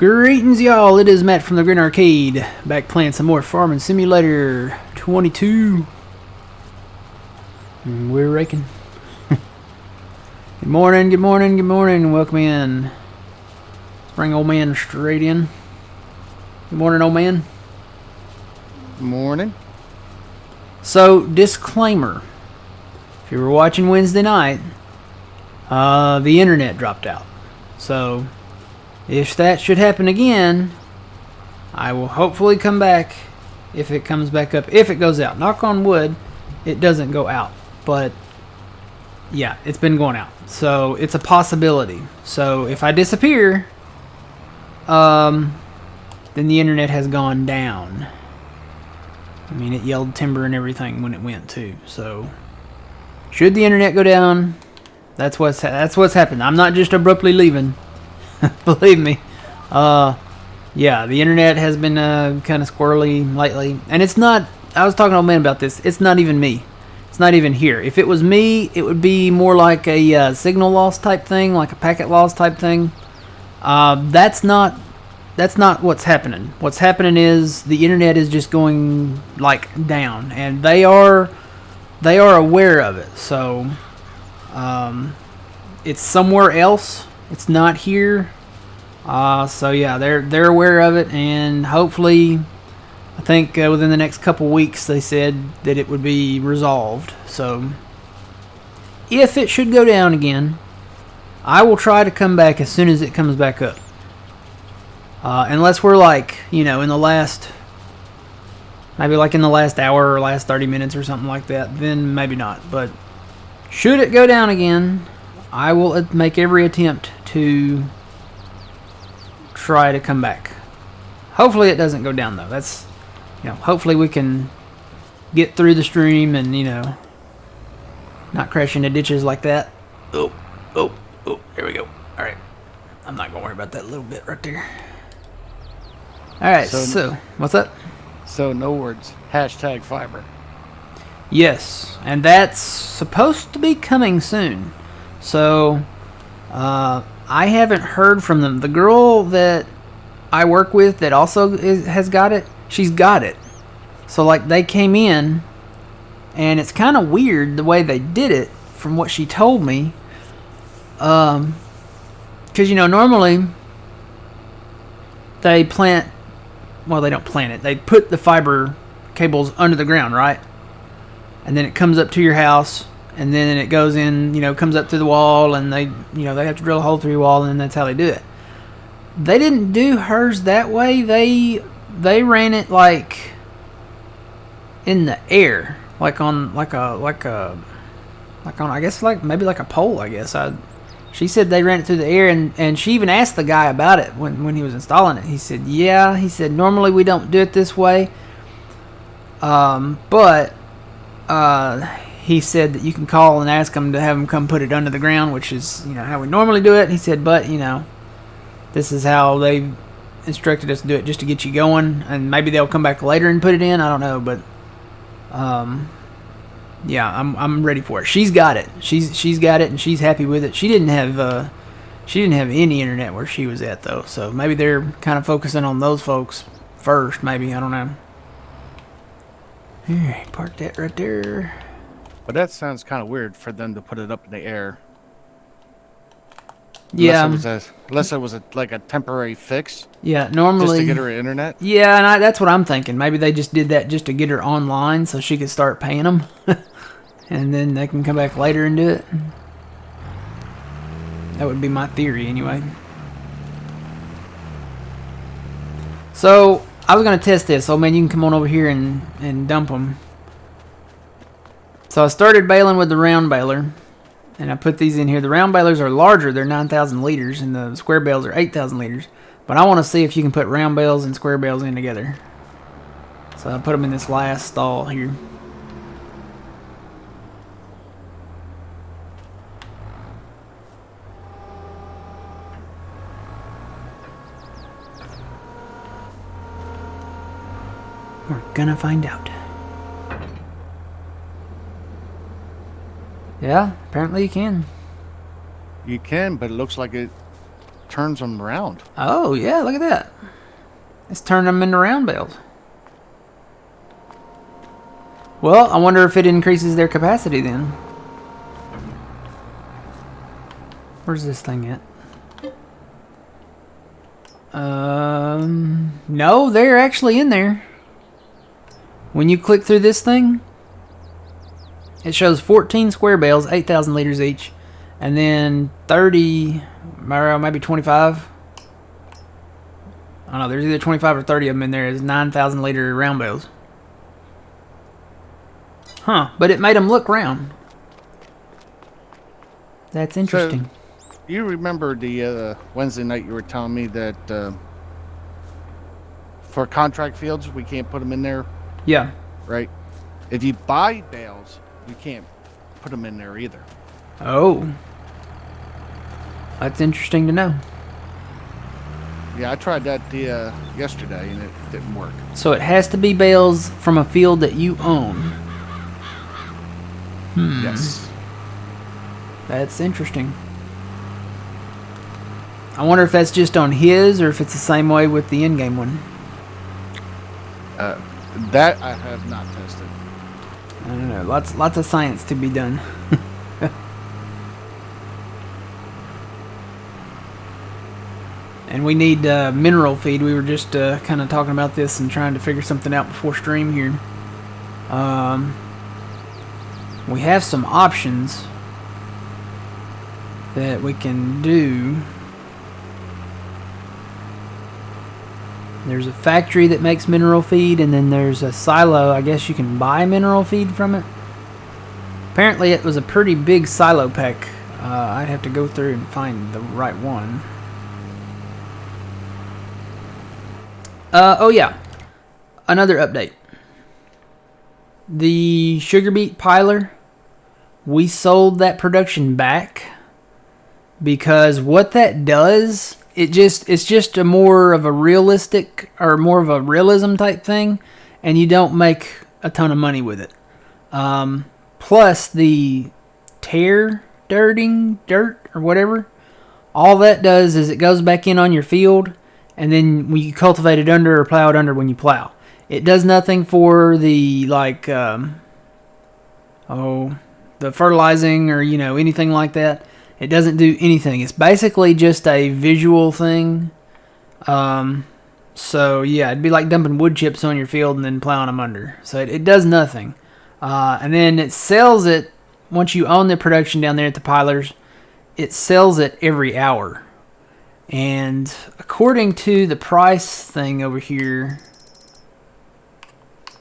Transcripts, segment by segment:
Greetings, y'all. It is Matt from the Grin Arcade, back playing some more Farming Simulator 22. And we're raking. Good morning, good morning, good morning. Welcome in. Let's bring old man straight in. Good morning, old man. Morning. So, disclaimer. If you were watching Wednesday night, the internet dropped out. So, if that should happen again, I will hopefully come back if it comes back up. If it goes out. Knock on wood, it doesn't go out. But, yeah, it's been going out. So, it's a possibility. So, if I disappear, then the internet has gone down. I mean, it yelled timber and everything when it went too. So, should the internet go down, that's what's happened. I'm not just abruptly leaving. Believe me. Yeah, the internet has been kind of squirrely lately. And it's not, I was talking to old man about this, it's not even me. It's not even here. If it was me, it would be more like a signal loss type thing, like a packet loss type thing. That's not what's happening. What's happening is the internet is just going like down, and they are aware of it. So it's somewhere else. It's not here. So yeah, they're aware of it, and hopefully, I think within the next couple weeks, they said that it would be resolved. So if it should go down again, I will try to come back as soon as it comes back up. Unless we're like, in the last, maybe like in the last hour or last 30 minutes or something like that, then maybe not. But should it go down again, I will make every attempt to try to come back. Hopefully it doesn't go down though. That's, hopefully we can get through the stream and, not crash into ditches like that. Oh, there we go. All right. I'm not going to worry about that little bit right there. All right, so what's up? So no words. Hashtag fiber. Yes, and that's supposed to be coming soon. So, I haven't heard from them. The girl that I work with that also has got it, she's got it. So, like, they came in, and it's kind of weird the way they did it from what she told me. Because, normally they plant... Well, they don't plant it. They put the fiber cables under the ground, right? And then it comes up to your house, and then it goes in, comes up through the wall, and they have to drill a hole through your wall, and that's how they do it. They didn't do hers that way. They ran it like in the air, like on I guess maybe like a pole. I guess she said they ran it through the air, and she even asked the guy about it when he was installing it. He said, yeah, normally we don't do it this way. But he said that you can call and ask them to have them come put it under the ground, which is, how we normally do it. He said, but, this is how they instructed us to do it just to get you going. And maybe they'll come back later and put it in. I don't know, but, yeah, I'm ready for it. She's got it. She's got it, and she's happy with it. She didn't have any internet where she was at though, so maybe they're kind of focusing on those folks first. Maybe, I don't know. All right, park that right there. But that sounds kind of weird for them to put it up in the air. Yeah. Unless it was like a temporary fix. Yeah, normally. Just to get her internet. Yeah, and that's what I'm thinking. Maybe they just did that just to get her online so she could start paying them. And then they can come back later and do it. That would be my theory anyway. So, I was going to test this. Oh man, you can come on over here and dump them. So I started baling with the round baler. And I put these in here. The round balers are larger. They're 9,000 liters. And the square bales are 8,000 liters. But I want to see if you can put round bales and square bales in together. So I put them in this last stall here. We're gonna find out. Yeah, apparently you can. You can, but it looks like it turns them around. Oh, yeah, look at that. It's turning them into round bales. Well, I wonder if it increases their capacity then. Where's this thing at? No, they're actually in there. When you click through this thing, it shows 14 square bales, 8,000 liters each, and then 30, maybe 25. I don't know, there's either 25 or 30 of them in there as 9,000 liter round bales. Huh, but it made them look round. That's interesting. So, you remember the Wednesday night you were telling me that for contract fields, we can't put them in there, Yeah. right? If you buy bales, you can't put them in there either. Oh. That's interesting to know. Yeah, I tried that yesterday, and it didn't work. So it has to be bales from a field that you own. Yes. That's interesting. I wonder if that's just on his or if it's the same way with the in-game one. That I have not tested. I don't know. Lots of science to be done. And we need mineral feed. We were just kind of talking about this and trying to figure something out before stream here. We have some options that we can do. There's a factory that makes mineral feed, and then there's a silo. I guess you can buy mineral feed from it. Apparently it was a pretty big silo pack. I'd have to go through and find the right one. Oh yeah, another update. The sugar beet piler, we sold that production back because what that does, it's just a more of a realistic or more of a realism type thing, and you don't make a ton of money with it. Plus the dirt or whatever, all that does is it goes back in on your field, and then when you cultivate it under or plow it under when you plow. It does nothing for the the fertilizing or anything like that. It doesn't do anything. It's basically just a visual thing. So yeah, it'd be like dumping wood chips on your field and then plowing them under. So it does nothing. And then it sells it once you own the production down there at the pilers. It sells it every hour. And according to the price thing over here,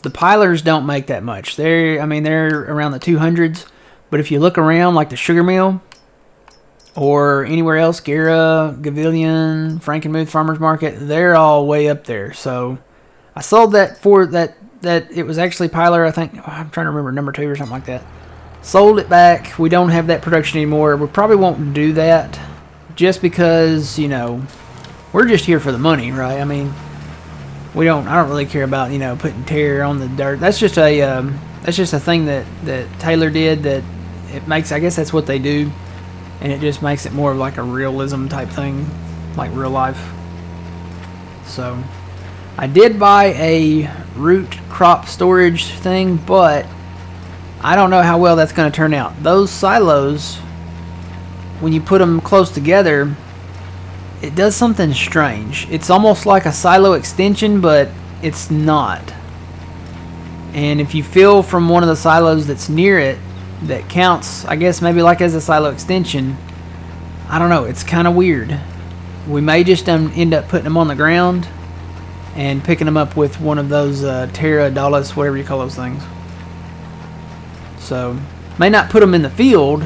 the pilers don't make that much. They're around the 200s. But if you look around, like the sugar mill or anywhere else, Gera, Gavillion, Frankenmuth Farmers Market, they're all way up there. So I sold that for that it was actually piler, I think. I'm trying to remember, number 2 or something like that. Sold it back. We don't have that production anymore. We probably won't do that just because, we're just here for the money, right? I mean, I don't really care about, putting tear on the dirt. That's just a thing that Taylor did that it makes, I guess that's what they do. And it just makes it more of like a realism type thing, like real life. So I did buy a root crop storage thing, but I don't know how well that's going to turn out. Those silos, when you put them close together, it does something strange. It's almost like a silo extension, but it's not. And if you fill from one of the silos that's near it, that counts, I guess maybe like as a silo extension. I don't know. It's kind of weird. We may just end up putting them on the ground and picking them up with one of those Terra Dallas, whatever you call those things. So, may not put them in the field.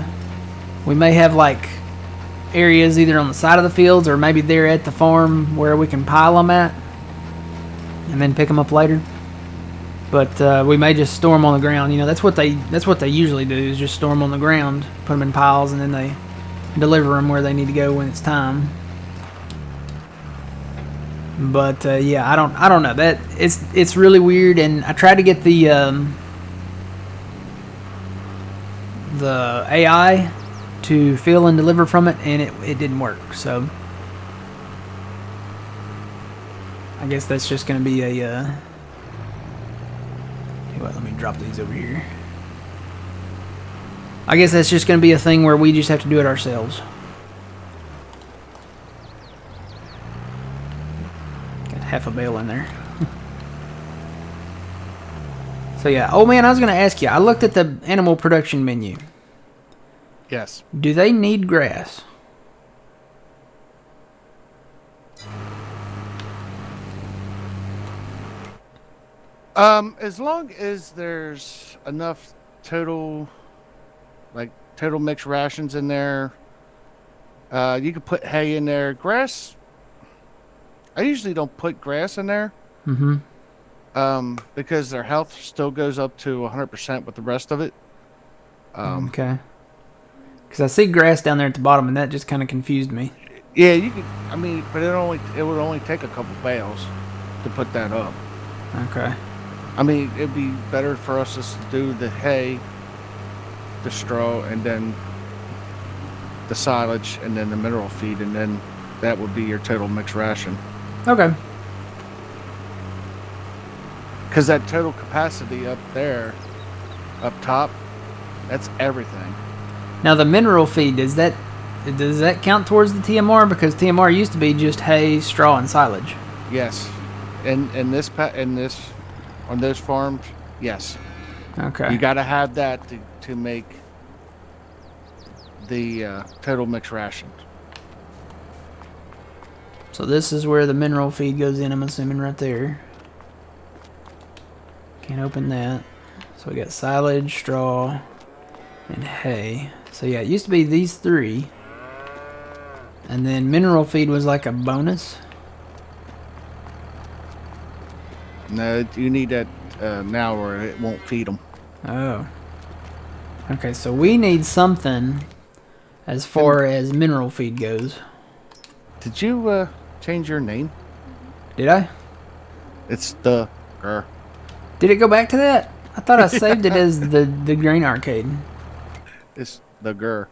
We may have like areas either on the side of the fields or maybe they're at the farm where we can pile them at and then pick them up later. But we may just store them on the ground. That's what they usually do, is just store them on the ground, put them in piles, and then they deliver them where they need to go when it's time. But yeah, I don't know. That it's really weird, and I tried to get the AI to fill and deliver from it, and it didn't work. So I guess that's just going to be a... Well, let me drop these over here. I guess that's just going to be a thing where we just have to do it ourselves. Got half a bale in there. So yeah, oh man, I was going to ask you. I looked at the animal production menu. Yes. Do they need grass? As long as there's enough total mixed rations in there, you could put hay in there. Grass, I usually don't put grass in there. Mm-hmm. Because their health still goes up to 100% with the rest of it. Okay. Because I see grass down there at the bottom, and that just kind of confused me. Yeah, you could. I mean, but it would only take a couple bales to put that up. Okay. I mean, it'd be better for us just to do the hay, the straw, and then the silage, and then the mineral feed, and then that would be your total mixed ration. Okay. Because that total capacity up there, up top, that's everything. Now the mineral feed, does that count towards the TMR? Because TMR used to be just hay, straw, and silage. Yes, and on those farms, yes. Okay. You got to have that to make the total mixed ration. So this is where the mineral feed goes in, I'm assuming, right there. Can't open that. So we got silage, straw, and hay. So yeah, it used to be these three. And then mineral feed was like a bonus. No, you need that now or it won't feed them. Oh. Okay, so we need something as far as mineral feed goes. Did you change your name? Did I? It's the Grr. Did it go back to that? I thought I saved it as the Green Arcade. It's the Grr.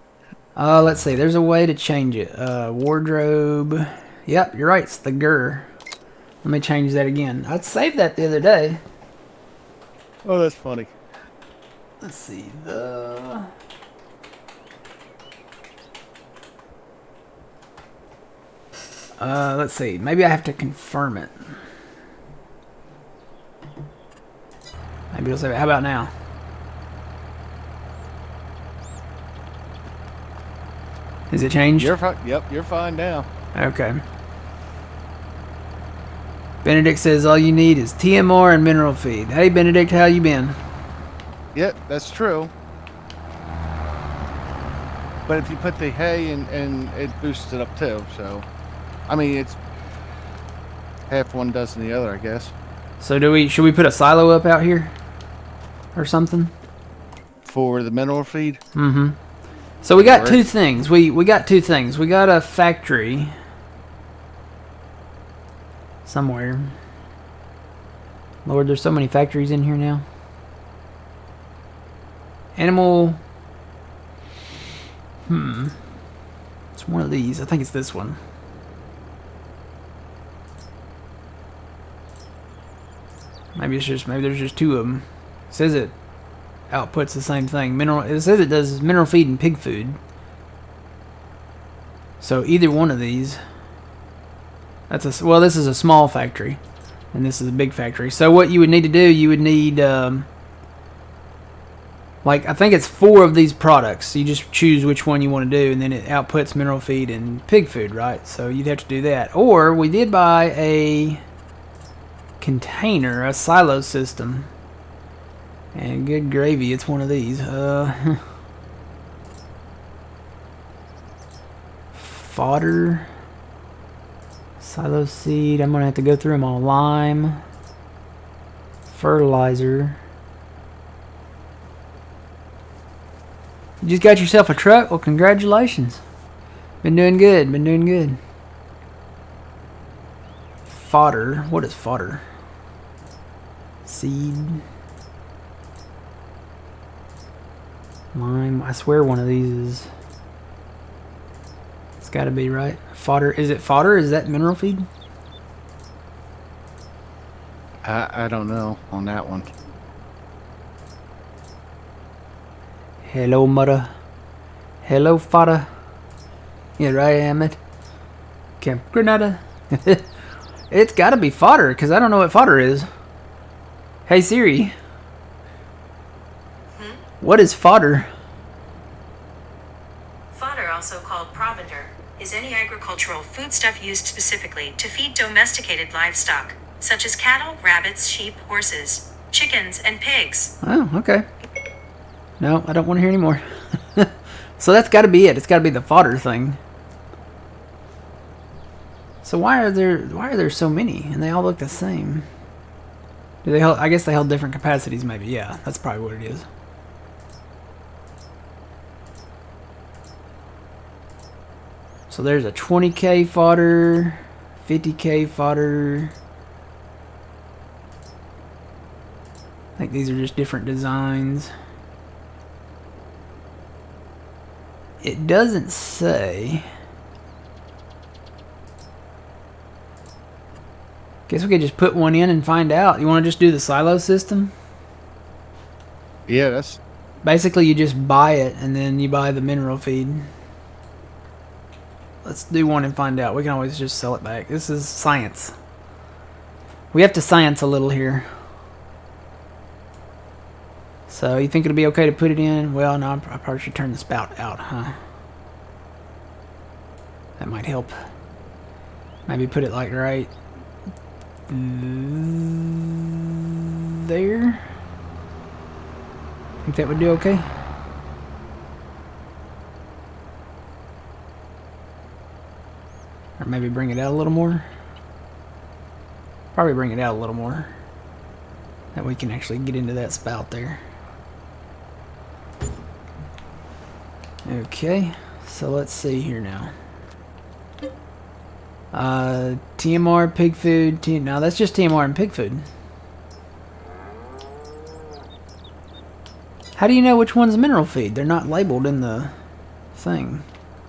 Let's see. There's a way to change it. Wardrobe. Yep, you're right. It's the Grr. Let me change that again. I saved that the other day. Oh, that's funny. Let's see. Let's see. Maybe I have to confirm it. Maybe it'll save it. How about now? Is it changed? You're fine. Yep, you're fine now. Okay. Benedict says all you need is TMR and mineral feed. Hey Benedict, how you been? Yep, that's true. But if you put the hay and it boosts it up too, so I mean it's half one dozen the other, I guess. So should we put a silo up out here? Or something? For the mineral feed? Mm-hmm. So we got two things. We got two things. We got a factory somewhere. Lord, there's so many factories in here now. Animal. It's one of these. I think it's this one. Maybe there's just two of them. It says it outputs the same thing. It says it does mineral feed and pig food. So either one of these. This is a small factory, and this is a big factory. So what you would need to do, you would need I think it's 4 of these products. You just choose which one you want to do, and then it outputs mineral feed and pig food, right? So you'd have to do that. Or we did buy a container, a silo system. And good gravy, it's one of these. Fodder. Silo seed. I'm going to have to go through them all. Lime. Fertilizer. You just got yourself a truck? Well, congratulations. Been doing good. Been doing good. Fodder. What is fodder? Seed. Lime. I swear one of these is... It's got to be right. Fodder. Is it fodder? Is that mineral feed? I don't know on that one. Hello, mother. Hello, father. Here I am at Camp Granada. It's gotta be fodder, because I don't know what fodder is. Hey, Siri. What is fodder? Fodder, also called provender, is any agricultural foodstuff used specifically to feed domesticated livestock, such as cattle, rabbits, sheep, horses, chickens, and pigs. Oh, okay. No, I don't want to hear any more. So that's got to be it. It's got to be the fodder thing. So why are there so many and they all look the same? Do they hold, I guess they held different capacities maybe. Yeah, that's probably what it is. So there's a 20K fodder, 50K fodder. I think these are just different designs. It doesn't say. Guess we could just put one in and find out. You want to just do the silo system? Yeah, that's Basically, you just buy it and then you buy the mineral feed. Let's do one and find out. We can always just sell it back. This is science. We have to science a little here. So, you think it'll be okay to put it in? Well, no, I probably should turn the spout out, huh? That might help. Maybe put it like right there. Think that would do okay? Or maybe bring it out a little more. Probably bring it out a little more. That we can actually get into that spout there. Okay, so let's see here now. TMR, pig food, no, that's just TMR and pig food. How do you know which one's mineral feed? They're not labeled in the thing.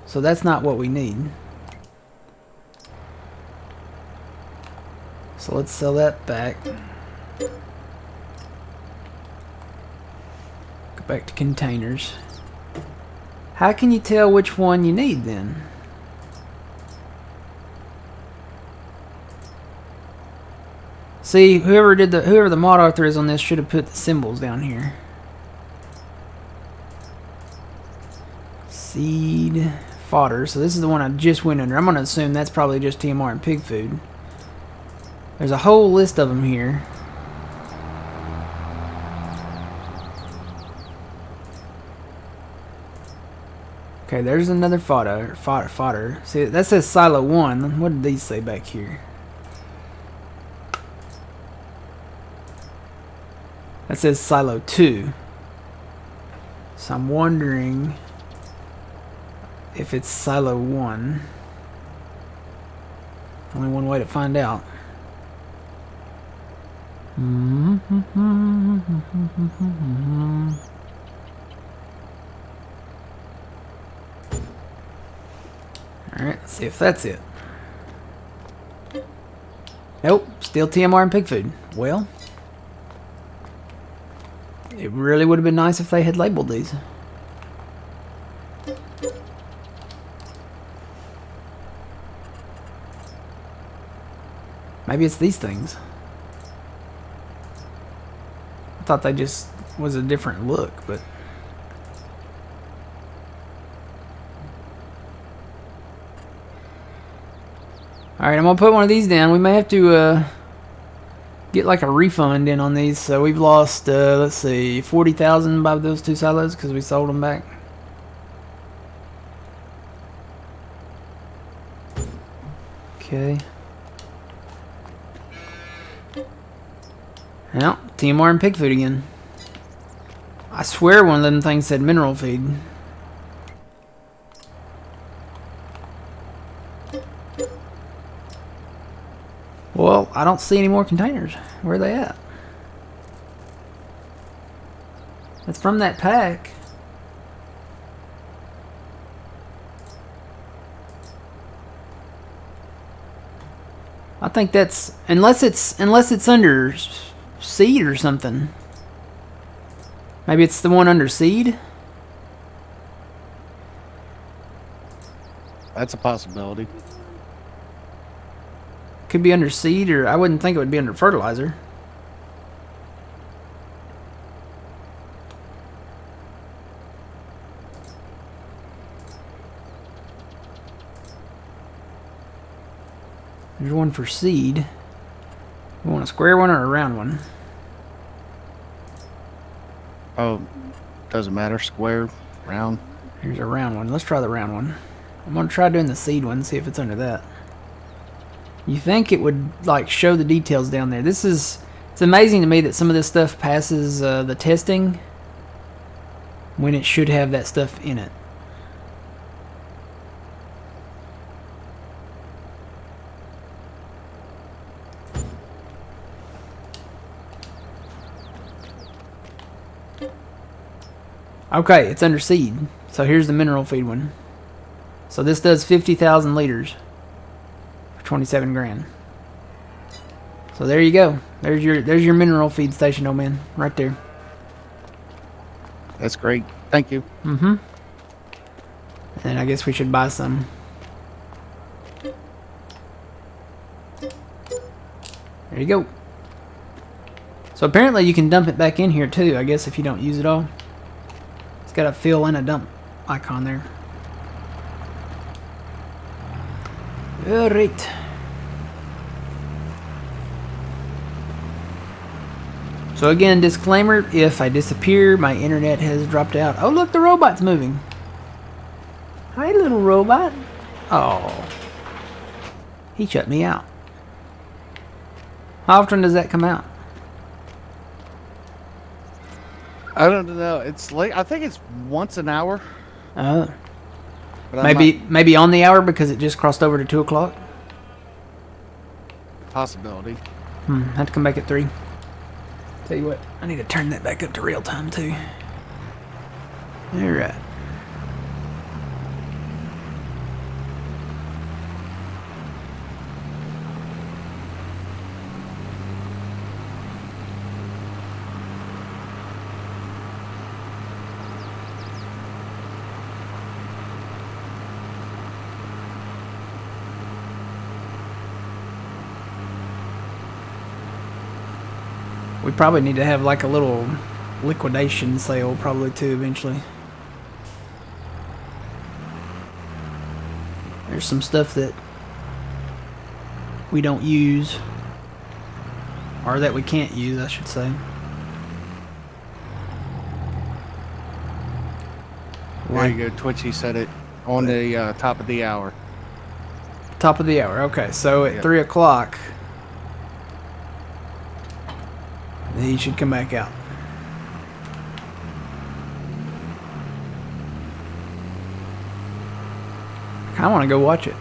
So that's not what we need. So let's sell that back. Go back to containers. How can you tell which one you need then? See, whoever the mod author is on this should have put the symbols down here. Seed fodder. So this is the one I just went under. I'm going to assume that's probably just TMR and pig food. There's a whole list of them here. Okay, there's another fodder. See, that says silo 1. What did these say back here? That says silo 2. So I'm wondering if it's silo 1. Only one way to find out. Alright, let's see if that's it. Nope, still TMR and pig food. Well, it really would have been nice if they had labeled these. Maybe it's these things. I thought they just was a different look, but alright, I'm gonna put one of these down. We may have to get like a refund in on these. So we've lost, let's see, 40,000 by those two silos because we sold them back. Okay. Well, TMR and pig food again. I swear one of them things said mineral feed. Well, I don't see any more containers. Where are they at? It's from that pack. I think that's unless it's under seed or something. Maybe it's the one under seed. That's a possibility. Could be under seed, or I wouldn't think it would be under fertilizer. There's one for seed. You want a square one or a round one? Oh, doesn't matter. Square, round. Here's a round one. Let's try the round one. I'm gonna try doing the seed one, see if it's under that. You think it would like show the details down there. It's amazing to me that some of this stuff passes the testing when it should have that stuff in it. Okay, it's under seed. So here's the mineral feed one. So this does 50,000 liters for 27 grand. So there you go. There's your mineral feed station, old man, right there. That's great. Thank you. Mm-hmm. And I guess we should buy some. There you go. So apparently you can dump it back in here too, I guess, if you don't use it all. It's got a fill and a dump icon there. Alright. So again, disclaimer, if I disappear, my internet has dropped out. Oh look, the robot's moving. Hi little robot. Oh. He shut me out. How often does that come out? I don't know. It's late. I think it's once an hour. Oh. But I'm Maybe on the hour because it just crossed over to 2 o'clock. possibility. Have to come back at 3. Tell you what, I need to turn that back up to real time too. Alright. We probably need to have like a little liquidation sale probably too eventually. There's some stuff that we don't use, or that we can't use, I should say. There you go. Twitchy said it on the top of the hour. Top of the hour. Okay, so at Yep. 3 o'clock, he should come back out. I kind of want to go watch it.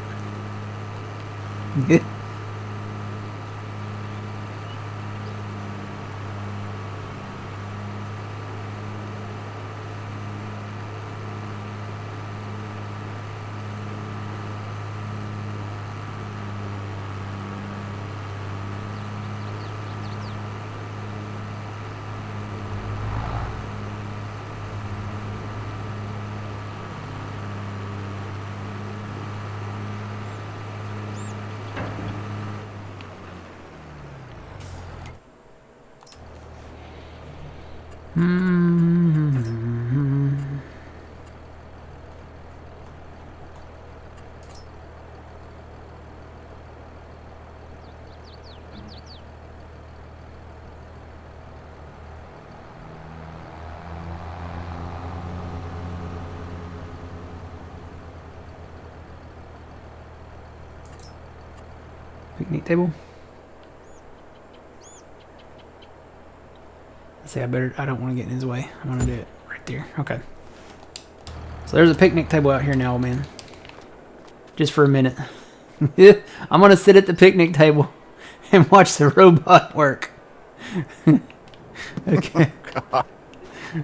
Picnic table. Let's see, I don't want to get in his way. I want to do it right there. Okay. So there's a picnic table out here now, man. Just for a minute. I'm going to sit at the picnic table and watch the robot work. Okay.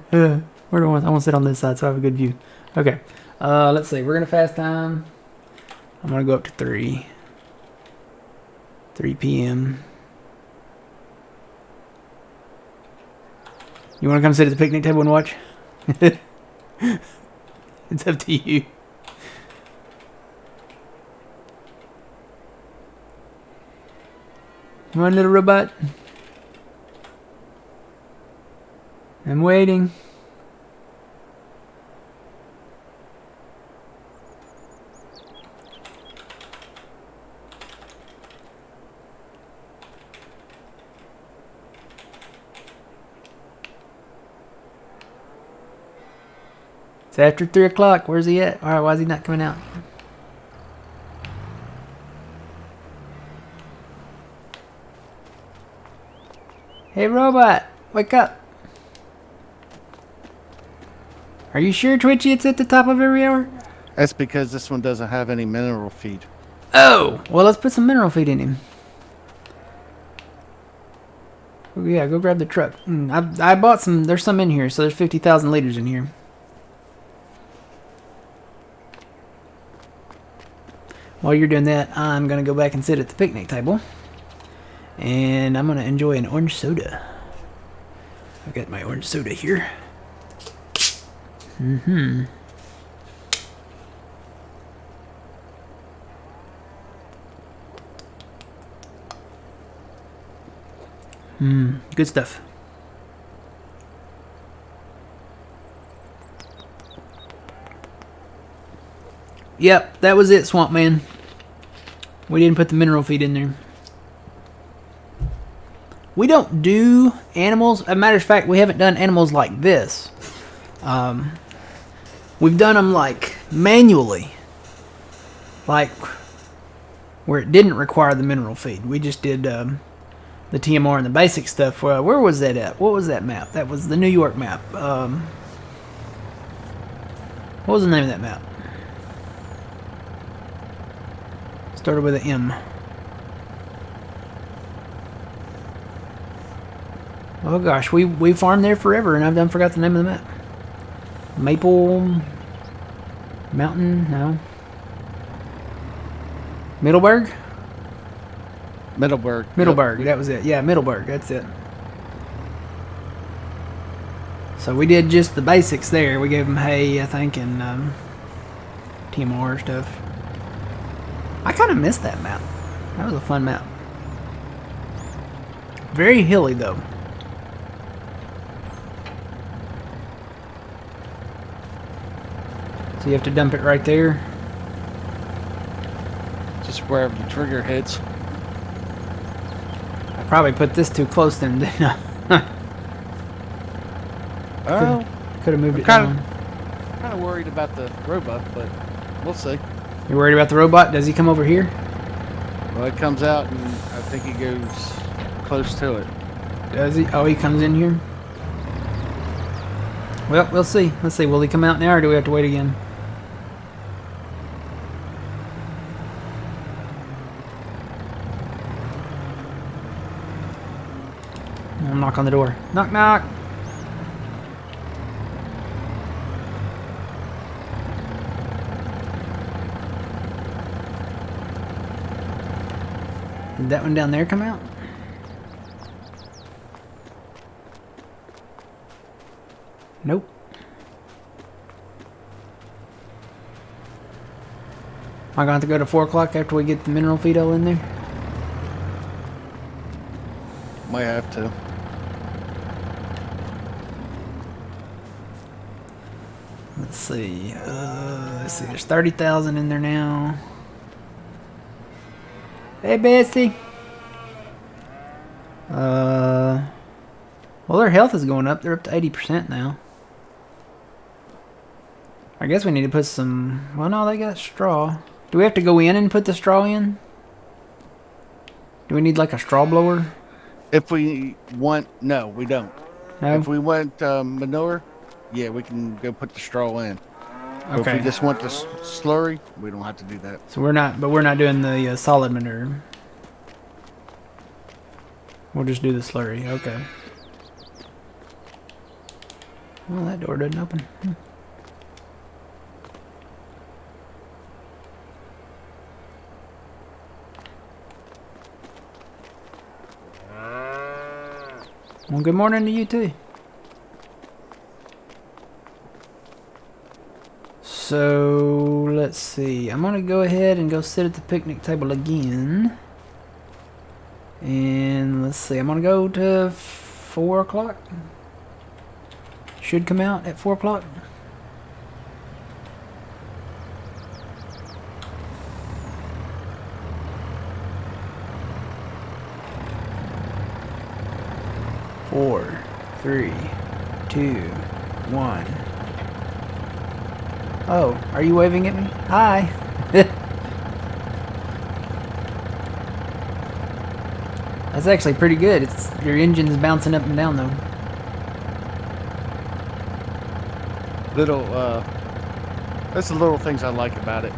Where do I want to sit on this side so I have a good view. Okay. Let's see. We're going to fast time. I'm going to go up to 3. 3 p.m. You want to come sit at the picnic table and watch? It's up to you. Come on, little robot. I'm waiting. It's after 3 o'clock. Where's he at? Alright, why is he not coming out? Hey, robot. Wake up. Are you sure, Twitchy, it's at the top of every hour? That's because this one doesn't have any mineral feed. Oh! Well, let's put some mineral feed in him. Oh, yeah, go grab the truck. I bought some. There's some in here, so there's 50,000 liters in here. While you're doing that, I'm going to go back and sit at the picnic table. And I'm going to enjoy an orange soda. I've got my orange soda here. Good stuff. Yep, that was it, Swamp Man. We didn't put the mineral feed in there. We don't do animals. As a matter of fact, we haven't done animals like this. We've done them like manually. Like where it didn't require the mineral feed. We just did the TMR and the basic stuff. Where was that at? What was that map? That was the New York map. What was the name of that map? Started with an M. Oh gosh, we farmed there forever, and I've done forgot the name of the map. Maple Mountain? No. Middleburg? Middleburg, that was it. Yeah, Middleburg, that's it. So we did just the basics there. We gave them hay, I think, and TMR stuff. I kind of missed that map. That was a fun map. Very hilly, though. So you have to dump it right there. Just wherever the trigger hits. I probably put this too close then, didn't I? Oh, Could have moved it kind down. of worried about the robot, but we'll see. You're worried about the robot? Does he come over here? Well, it comes out, and I think he goes close to it. Does he? Oh, he comes in here? Well, we'll see. Let's see. Will he come out now, or do we have to wait again? I'll knock on the door. Knock, knock. Did that one down there come out? Nope. Am I going to have to go to 4 o'clock after we get the mineral feed all in there? Might have to. Let's see. There's 30,000 in there now. Hey, Betsy. Well, their health is going up. They're up to 80% now. I guess we need to put some... Well, no, they got straw. Do we have to go in and put the straw in? Do we need, like, a straw blower? If we want... No, we don't. No? If we want manure, yeah, we can go put the straw in. But Okay. if we just want the slurry, we don't have to do that. So we're not doing the solid manure. We'll just do the slurry. Okay. Well, that door doesn't open. Well, good morning to you too. So, let's see. I'm going to go ahead and go sit at the picnic table again. And let's see. I'm going to go to 4 o'clock. Should come out at 4 o'clock. Four, 3, 2, 1. Oh, are you waving at me? Hi. That's actually pretty good. It's your engine's bouncing up and down though. That's the little things I like about it.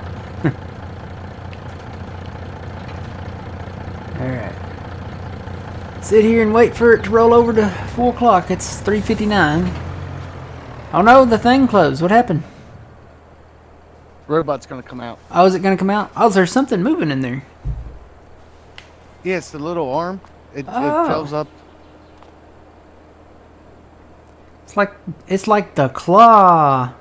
Alright. Sit here and wait for it to roll over to 4 o'clock. It's 3:59. Oh no, the thing closed. What happened? Robot's gonna come out. Oh, is it going to come out? Oh, there's something moving in there. Yeah, it's the little arm. It Oh. fills up. It's like the claw.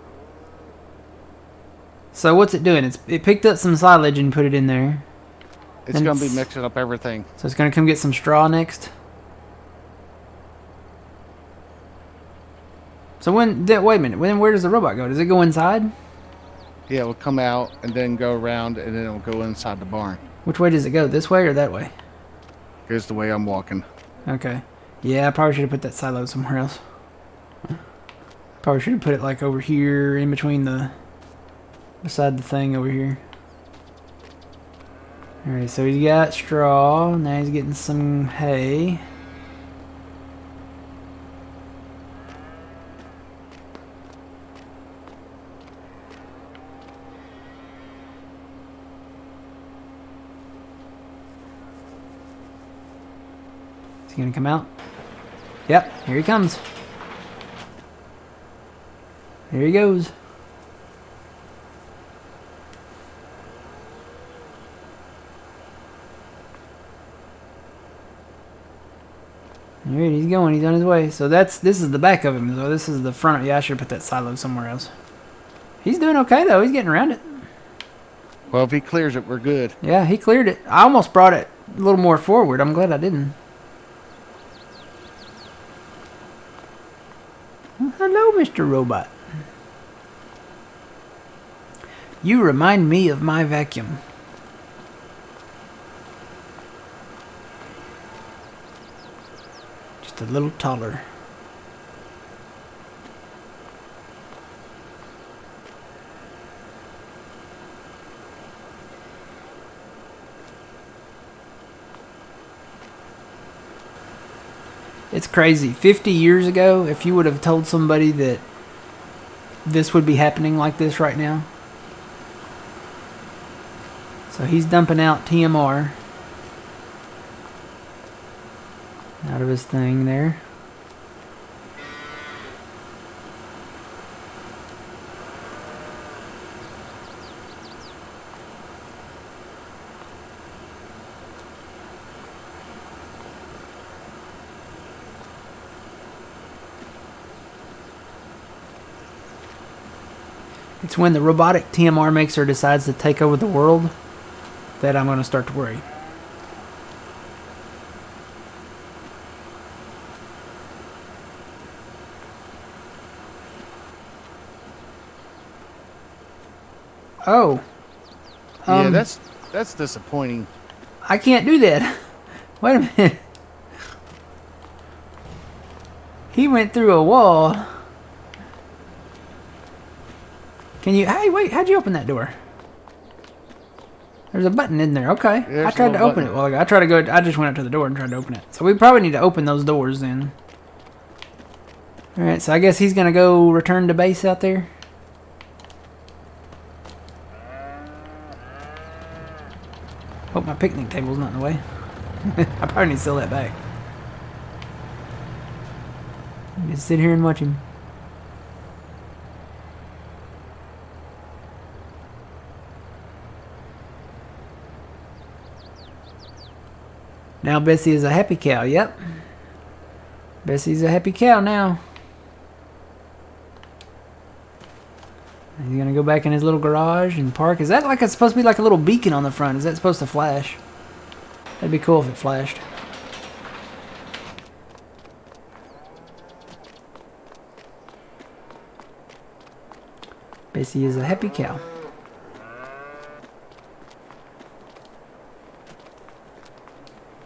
So what's it doing? It picked up some silage and put it in there. It's And gonna be mixing up everything. So it's going to come get some straw next. So wait a minute. Where does the robot go? Does it go inside? Yeah, it'll come out and then go around and then it'll go inside the barn. Which way does it go? This way or that way? Here's the way I'm walking. Okay. Yeah, I probably should have put that silo somewhere else. Probably should have put it like over here in between beside the thing over here. Alright, so he's got straw. Now he's getting some hay. Is he gonna come out? Yep, here he comes. Here he goes. Alright, he's going. He's on his way. So this is the back of him. So this is the front. Yeah, I should have put that silo somewhere else. He's doing okay though. He's getting around it. Well, if he clears it, we're good. Yeah, he cleared it. I almost brought it a little more forward. I'm glad I didn't. Well, hello, Mr. Robot. You remind me of my vacuum. Just a little taller. It's crazy. 50 years ago, if you would have told somebody that this would be happening like this right now. So he's dumping out TMR out of his thing there. It's when the robotic TMR mixer decides to take over the world that I'm going to start to worry. Oh. Yeah, that's disappointing. I can't do that. Wait a minute. He went through a wall. Can you... Hey, wait. How'd you open that door? There's a button in there. Okay. There's I tried a to little open button. it. Well, I tried to go... I just went up to the door and tried to open it. So we probably need to open those doors then. Alright, so I guess he's going to go return to base out there. Hope my picnic table's not in the way. I probably need to sell that back. Just sit here and watch him. Now Bessie is a happy cow, yep. Bessie's a happy cow now. He's gonna go back in his little garage and park. Is that like it's supposed to be like a little beacon on the front? Is that supposed to flash? That'd be cool if it flashed. Bessie is a happy cow.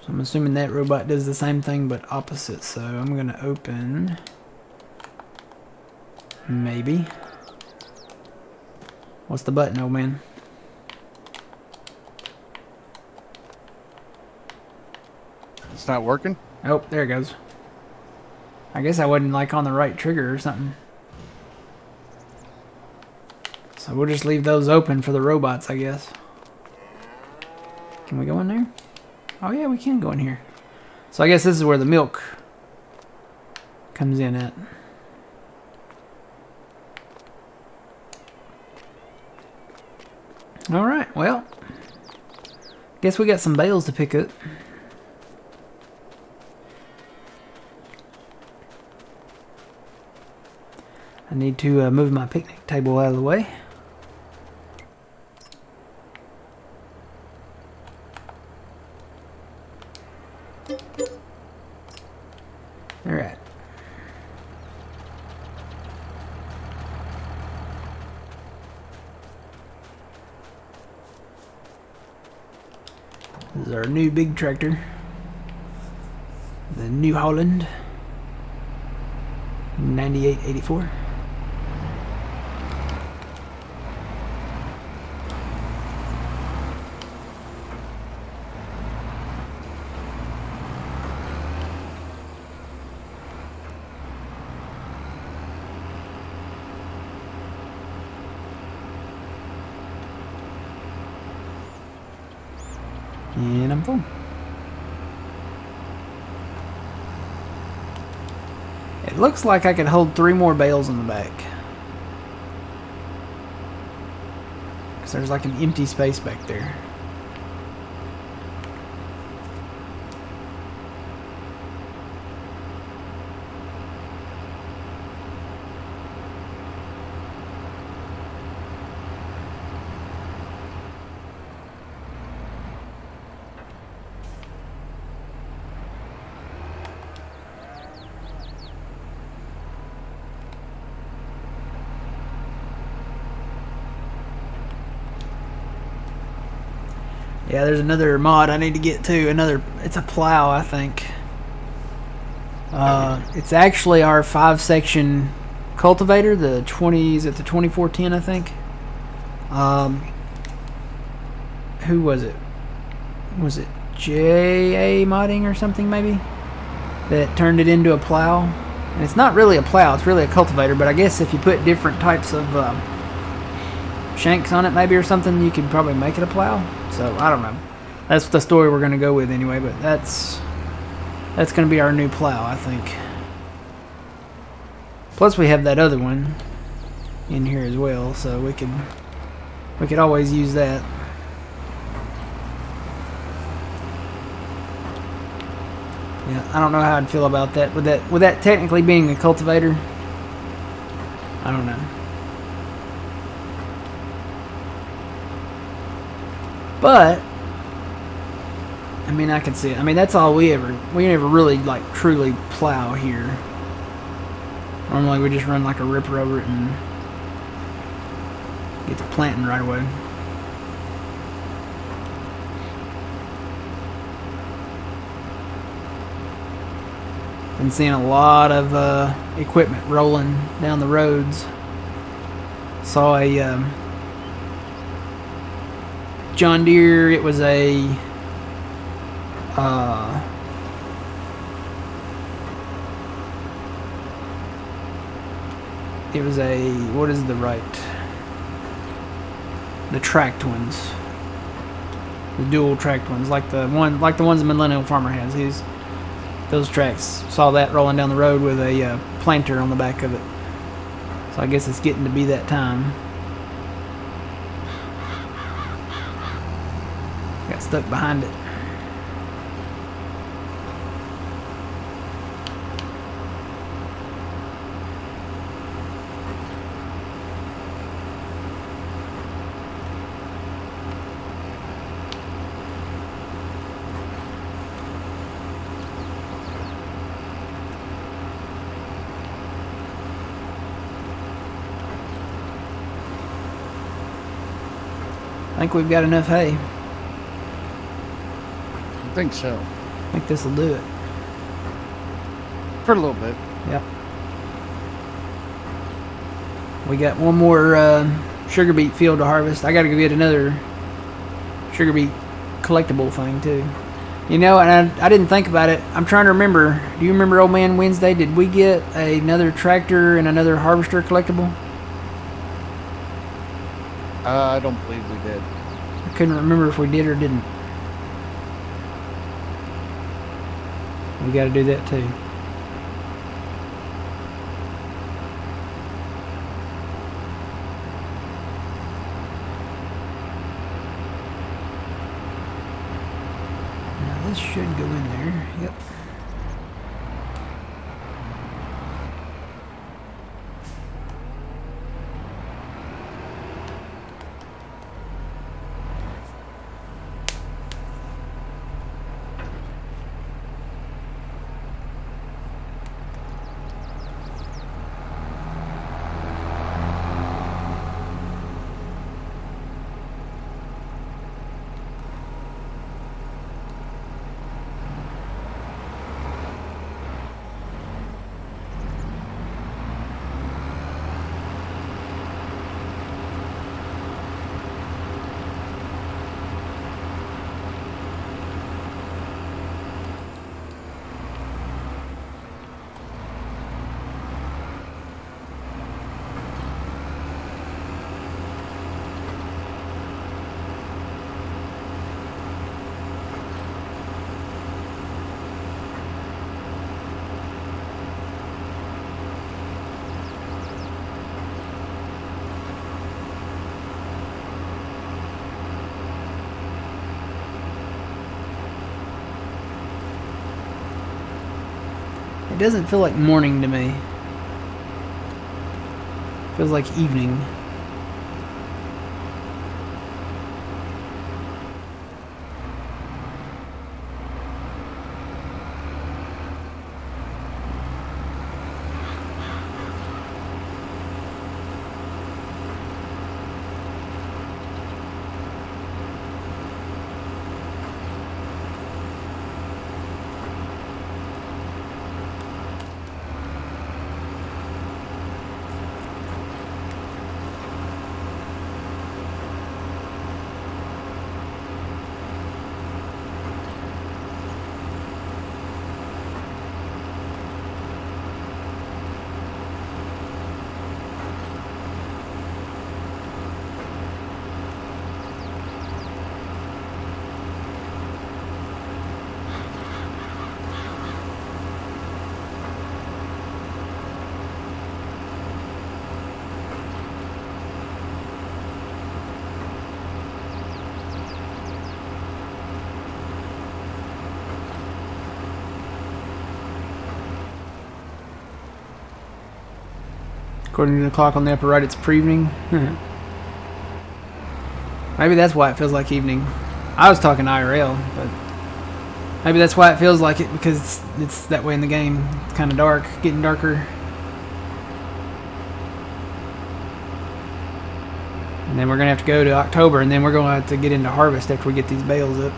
So I'm assuming that robot does the same thing but opposite. So I'm gonna open. Maybe. What's the button, old man? It's not working? Oh, there it goes. I guess I wasn't like on the right trigger or something. So we'll just leave those open for the robots, I guess. Can we go in there? Oh yeah, we can go in here. So I guess this is where the milk comes in at. Alright, well, guess we got some bales to pick up. I need to move my picnic table out of the way. Alright. This is our new big tractor. The New Holland 9884. And I'm full. It looks like I could hold 3 more bales in the back. Because there's like an empty space back there. Yeah, there's another mod I need to get to. It's a plow, I think. It's actually our 5-section cultivator, the 2410, I think. Who was it? Was it JA modding or something maybe? That turned it into a plow. And it's not really a plow, it's really a cultivator, but I guess if you put different types of shanks on it maybe or something, you could probably make it a plow. So I don't know. That's the story we're gonna go with anyway, but that's gonna be our new plow, I think. Plus we have that other one in here as well, so we could always use that. Yeah, I don't know how I'd feel about that. With that technically being a cultivator, I don't know. But I mean, I can see it. I mean, that's all we never really like truly plow here. Normally we just run like a ripper over it and get to planting right away. Been seeing a lot of equipment rolling down the roads. Saw a John Deere. It was a what is the tracked ones, the dual tracked ones, like the ones the Millennial Farmer has. Those tracks. Saw that rolling down the road with a planter on the back of it. So I guess it's getting to be that time. Got stuck behind it. think we've got enough hay. I think so. I think this will do it. For a little bit. Yep. We got one more sugar beet field to harvest. I got to go get another sugar beet collectible thing too. You know, and I didn't think about it. I'm trying to remember. Do you remember Old Man Wednesday? Did we get another tractor and another harvester collectible? I don't believe we did. I couldn't remember if we did or didn't. We got to do that too. Now this should go in there. Yep. It doesn't feel like morning to me. It feels like evening. According to the clock on the upper right, it's pre-evening. Maybe that's why it feels like evening. I was talking IRL, but maybe that's why it feels like it, because it's that way in the game. It's kind of dark, getting darker. And then we're going to have to go to October, and then we're going to have to get into harvest after we get these bales up.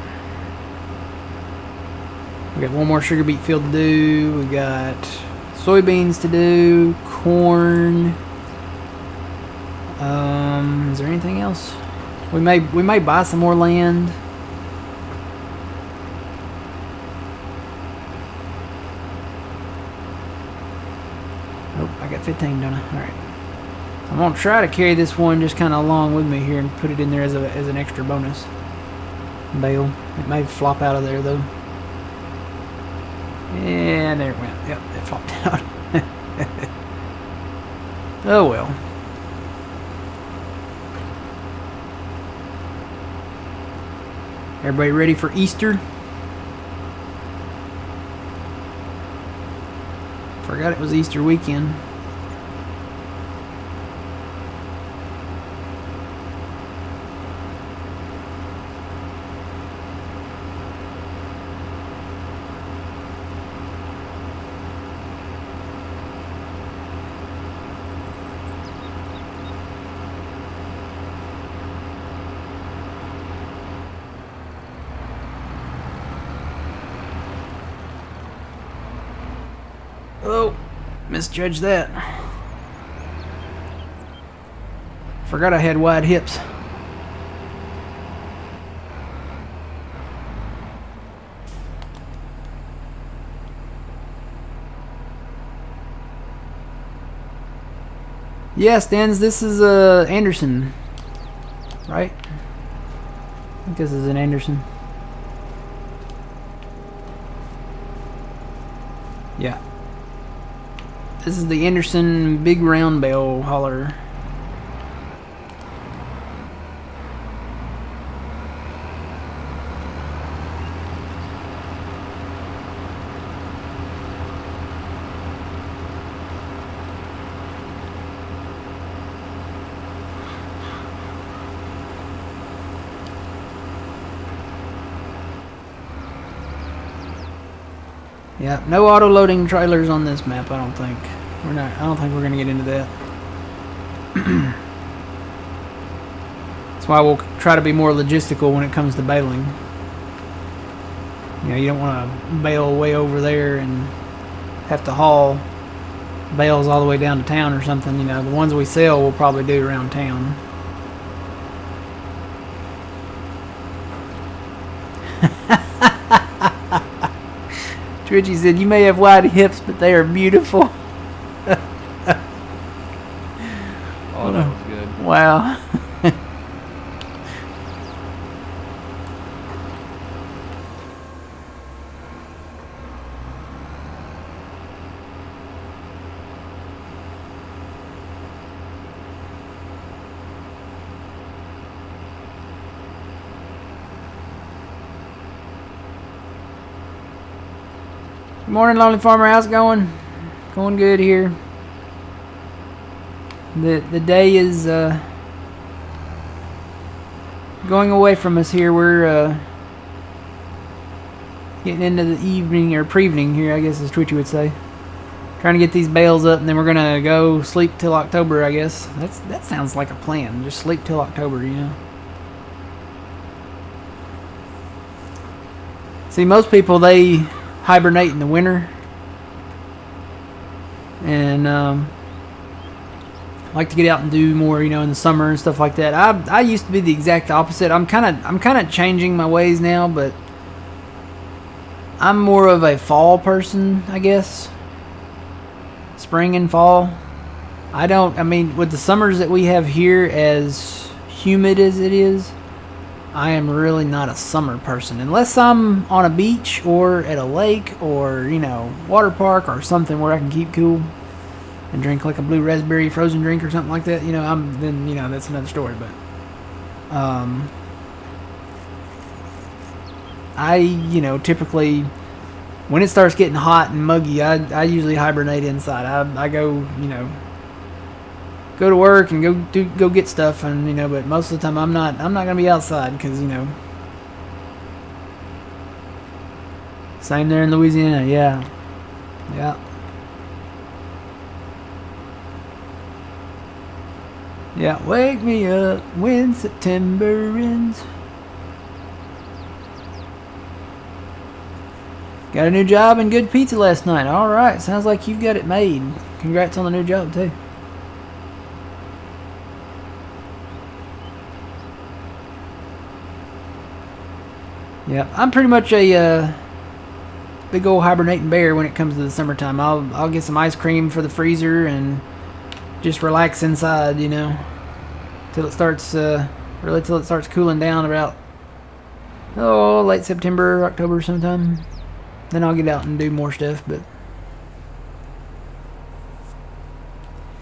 We got one more sugar beet field to do. We got soybeans to do, corn. Is there anything else? We may buy some more land. Oh, I got 15, don't I? All right. I'm gonna try to carry this one just kind of along with me here and put it in there as an extra bonus bale. It may flop out of there though. Yeah, there it went. Yep, it flopped out. Oh well. Everybody ready for Easter? Forgot it was Easter weekend. Oh, misjudged that. Forgot I had wide hips. Yeah, Stans, this is Anderson, right? I think this is an Anderson. Yeah. This is the Anderson Big Round Bale hauler. Yeah, no auto-loading trailers on this map, I don't think. I don't think we're gonna get into that. That's why we'll try to be more logistical when it comes to baling. You know, you don't want to bale way over there and have to haul bales all the way down to town or something. You know, the ones we sell we'll probably do around town. Twitchy said, "You may have wide hips, but they are beautiful." Oh, that was good. Wow. Good morning, Lonely Farmer. How's it going? Going good here. The day is going away from us here. We're getting into the evening or pre-evening here, I guess as Twitchy would say. Trying to get these bales up, and then we're gonna go sleep till October, I guess. That sounds like a plan. Just sleep till October, you know. See, most people, they hibernate in the winter, and like to get out and do more, you know, in the summer and stuff like that. I used to be the exact opposite. I'm kind of changing my ways now, but I'm more of a fall person, I guess. Spring and fall. I mean, with the summers that we have here, as humid as it is, I am really not a summer person. Unless I'm on a beach or at a lake or, you know, water park or something where I can keep cool and drink like a blue raspberry frozen drink or something like that, you know, then, you know, that's another story. But I, you know, typically when it starts getting hot and muggy, I usually hibernate inside. I go, you know, go to work and go get stuff, and, you know, but most of the time I'm not gonna be outside because, you know. Same there in Louisiana. Yeah. Wake me up when September ends. Got a new job and good pizza last night. All right, sounds like you've got it made. Congrats on the new job too. Yeah, I'm pretty much a big old hibernating bear when it comes to the summertime. I'll get some ice cream for the freezer and just relax inside, you know, till it starts really till it starts cooling down about late September, October sometime. Then I'll get out and do more stuff. But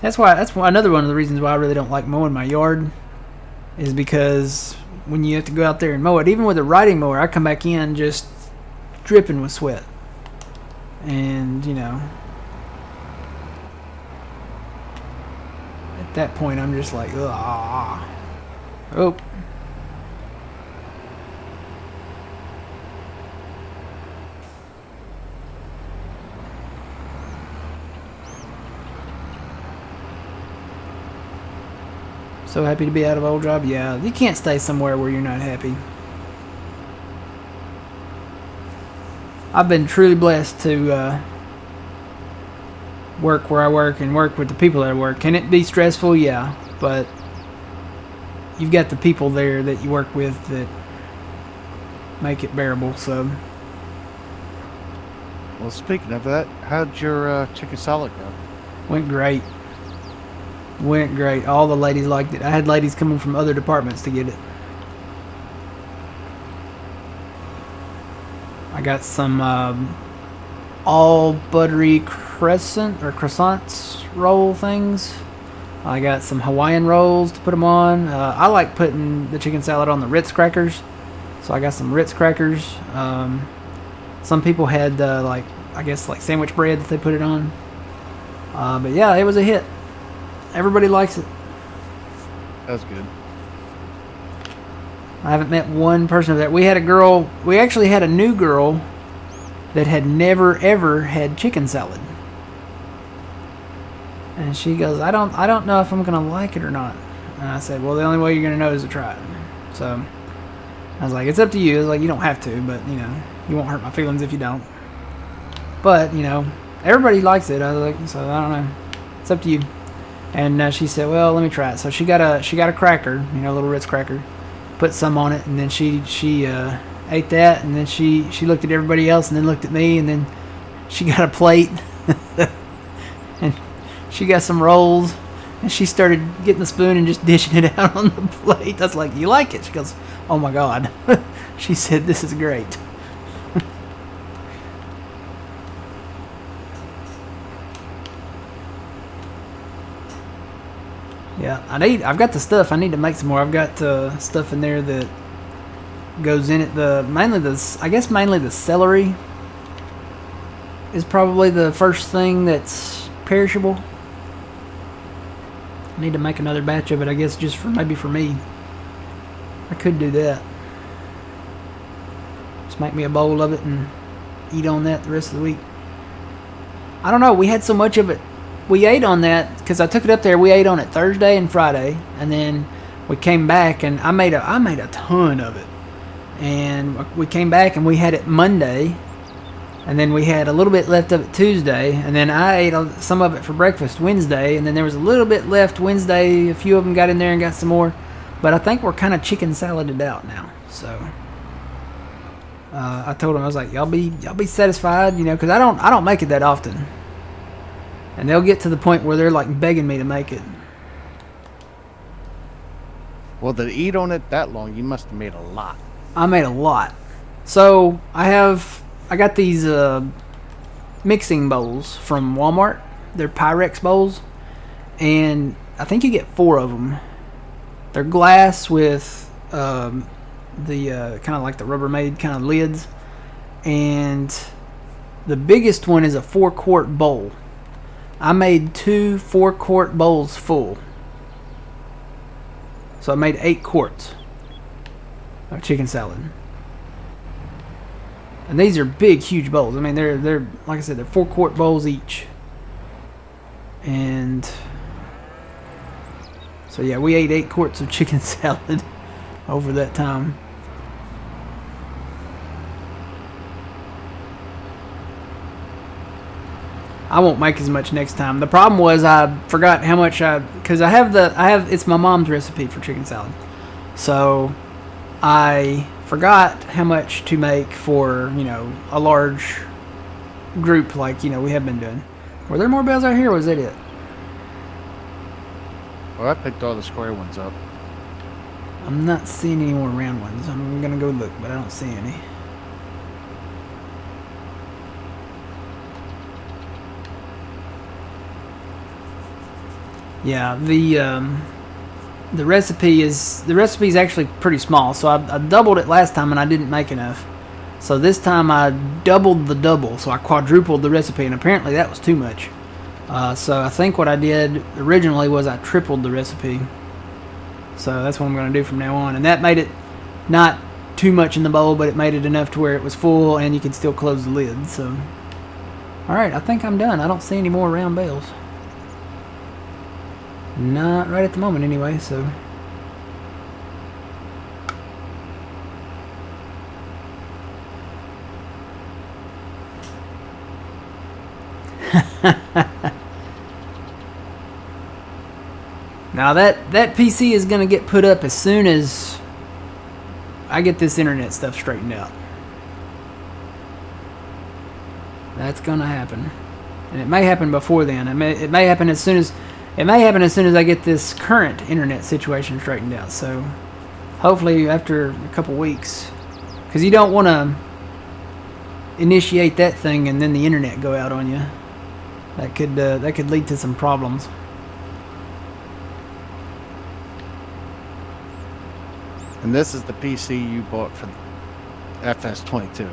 that's why another one of the reasons why I really don't like mowing my yard is because when you have to go out there and mow it, even with a riding mower, I come back in just dripping with sweat. And, you know, at that point I'm just like, ugh. Oh. So happy to be out of old job. Yeah, you can't stay somewhere where you're not happy. I've been truly blessed to work where I work and work with the people that I work. Can it be stressful? Yeah, but you've got the people there that you work with that make it bearable. So, Well, speaking of that, how'd your chicken salad go? went great. Went great. All the ladies liked it. I had ladies coming from other departments to get it. I got some all buttery croissants roll things. I got some Hawaiian rolls to put them on. I like putting the chicken salad on the Ritz crackers, so I got some Ritz crackers. Some people had like sandwich bread that they put it on. But yeah, it was a hit. Everybody likes it. That was good. I haven't met one person of that. We had a girl. We actually had a new girl that had never ever had chicken salad, and she goes, "I don't know if I'm gonna like it or not." And I said, "Well, the only way you're gonna know is to try it." So I was like, "It's up to you." It's like, you don't have to, but you won't hurt my feelings if you don't. But everybody likes it. I was like, so I don't know. It's up to you. And she said, "Well, let me try it." So she got a cracker, a little Ritz cracker, put some on it, and then she ate that, and then she looked at everybody else, and then looked at me, and then she got a plate, and she got some rolls, and she started getting the spoon and just dishing it out on the plate. I was like, "You like it?" She goes, "Oh my God." She said, "This is great." Yeah, I've got the stuff. I need to make some more. I've got stuff in there that goes in it. Mainly the celery is probably the first thing that's perishable. I need to make another batch of it, I guess, just maybe for me. I could do that. Just make me a bowl of it and eat on that the rest of the week. I don't know. We had so much of it. We ate on that because I took it up there. We ate on it Thursday and Friday, and then we came back and I made a ton of it. And we came back and we had it Monday, and then we had a little bit left of it Tuesday, and then I ate some of it for breakfast Wednesday, and then there was a little bit left Wednesday. A few of them got in there and got some more, but I think we're kind of chicken saladed out now. So I told them, I was like, y'all be satisfied, because I don't make it that often. And they'll get to the point where they're like begging me to make it. Well, to eat on it that long, you must have made a lot. I made a lot. So I got these mixing bowls from Walmart. They're Pyrex bowls, and I think you get 4 of them. They're glass with the kind of like the Rubbermaid kind of lids, and the biggest one is a 4-quart bowl. I made 2 4-quart bowls full. So I made 8 quarts of chicken salad. And these are big, huge bowls. I mean, they're like I said, they're 4-quart bowls each. And so yeah, we ate 8 quarts of chicken salad over that time. I won't make as much next time. The problem was I forgot how much because I have it's my mom's recipe for chicken salad. So I forgot how much to make for, a large group like, we have been doing. Were there more bells out here, or was that it? Well, I picked all the square ones up. I'm not seeing any more round ones. I'm going to go look, but I don't see any. Yeah, the recipe is actually pretty small. So I doubled it last time and I didn't make enough. So this time I doubled the double. So I quadrupled the recipe, and apparently that was too much. So I think what I did originally was I tripled the recipe. So that's what I'm going to do from now on. And that made it not too much in the bowl, but it made it enough to where it was full and you could still close the lid. So, all right, I think I'm done. I don't see any more round bells. Not right at the moment anyway, so. Now that PC is going to get put up as soon as I get this internet stuff straightened out. That's going to happen. And it may happen before then. It may happen as soon as I get this current internet situation straightened out. So hopefully after a couple weeks, because you don't want to initiate that thing and then the internet go out on you. That could lead to some problems. And this is the PC you bought for FS22.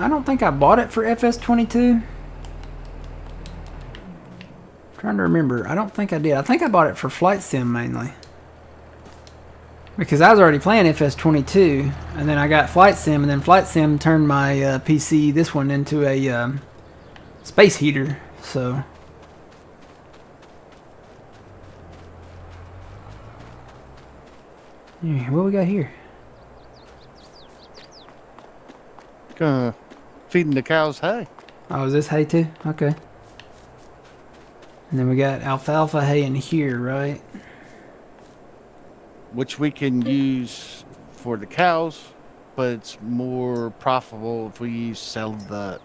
I don't think I bought it for FS22. Trying to remember. I don't think I did. I think I bought it for Flight Sim mainly. Because I was already playing FS22, and then I got Flight Sim, and then Flight Sim turned my PC, this one, into a space heater. So yeah, what we got here? Feeding the cows hay. Oh, is this hay too? Okay. And then we got alfalfa hay in here, right? Which we can use for the cows, but it's more profitable if we sell the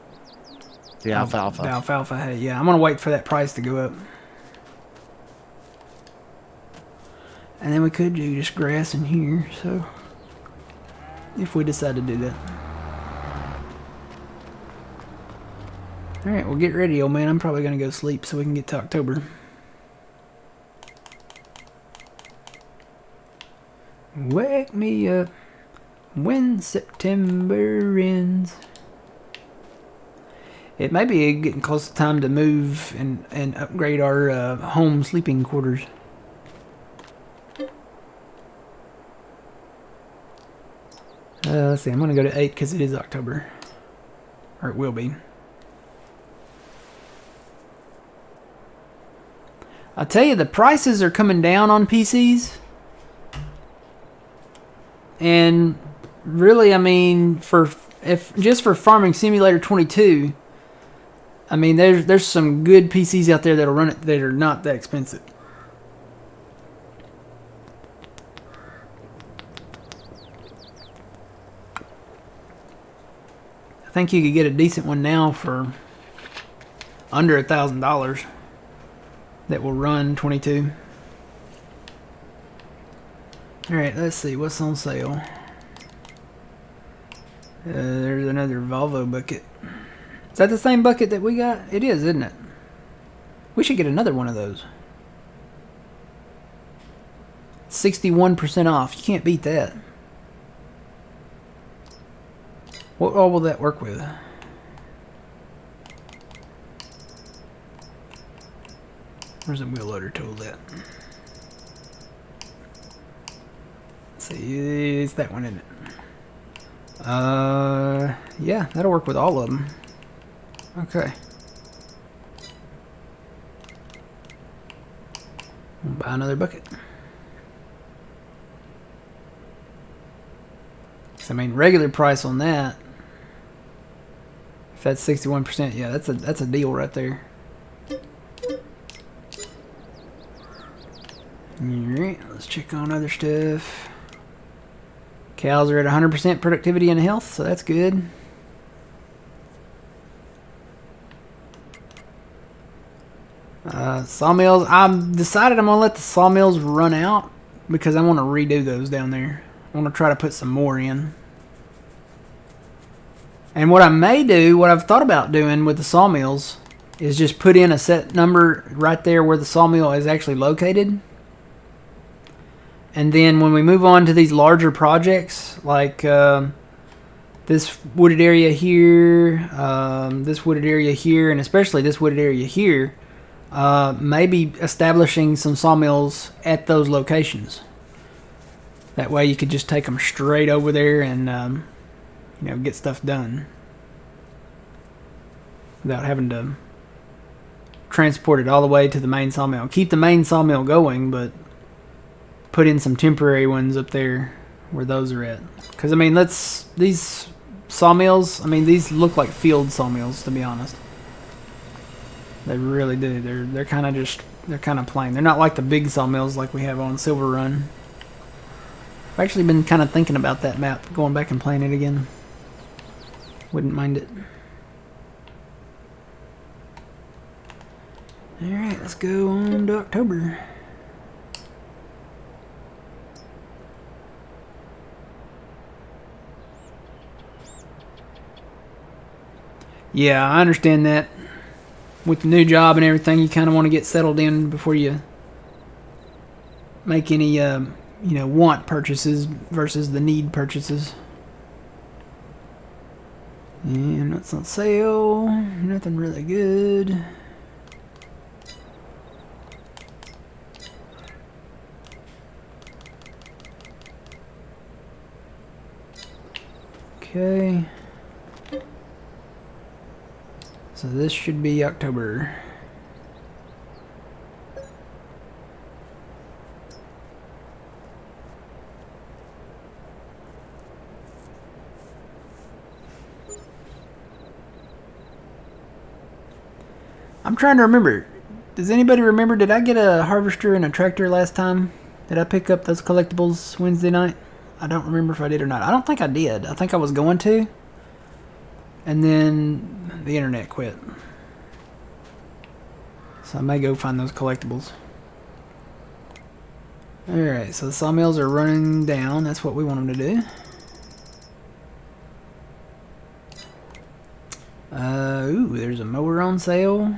alfalfa. The alfalfa hay, yeah. I'm gonna wait for that price to go up. And then we could do just grass in here, so if we decide to do that. Alright, well get ready, old man. I'm probably gonna go sleep so we can get to October. Wake me up when September ends. It may be getting close to time to move and upgrade our home sleeping quarters. Let's see, I'm going to go to 8 because it is October. Or it will be. I'll tell you, the prices are coming down on PCs. And really, I mean, just for Farming Simulator 22, I mean, there's some good PCs out there that'll run it that are not that expensive. I think you could get a decent one now for under $1,000 that will run 22. Alright, let's see what's on sale. There's another Volvo bucket. Is that the same bucket that we got? It is, isn't it? We should get another one of those. 61% off. You can't beat that. What all will that work with? Where's the wheel loader tool at? Let's see, it's that one, isn't it? Yeah, that'll work with all of them. Okay. We'll buy another bucket. So, I mean, regular price on that. If that's 61%, yeah, that's a deal right there. Alright, let's check on other stuff. Cows are at 100% productivity and health, so that's good. Sawmills, I've decided I'm going to let the sawmills run out because I want to redo those down there. I want to try to put some more in. And what I may do, what I've thought about doing with the sawmills, is just put in a set number right there where the sawmill is actually located. And then when we move on to these larger projects, like this wooded area here, this wooded area here, and especially this wooded area here, maybe establishing some sawmills at those locations. That way you could just take them straight over there and you know, get stuff done without having to transport it all the way to the main sawmill. Keep the main sawmill going, but put in some temporary ones up there where those are at. Because, I mean, these sawmills, I mean, these look like field sawmills, to be honest. They really do. They're kind of plain. They're not like the big sawmills like we have on Silver Run. I've actually been kind of thinking about that map, going back and playing it again. Wouldn't mind it. Alright, let's go on to October. Yeah, I understand that. With the new job and everything, you kind of want to get settled in before you make any, want purchases versus the need purchases. And nuts on sale. Nothing really good. Okay. So this should be October. I'm trying to remember. Does anybody remember? Did I get a harvester and a tractor last time? Did I pick up those collectibles Wednesday night? I don't remember if I did or not. I don't think I did. I think I was going to. And then the internet quit. So I may go find those collectibles. Alright, so the sawmills are running down. That's what we want them to do. Ooh, there's a mower on sale.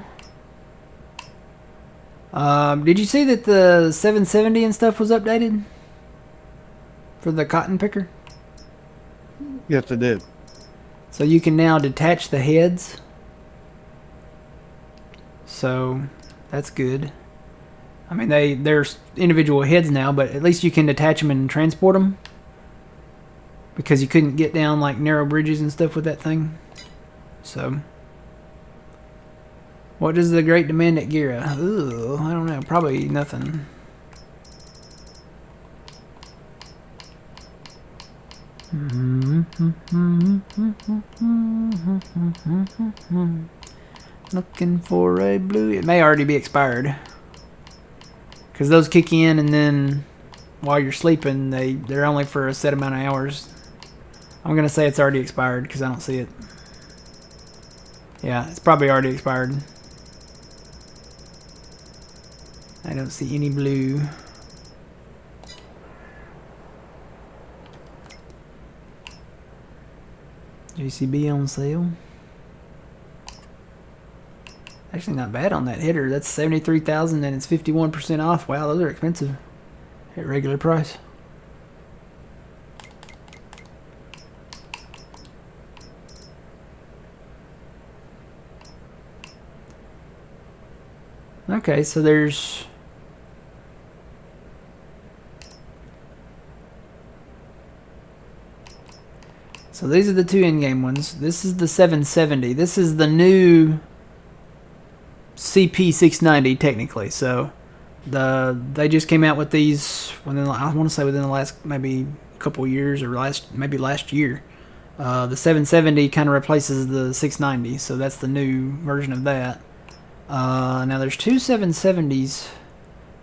Did you see that the 770 and stuff was updated? For the cotton picker? Yes, I did. So you can now detach the heads. So that's good. I mean, they're individual heads now, but at least you can detach them and transport them. Because you couldn't get down like narrow bridges and stuff with that thing. So, what does the great demand at Gira? Ooh, I don't know. Probably nothing. Looking for a blue. It may already be expired. Because those kick in and then while you're sleeping, they're only for a set amount of hours. I'm going to say it's already expired because I don't see it. Yeah, it's probably already expired. I don't see any blue. JCB on sale. Actually not bad on that hitter. That's 73,000 and it's 51% off. Wow, those are expensive at regular price. Okay, so there's these are the two in-game ones. This is the 770. This is the new CP690 technically. So they just came out with these within, I want to say within the last maybe couple years or maybe last year. The 770 kind of replaces the 690, so that's the new version of that. Now there's two 770s.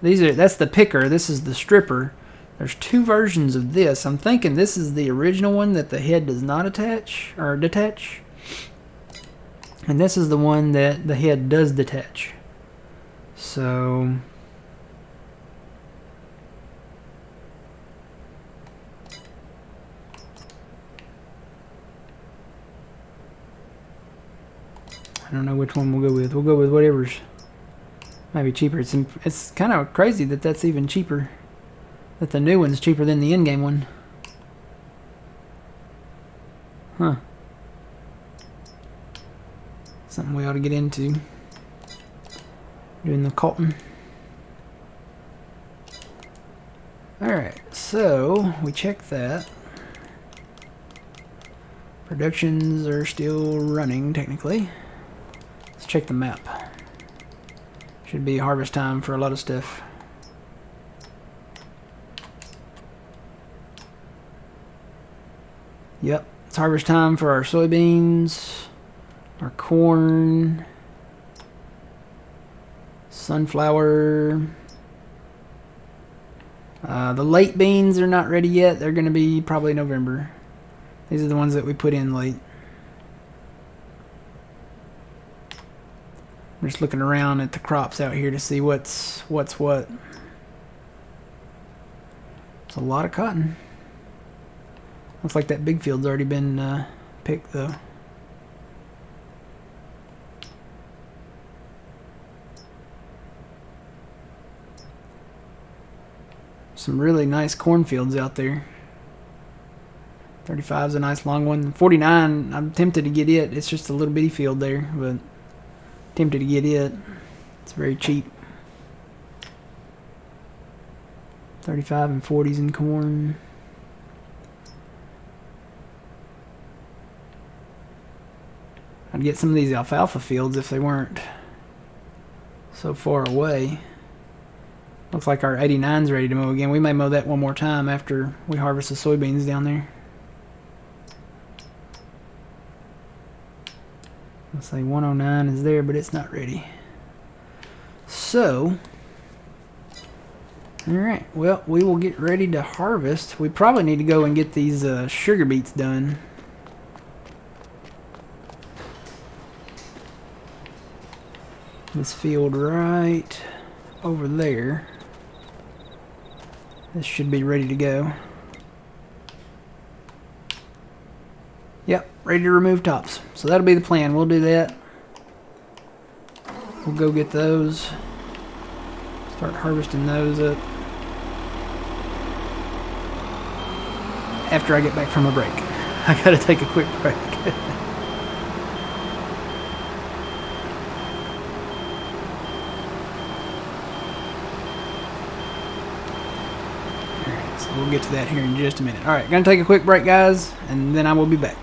That's the picker. This is the stripper. There's two versions of this. I'm thinking this is the original one that the head does not attach or detach. And this is the one that the head does detach. So I don't know which one we'll go with. We'll go with whatever's maybe cheaper. It's kind of crazy that that's even cheaper. That the new one's cheaper than the in-game one. Huh. Something we ought to get into. Doing the cotton. Alright, so we checked that. Productions are still running technically. Let's check the map. Should be harvest time for a lot of stuff. Yep, it's harvest time for our soybeans, our corn, Sunflower. The late beans are not ready yet. They're going to be probably November. These are the ones that we put in late. I'm just looking around at the crops out here to see what's what. It's a lot of cotton. Looks like that big field's already been picked though. Some really nice cornfields out there. 35 is a nice long one. 49, I'm tempted to get it. It's just a little bitty field there, but tempted to get it. It's very cheap. 35 and 40s in corn. I'd get some of these alfalfa fields if they weren't so far away. Looks like our 89's ready to mow again. We may mow that one more time after we harvest the soybeans down there. Let's say 109 is there, but it's not ready. So, alright, well, we will get ready to harvest. We probably need to go and get these sugar beets done. This field right over there. This should be ready to go. Yep, ready to remove tops. So that'll be the plan. We'll do that. We'll go get those. Start harvesting those up. After I get back from a break. I gotta take a quick break. Alright, so we'll get to that here in just a minute. Alright, gonna take a quick break, guys, and then I will be back.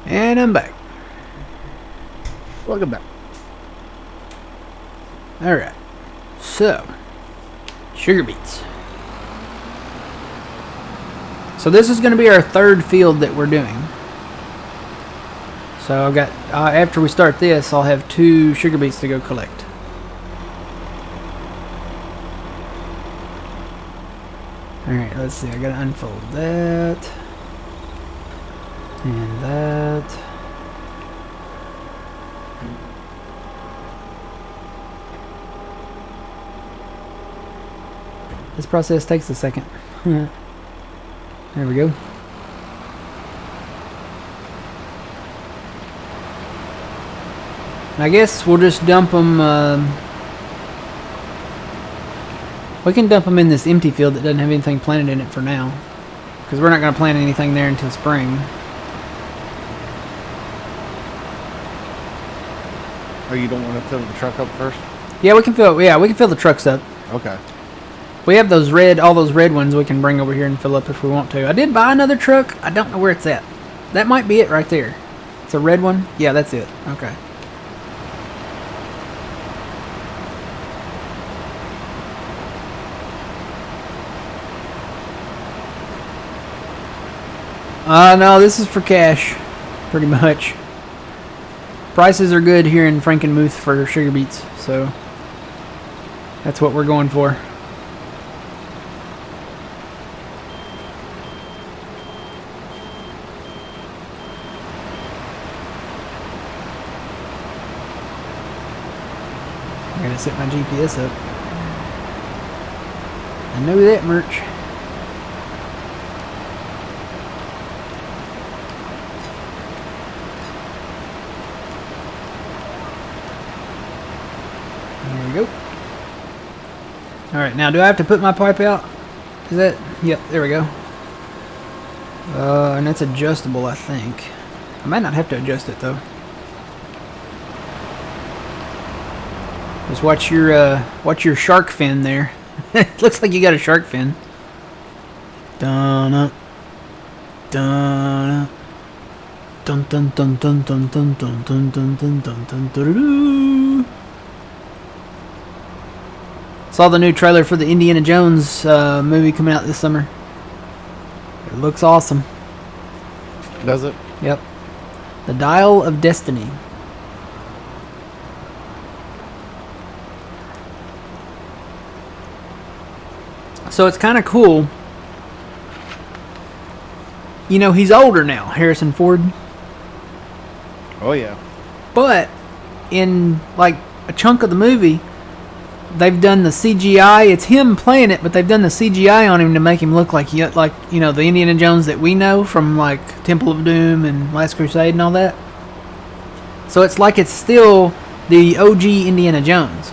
And I'm back. Welcome back. Alright. So, sugar beets. So this is going to be our third field that we're doing. So I've got, after we start this, I'll have 2 sugar beets to go collect. Alright, let's see. I gotta unfold that. And that. This process takes a second. There we go. I guess we'll just dump them. We can dump them in this empty field that doesn't have anything planted in it for now, because we're not going to plant anything there until spring. Oh, you don't want to fill the truck up first? Yeah, we can fill. Yeah, we can fill the trucks up. Okay. We have those all those red ones we can bring over here and fill up if we want to. I did buy another truck. I don't know where it's at. That might be it right there. It's a red one. Yeah, that's it. Okay. No, this is for cash, pretty much. Prices are good here in Frankenmuth for sugar beets, so that's what we're going for. I gotta set my GPS up. I know that merch. There we go. Alright, now do I have to put my pipe out? Is that? Yep, there we go. And that's adjustable, I think. I might not have to adjust it though. Just watch your shark fin there. It looks like you got a shark fin. Dun dun dun dun dun dun dun dun dun dun dun dun dun dun dun. Saw the new trailer for the Indiana Jones movie coming out this summer. It looks awesome. Does it? Yep. The Dial of Destiny. So it's kind of cool. You know, he's older now, Harrison Ford. Oh, yeah. But in like a chunk of the movie, they've done the CGI. It's him playing it, but they've done the CGI on him to make him look like you know, the Indiana Jones that we know from like Temple of Doom and Last Crusade and all that. So it's like it's still the OG Indiana Jones.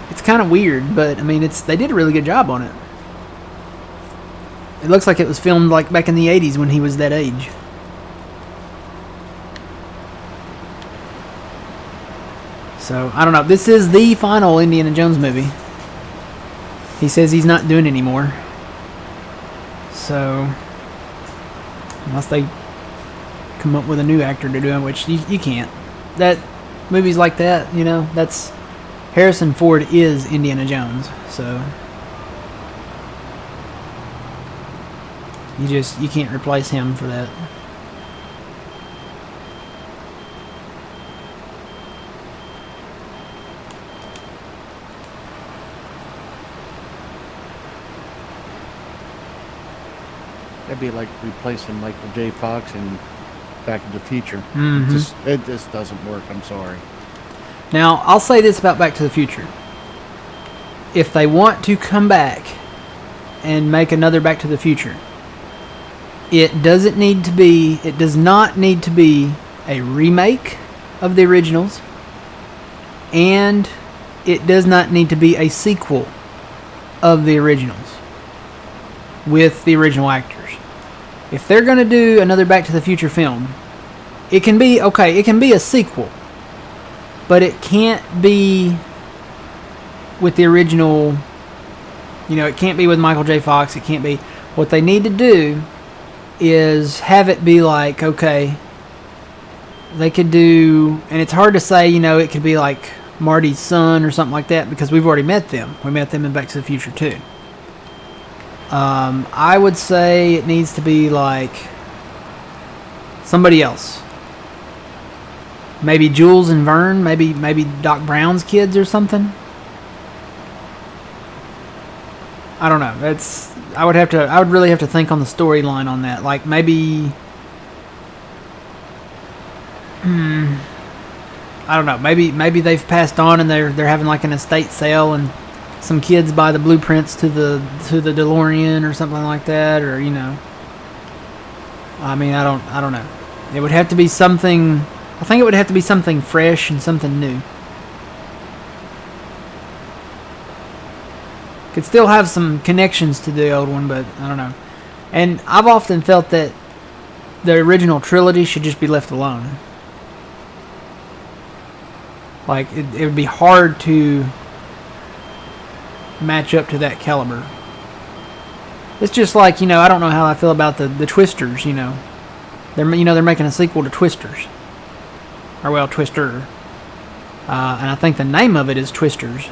It's kind of weird, but I mean, they did a really good job on it. It looks like it was filmed like back in the 80s when he was that age. So, I don't know. This is the final Indiana Jones movie. He says he's not doing anymore. So, unless they come up with a new actor to do it, which you can't. That movies like that, you know, that's Harrison Ford is Indiana Jones, so you can't replace him for that. That'd be like replacing Michael J. Fox in Back to the Future. Mm-hmm. It just doesn't work. I'm sorry. Now, I'll say this about Back to the Future. If they want to come back and make another Back to the Future, it does not need to be a remake of the originals, and it does not need to be a sequel of the originals with the original actors. If they're going to do another Back to the Future film, it can be a sequel, but it can't be with the original, you know, it can't be with Michael J. Fox. It can't be. What they need to do is have it be like, okay, they could do, and it's hard to say, it could be like Marty's son or something like that because we've already met them. We met them in Back to the Future too. I would say it needs to be like somebody else. Maybe Jules and Vern. Maybe Doc Brown's kids or something. I don't know. I would really have to think on the storyline on that. Like maybe. I don't know. Maybe they've passed on and they're having like an estate sale and some kids buy the blueprints to the DeLorean or something like that, or I mean, I don't know. It would have to be something. I think it would have to be something fresh and something new. Could still have some connections to the old one, but I don't know. And I've often felt that the original trilogy should just be left alone. Like, it would be hard to match up to that caliber. It's just like, I don't know how I feel about the Twisters, They're making a sequel to Twisters. Or, well, Twister. And I think the name of it is Twisters.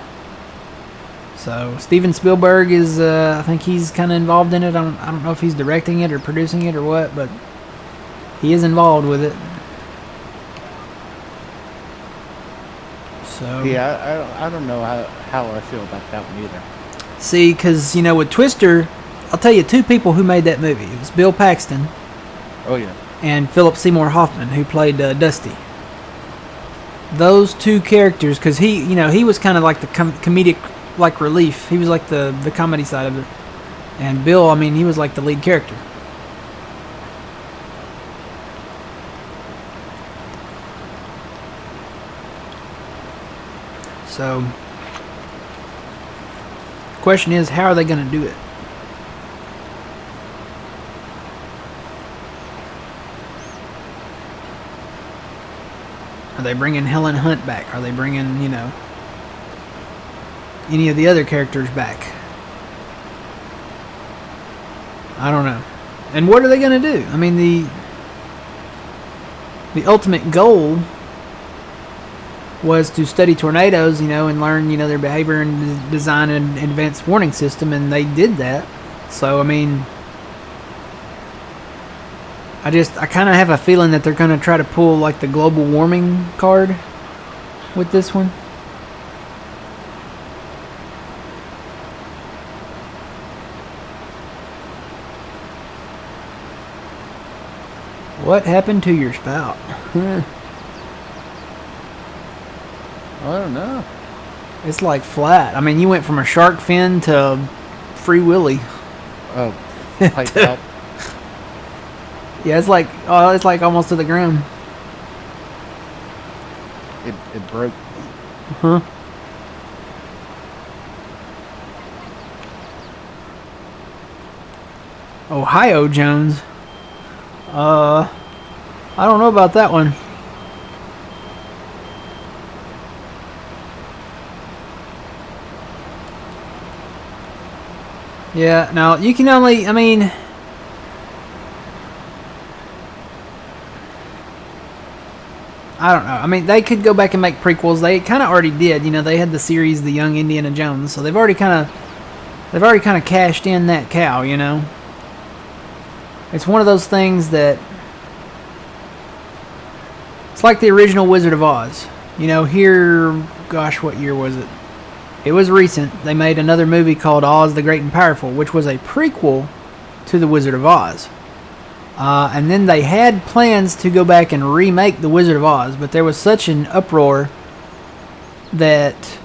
So, Steven Spielberg is, I think he's kind of involved in it. I don't know if he's directing it or producing it or what, but he is involved with it. So yeah, I don't know how I feel about that one either. See, because, with Twister, I'll tell you two people who made that movie. It was Bill Paxton. Oh, yeah. And Philip Seymour Hoffman, who played Dusty. Those two characters, because he was kind of like the comedic, like, relief. He was like the comedy side of it. And Bill, he was like the lead character. So, the question is, how are they going to do it? Are they bringing Helen Hunt back? Are they bringing, any of the other characters back? I don't know. And what are they going to do? The ultimate goal was to study tornadoes, and learn, their behavior and design an advanced warning system, and they did that. So, I kind of have a feeling that they're going to try to pull, like, the global warming card with this one. What happened to your spout? I don't know. It's like flat. You went from a shark fin to Free Willy. Oh, piped out. Yeah, it's like almost to the ground. It broke. Huh? Ohio Jones. I don't know about that one. Yeah, now you can only, I don't know. They could go back and make prequels. They kind of already did. They had the series The Young Indiana Jones, so they've already kind of cashed in that cow, It's one of those things that it's like the original Wizard of Oz. Here, gosh, what year was it? It was recent. They made another movie called Oz the Great and Powerful, which was a prequel to The Wizard of Oz. And then they had plans to go back and remake The Wizard of Oz, but there was such an uproar that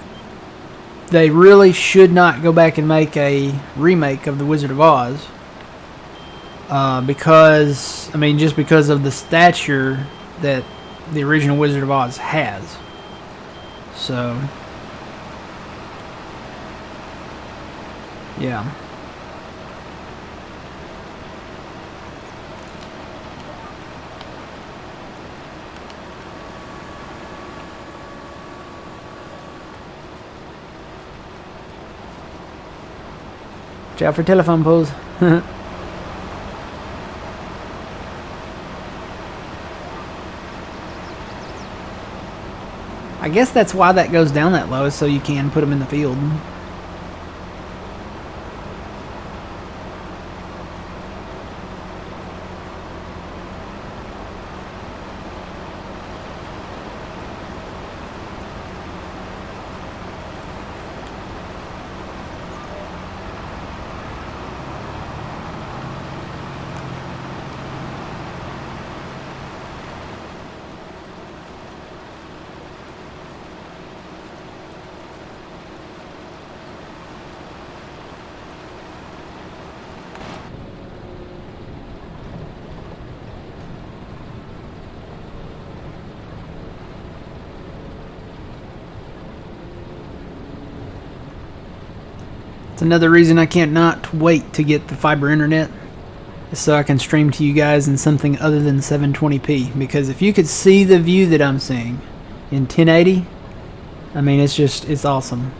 they really should not go back and make a remake of The Wizard of Oz. Because, just because of the stature that the original Wizard of Oz has. So, yeah. Watch out for telephone poles. I guess that's why that goes down that low, is so you can put them in the field. It's another reason I can't not wait to get the fiber internet, is so I can stream to you guys in something other than 720p. Because if you could see the view that I'm seeing in 1080, I mean, it's awesome.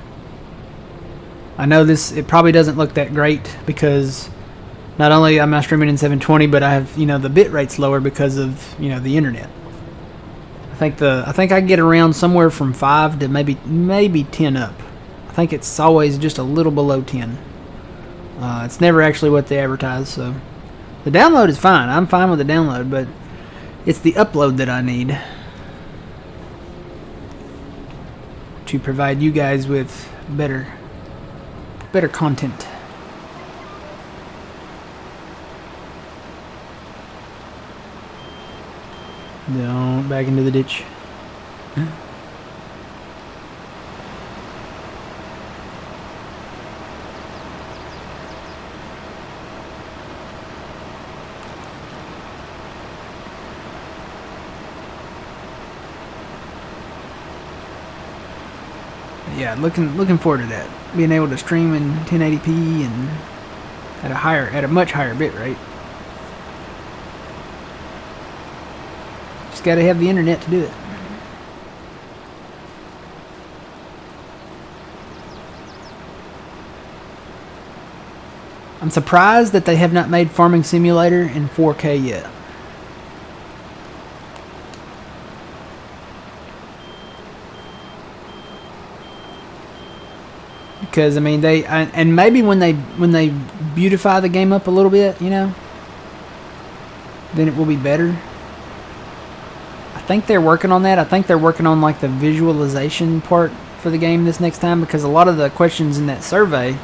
I know it probably doesn't look that great because not only am I streaming in 720, but I have, the bit rate's lower because of, the internet. I think I get around somewhere from 5 to maybe 10 up. I think it's always just a little below 10. It's never actually what they advertise, so the download is fine. I'm fine with the download, but it's the upload that I need to provide you guys with better content. Don't back into the ditch. Yeah, looking forward to that. Being able to stream in 1080p and at a much higher bit rate. Just gotta have the internet to do it. I'm surprised that they have not made Farming Simulator in 4K yet. Because I mean, and maybe when they beautify the game up a little bit, then it will be better. I think they're working on that. I think they're working on like the visualization part for the game this next time, because a lot of the questions in that survey,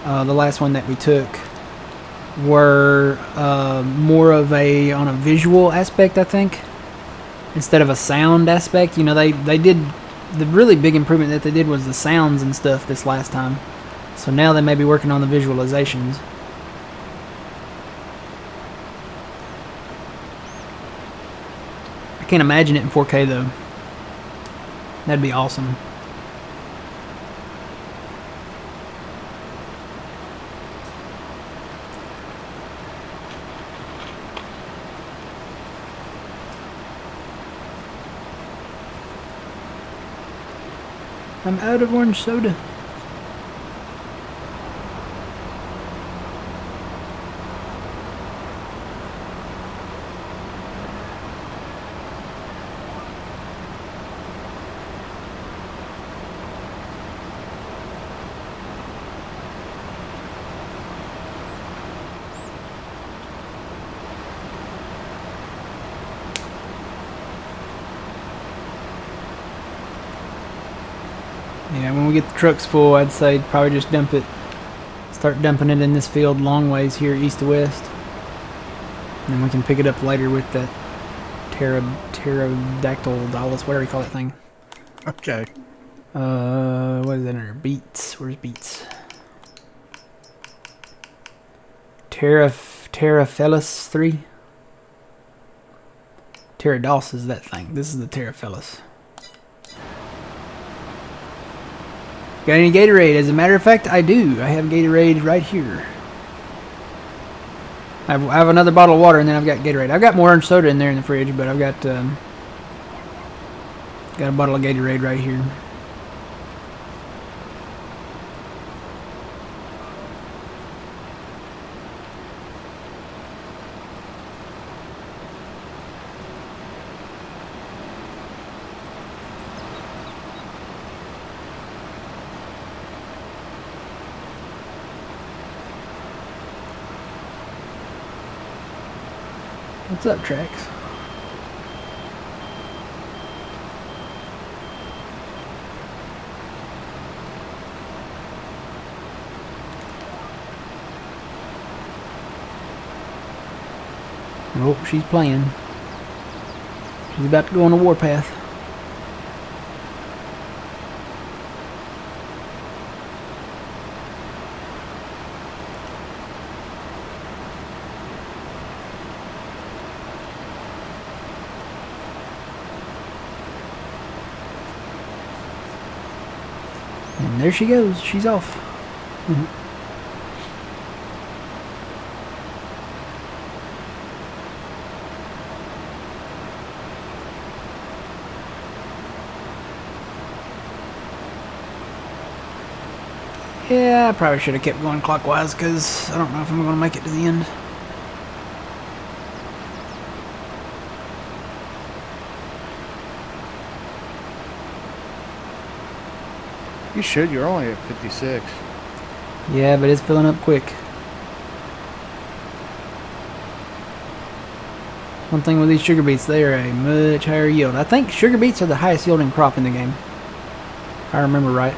the last one that we took, were more of on a visual aspect, I think, instead of a sound aspect. They did. The really big improvement that they did was the sounds and stuff this last time. So now they may be working on the visualizations. I can't imagine it in 4K though. That'd be awesome. I'm out of orange soda. Yeah, when we get the trucks full, I'd say probably just start dumping it in this field long ways here east to west. And then we can pick it up later with that pterodactyl, whatever you call that thing. Okay. What is that under? Beets. Where's Beets? Terraphellus 3? Pterodos is that thing. This is the Terraphellus. Got any Gatorade? As a matter of fact, I do. I have Gatorade right here. I have another bottle of water, and then I've got Gatorade. I've got more orange soda in there in the fridge, but I've got a bottle of Gatorade right here. What's up, Trax? Oh, she's playing. She's about to go on the warpath. And there she goes. She's off. Yeah, I probably should have kept going clockwise because I don't know if I'm going to make it to the end. You should. You're only at 56. Yeah, but it's filling up quick. One thing with these sugar beets, they are a much higher yield. I think sugar beets are the highest yielding crop in the game, if I remember right.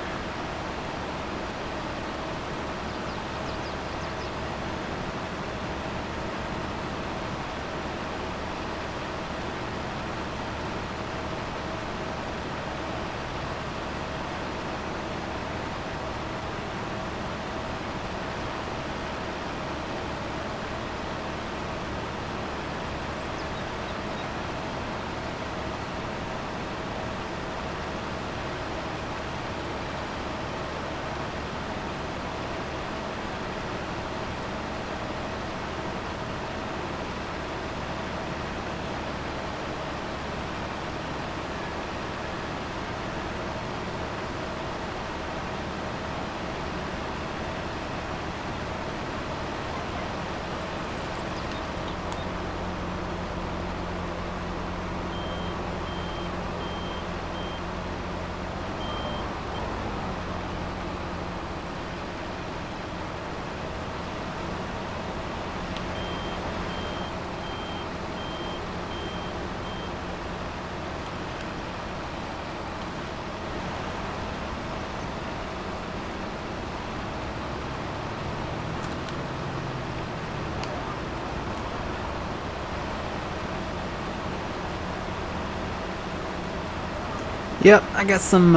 Yep, I got some,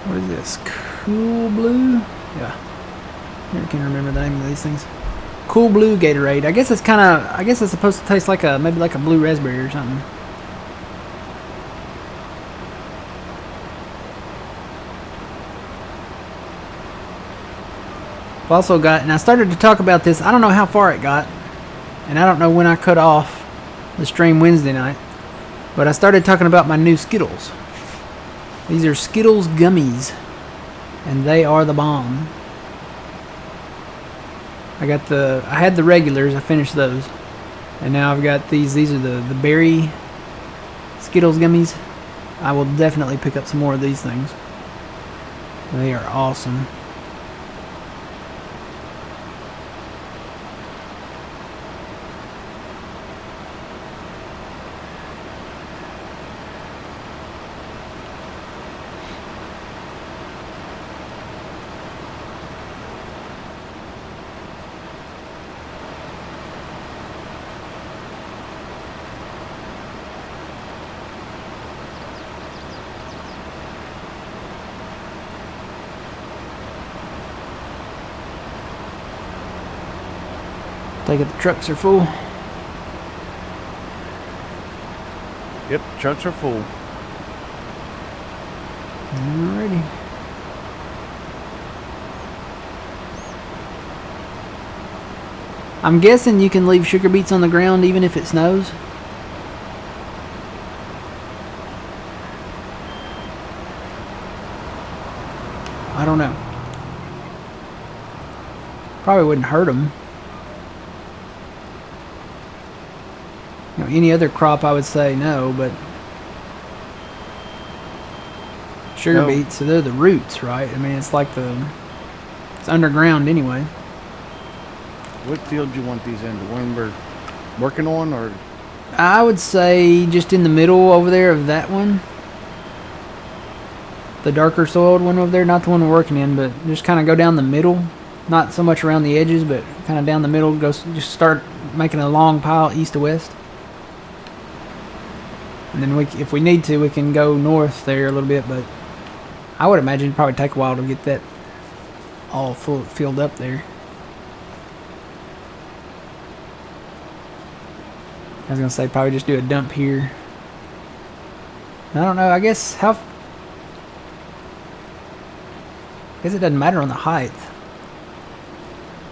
what is this? Cool Blue? Yeah. Never can remember the name of these things. Cool Blue Gatorade. I guess it's kind of, I guess it's supposed to taste like a, maybe like a blue raspberry or something. I've also got, and I started to talk about this, I don't know how far it got, and I don't know when I cut off the stream Wednesday night, but I started talking about my new Skittles. These are Skittles gummies, and they are the bomb. I had the regulars, I finished those, and now I've got these are the berry Skittles gummies. I will definitely pick up some more of these things. They are awesome. Take it the trucks are full. Yep, trucks are full. Alrighty. I'm guessing you can leave sugar beets on the ground even if it snows. I don't know. Probably wouldn't hurt them. You know, any other crop I would say no, but sugar beets, so they're the roots, right? I mean, it's like it's underground anyway. What field do you want these in? The one we're working on, or I would say just in the middle over there of that one. The darker soiled one over there, not the one we're working in, but just kind of go down the middle. Not so much around the edges, but kind of down the middle. Just start making a long pile east to west. And then if we need to, we can go north there a little bit, but I would imagine it'd probably take a while to get that all filled up there. I was gonna say probably just do a dump here. I don't know. I guess it doesn't matter on the height.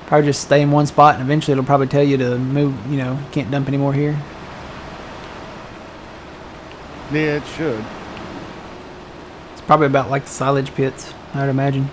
Probably just stay in one spot, and eventually it'll probably tell you to move. You know, can't dump anymore here. yeah, it should. It's probably about like the silage pits, I would imagine.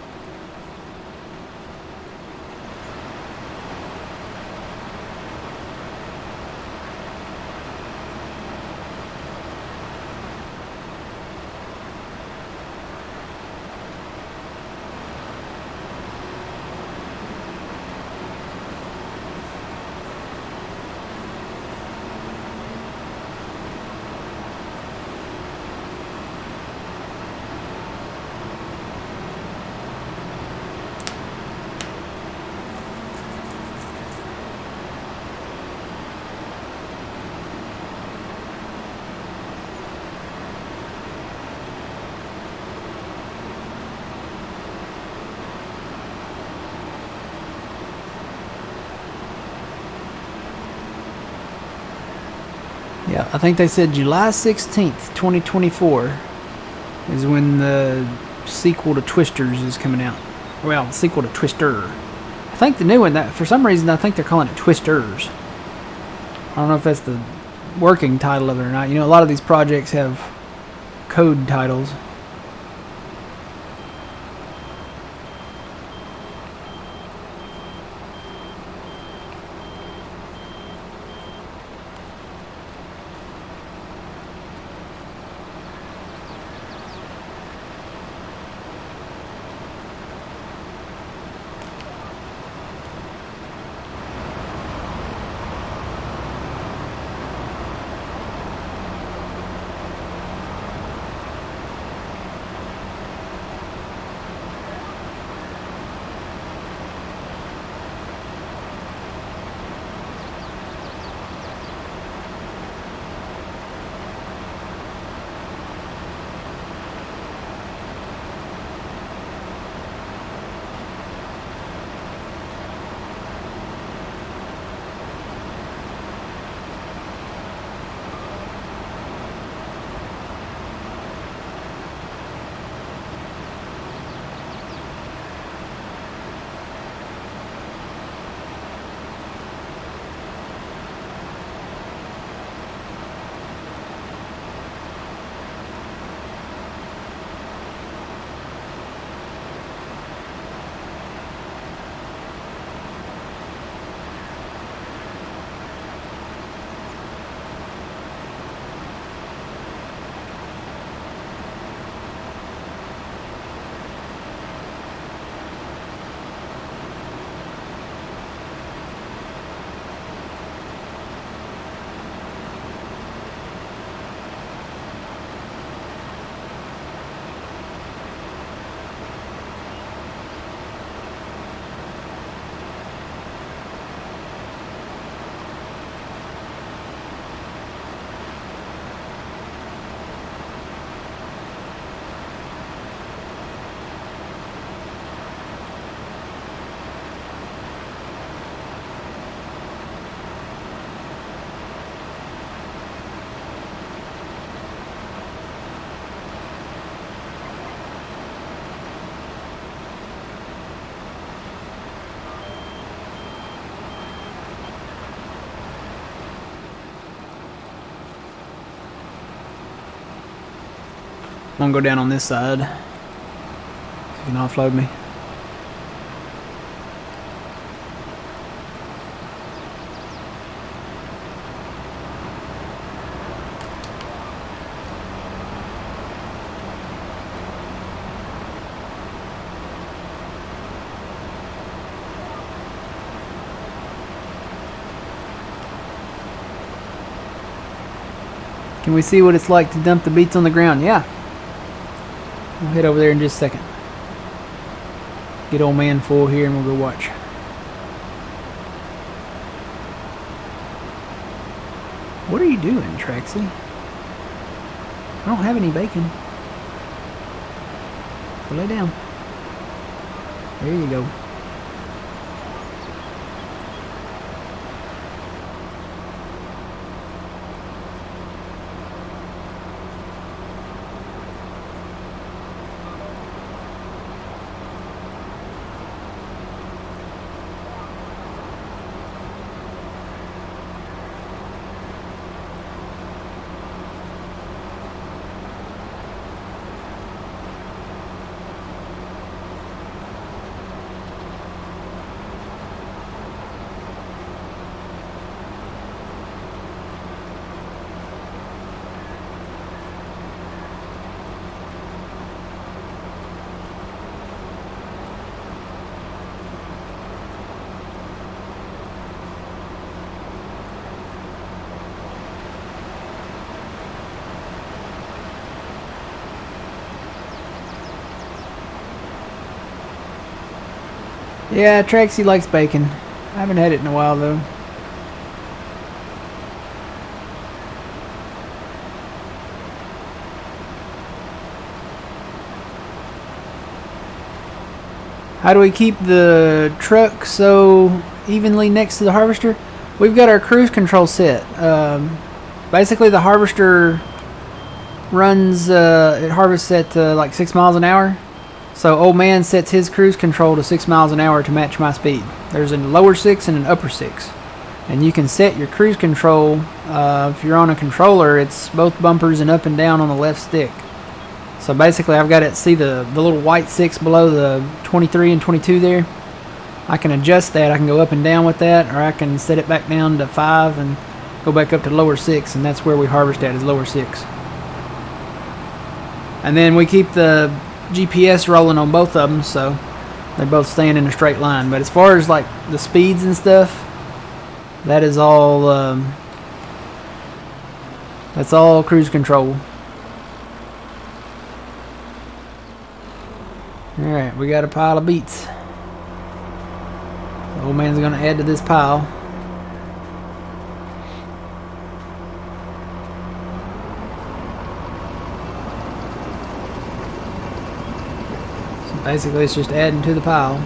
Yeah, I think they said July 16th, 2024 is when the sequel to Twisters is coming out. Well, the sequel to Twister. I think the new one, that for some reason I think they're calling it Twisters. I don't know if that's the working title of it or not. You know, a lot of these projects have code titles. I'm gonna go down on this side. So you can offload me. Can we see what it's like to dump the beets on the ground? Yeah. We'll head over there in just a second. Get old man full here and we'll go watch. What are you doing, Traxy? I don't have any bacon. So lay down. There you go. Yeah, Traxy likes bacon. I haven't had it in a while though. How do we keep the truck so evenly next to the harvester? We've got our cruise control set. Basically the harvester runs, it harvests at like 6 miles an hour. So old man sets his cruise control to 6 miles an hour to match my speed. There's a lower 6 and an upper 6. And you can set your cruise control, if you're on a controller, it's both bumpers and up and down on the left stick. So basically I've got it, see the little white 6 below the 23 and 22 there? I can adjust that. I can go up and down with that, or I can set it back down to 5 and go back up to lower 6, and that's where we harvest at, is lower 6. And then we keep the GPS rolling on both of them, so they're both staying in a straight line. But as far as like the speeds and stuff, that is all that's all cruise control. Alright, we got a pile of beets. The old man's gonna add to this pile. Basically, it's just adding to the pile.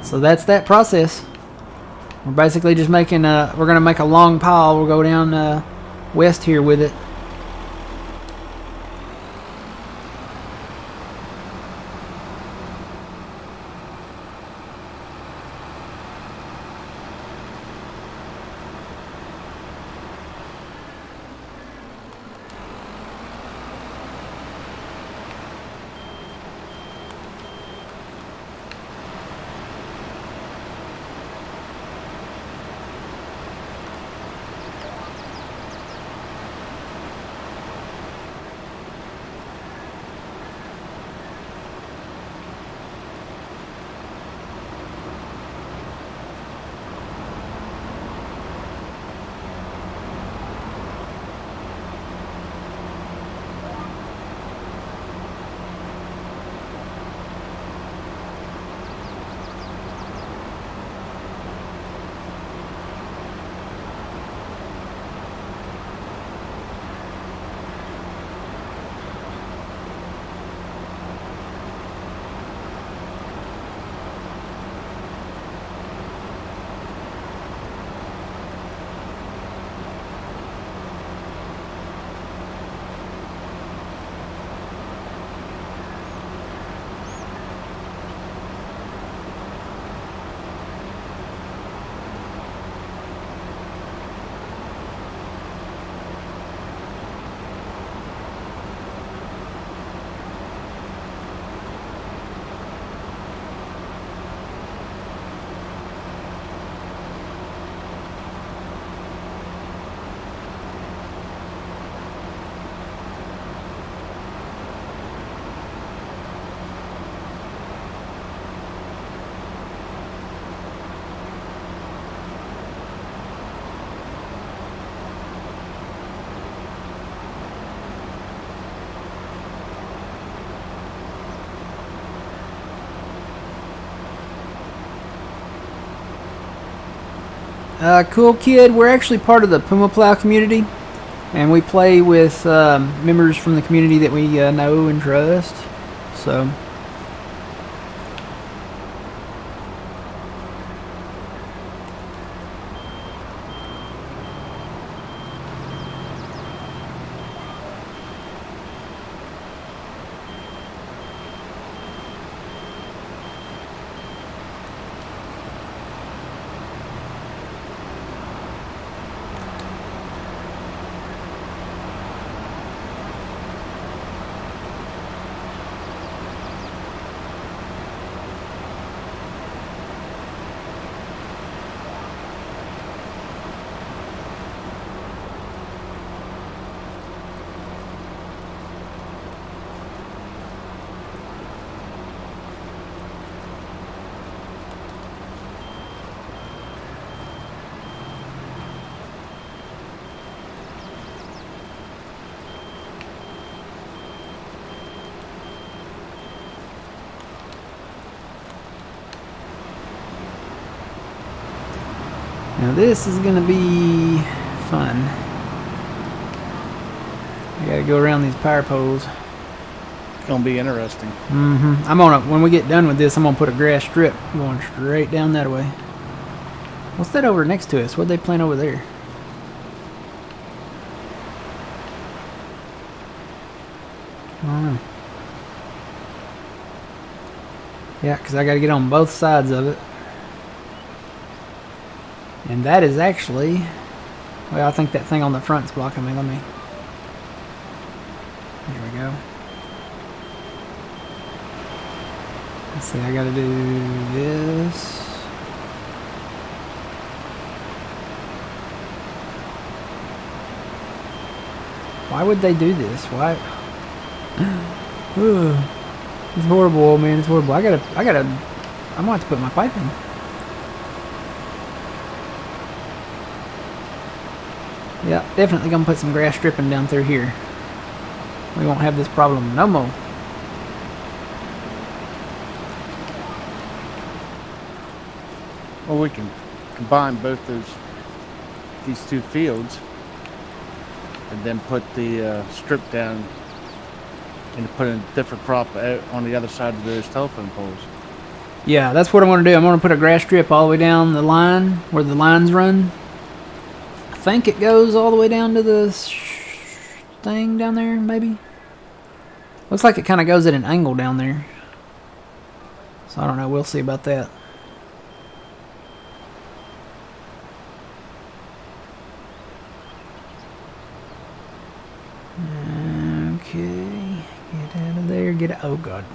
So that's that process. We're basically just making we're gonna make a long pile. We'll go down west here with it. Cool kid. We're actually part of the Puma Plow community, and we play with members from the community that we know and trust. So. Now this is gonna be fun. I gotta go around these power poles. It's gonna be interesting. I'm gonna, when we get done with this, I'm gonna put a grass strip going straight down that way. What's that over next to us? What'd they plant over there? I don't know. Yeah, because I gotta get on both sides of it. And that is actually, well, I think that thing on the front's blocking me. Let me, here we go. Let's see, I gotta do this. Why would they do this? Why? It's horrible, old man. It's horrible. I'm gonna have to put my pipe in. Yeah, definitely gonna put some grass stripping down through here. We won't have this problem no more. Well, we can combine both these two fields, and then put the strip down and put a different crop out on the other side of those telephone poles. Yeah, that's what I'm gonna do. I'm gonna put a grass strip all the way down the line where the lines run. I think it goes all the way down to the thing down there, maybe. Looks like it kind of goes at an angle down there. So I don't know. We'll see about that. Okay, get out of there. Get out. Oh God.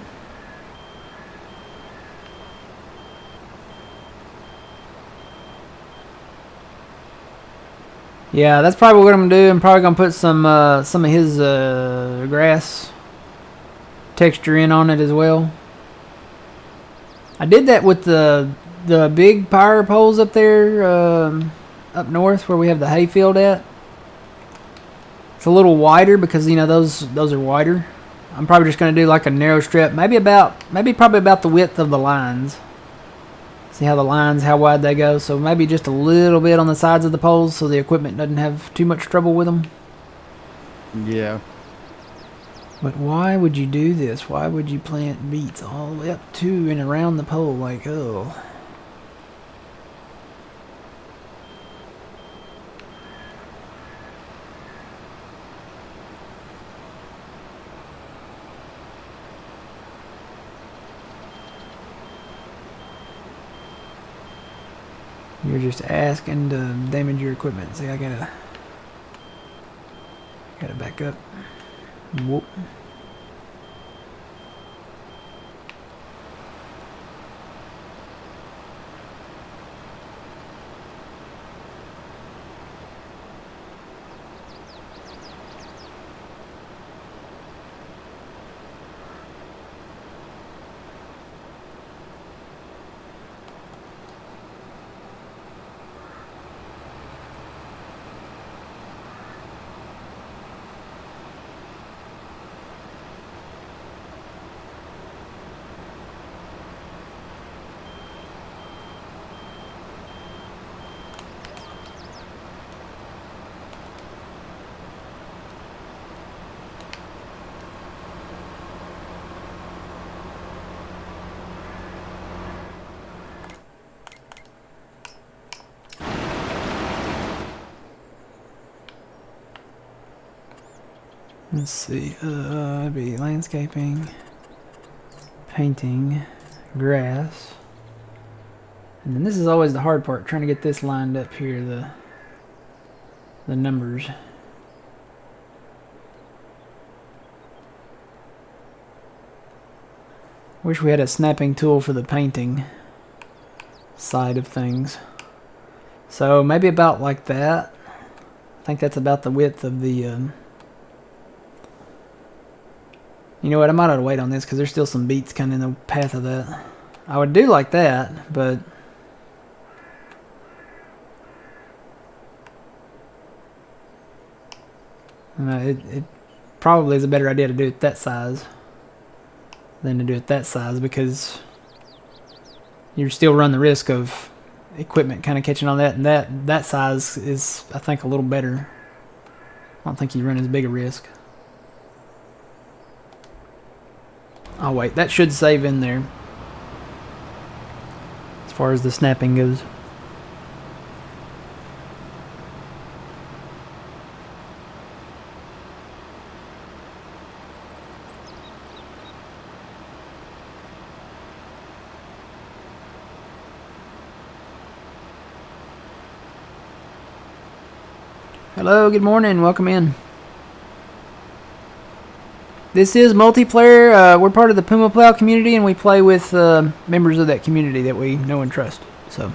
Yeah, that's probably what I'm gonna do. I'm probably gonna put some of his grass texture in on it as well. I did that with the big power poles up there up north where we have the hay field at. It's a little wider because you know those are wider. I'm probably just gonna do like a narrow strip, probably about the width of the lines. See how the lines, how wide they go. So maybe just a little bit on the sides of the poles so the equipment doesn't have too much trouble with them. Yeah. But why would you do this? Why would you plant beets all the way up to and around the pole? Like, oh. You're just asking to damage your equipment. See, I gotta back up. Whoop. Let's see. It'd be landscaping, painting, grass. And then this is always the hard part, trying to get this lined up here, the numbers. Wish we had a snapping tool for the painting side of things. So maybe about like that. I think that's about the width of the... You know what, I might have to wait on this because there's still some beats kind of in the path of that. I would do like that, but... it probably is a better idea to do it that size than to do it that size, because you still run the risk of equipment kind of catching on that, and that size is, I think, a little better. I don't think you run as big a risk. Oh wait, that should save in there as far as the snapping goes. Hello, good morning, welcome in. This is multiplayer. We're part of the Puma Plow community, and we play with members of that community that we know and trust. So.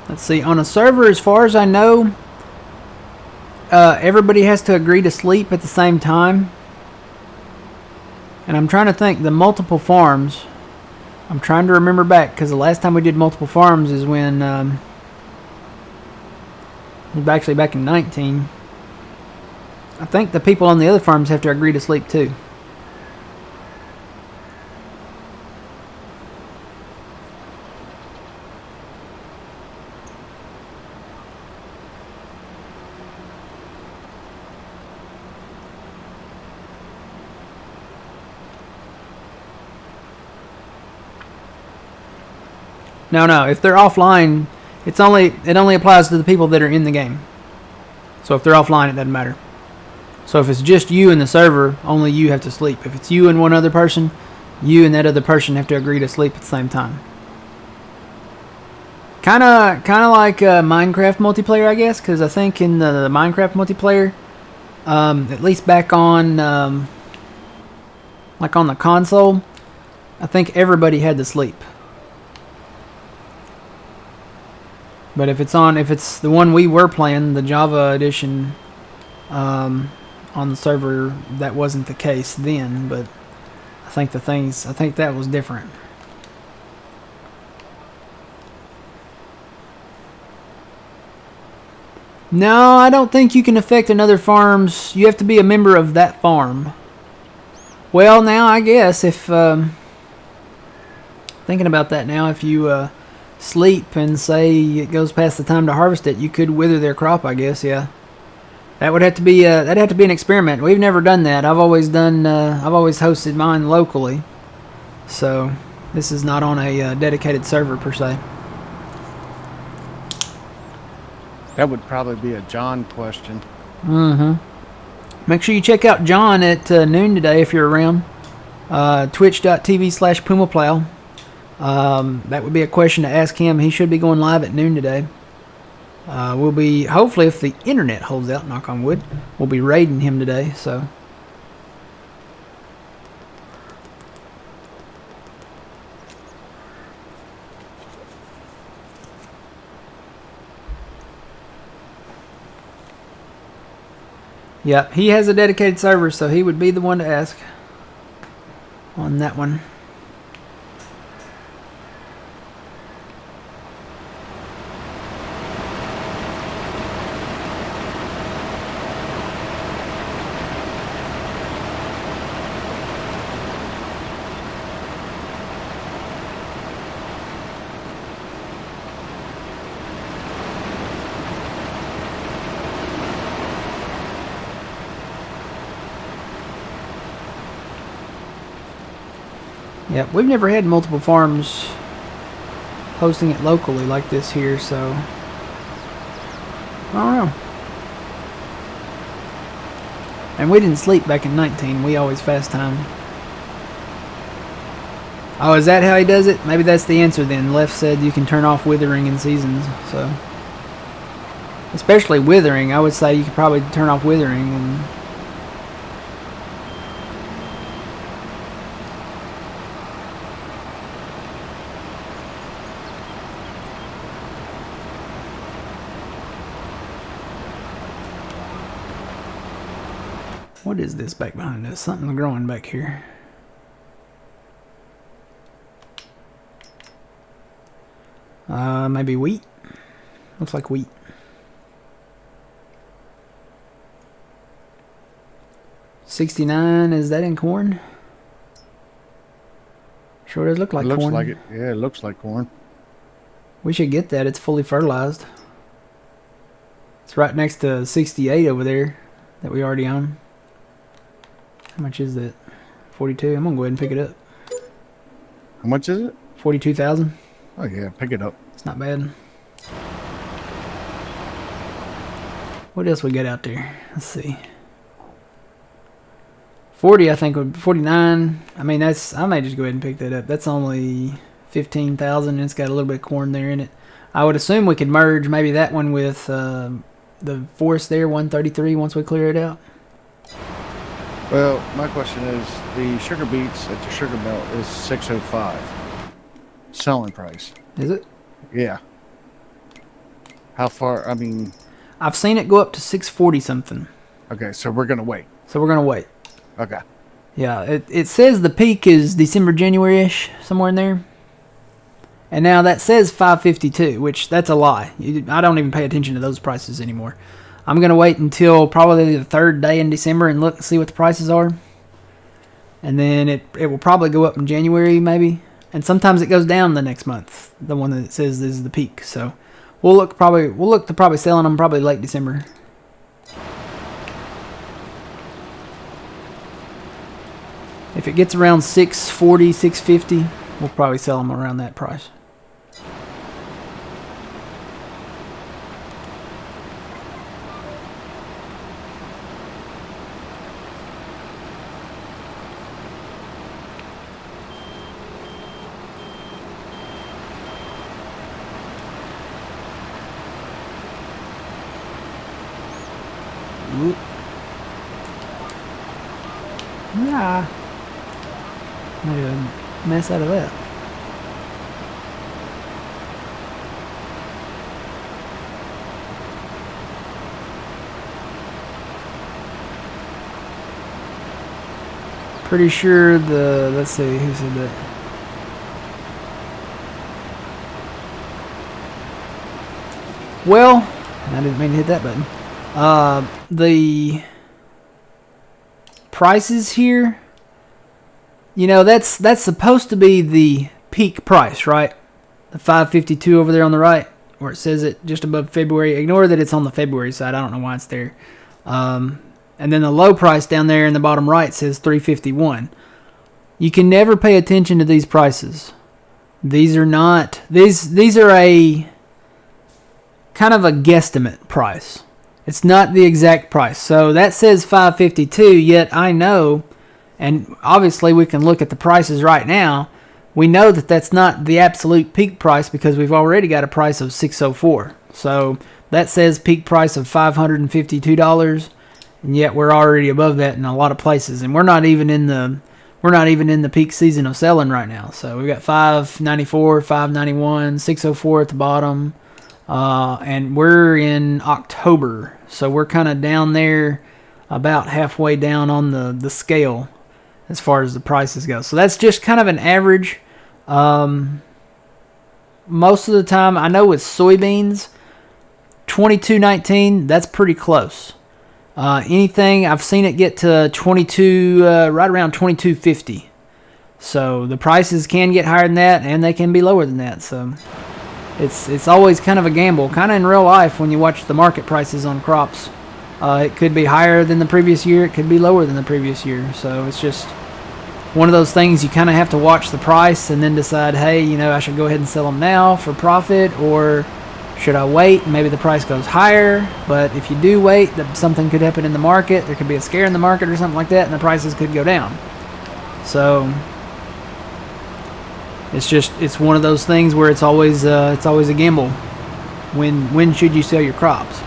Let's see, on a server, as far as I know, everybody has to agree to sleep at the same time. And I'm trying to think, the multiple farms, I'm trying to remember back, because the last time we did multiple farms is when, actually back in 19. I think the people on the other farms have to agree to sleep too. No, if they're offline, it only applies to the people that are in the game. So if they're offline, it doesn't matter. So if it's just you and the server, only you have to sleep. If it's you and one other person, you and that other person have to agree to sleep at the same time. Kind of like Minecraft multiplayer, I guess, because I think in the Minecraft multiplayer, at least back on like on the console, I think everybody had to sleep. But if it's the one we were playing, the Java edition, on the server, that wasn't the case then. But I think that was different. No, I don't think you can affect another farm's. You have to be a member of that farm. Well, now I guess if thinking about that now, if you sleep and say it goes past the time to harvest it, you could wither their crop, I guess. Yeah, that would have to be that'd have to be an experiment. We've never done that. I've always hosted mine locally, So this is not on a dedicated server per se. That would probably be a John question. Make sure you check out John at noon today if you're around. Twitch.tv/PumaPlow. That would be a question to ask him. He should be going live at noon today. We'll be, hopefully, if the internet holds out, knock on wood, we'll be raiding him today. So. Yeah, he has a dedicated server, so he would be the one to ask on that one. Yeah, we've never had multiple farms hosting it locally like this here, so I don't know. And we didn't sleep back in 19. We always fast time. Oh, is that how he does it? Maybe that's the answer then. Left said you can turn off withering in seasons, so especially withering, I would say you could probably turn off withering and what is this back behind us? Something growing back here. Maybe wheat? Looks like wheat. $69, is that in corn? Sure does look like corn. It looks like it. Yeah, it looks like corn. We should get that. It's fully fertilized. It's right next to 68 over there that we already own. How much is that? 42. I'm gonna go ahead and pick it up. How much is it? 42,000. Oh yeah, pick it up. It's not bad. What else we got out there? Let's see. 40, I think, would 49. I mean, that's. I may just go ahead and pick that up. That's only 15,000. It's got a little bit of corn there in it. I would assume we could merge maybe that one with the forest there, 133, once we clear it out. Well, my question is, the sugar beets at the sugar mill is $605 selling price. Is it? Yeah. How far? I mean, I've seen it go up to 640 something. Okay, so we're gonna wait. So we're gonna wait. Okay. Yeah, it says the peak is December, January-ish, somewhere in there. And now that says 552, which that's a lie. I don't even pay attention to those prices anymore. I'm going to wait until probably the third day in December and look see what the prices are. And then it will probably go up in January maybe. And sometimes it goes down the next month, the one that says this is the peak. So we'll look to probably selling them probably late December. If it gets around 640, 650, we'll probably sell them around that price. Whoop. Yeah. Made a mess out of that. Pretty sure let's see, who said that? Well, I didn't mean to hit that button. The prices here, you know, that's supposed to be the peak price, right? The 552 over there on the right, where it says it just above February. Ignore that it's on the February side. I don't know why it's there. And then the low price down there in the bottom right says 351. you can never pay attention to these prices. These are not, these are a kind of a guesstimate price. It's not the exact price. So that says $5.52, yet I know, and obviously we can look at the prices right now. We know that that's not the absolute peak price because we've already got a price of $604. So that says peak price of $552, and yet we're already above that in a lot of places, and we're not even in the peak season of selling right now. So we've got $594, $591, $604 at the bottom. And we're in October, so we're kind of down there, about halfway down on the scale as far as the prices go. So that's just kind of an average. Most of the time, I know with soybeans, $22.19, that's pretty close. Anything, I've seen it get to 22, right around $22.50. So the prices can get higher than that, and they can be lower than that. So it's always kind of a gamble, kind of in real life when you watch the market prices on crops. It could be higher than the previous year, it could be lower than the previous year. So it's just one of those things you kind of have to watch the price and then decide, hey, I should go ahead and sell them now for profit, or should I wait and maybe the price goes higher. But if you do wait, something could happen in the market. There could be a scare in the market or something like that, and the prices could go down. So it's one of those things where it's always a gamble. When should you sell your crops?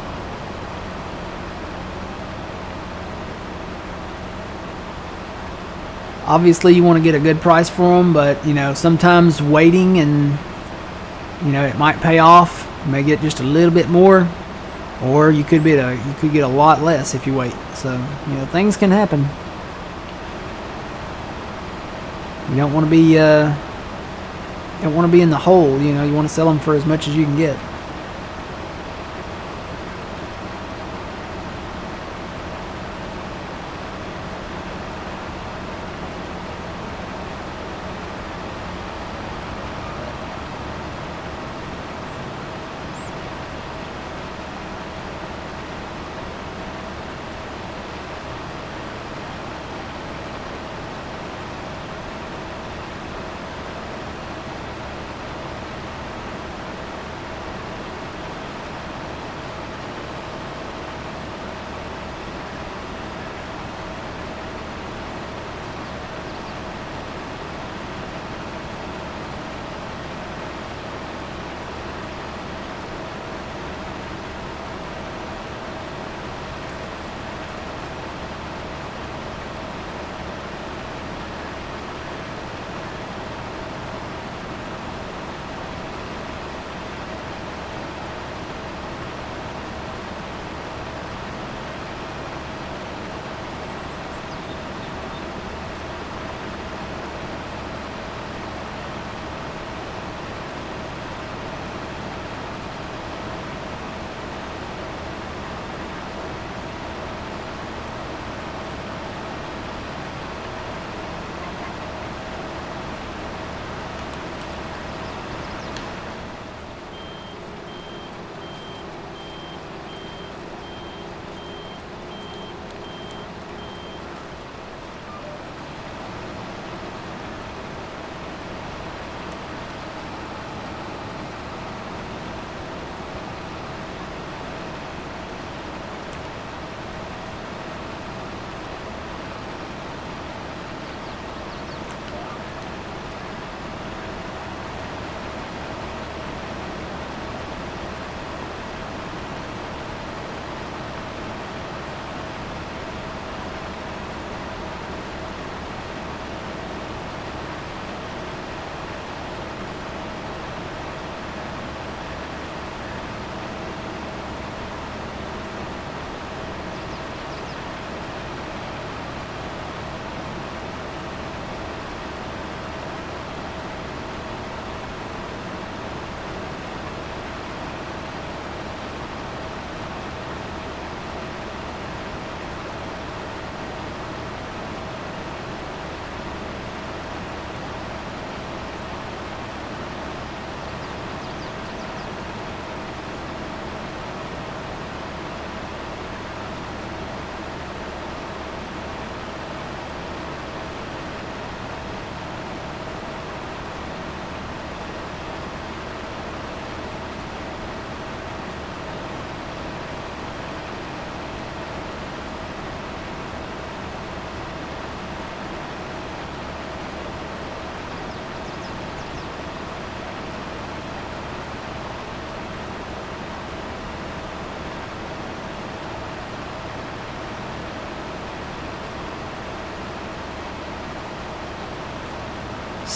Obviously, you want to get a good price for them, but sometimes waiting and it might pay off. You may get just a little bit more, or you could get a lot less if you wait. So things can happen. You don't want to be in the hole. You want to sell them for as much as you can get.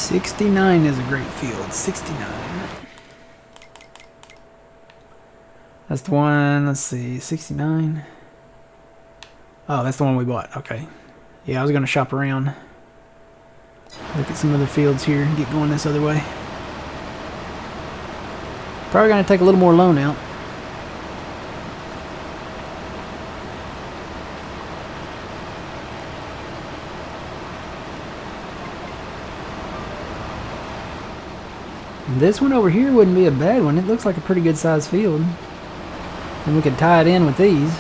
69 is a great field. 69. That's the one, let's see, 69. Oh, that's the one we bought. Okay. Yeah, I was going to shop around. Look at some other fields here and get going this other way. Probably going to take a little more loan out. This one over here wouldn't be a bad one. It looks like a pretty good sized field. And we could tie it in with these.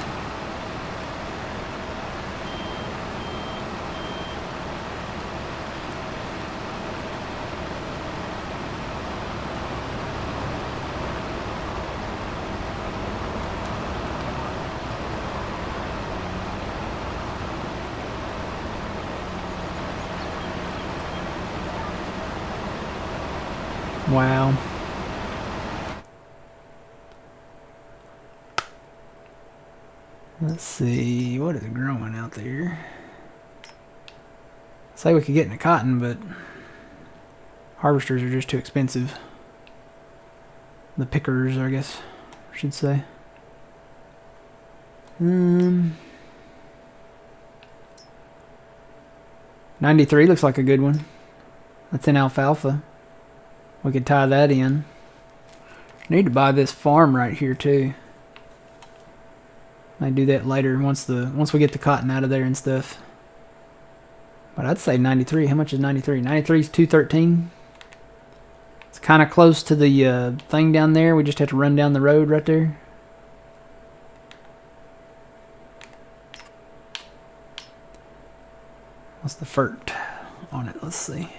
Wow. Let's see, what is growing out there? Say we could get into cotton, but harvesters are just too expensive. The pickers, I guess, I should say. 93 looks like a good one. That's in alfalfa. We could tie that in. Need to buy this farm right here too. I do that later once we get the cotton out of there and stuff. But I'd say 93. How much is 93? 93 is 213. It's kind of close to the thing down there. We just have to run down the road right there. What's the fert on it? Let's see.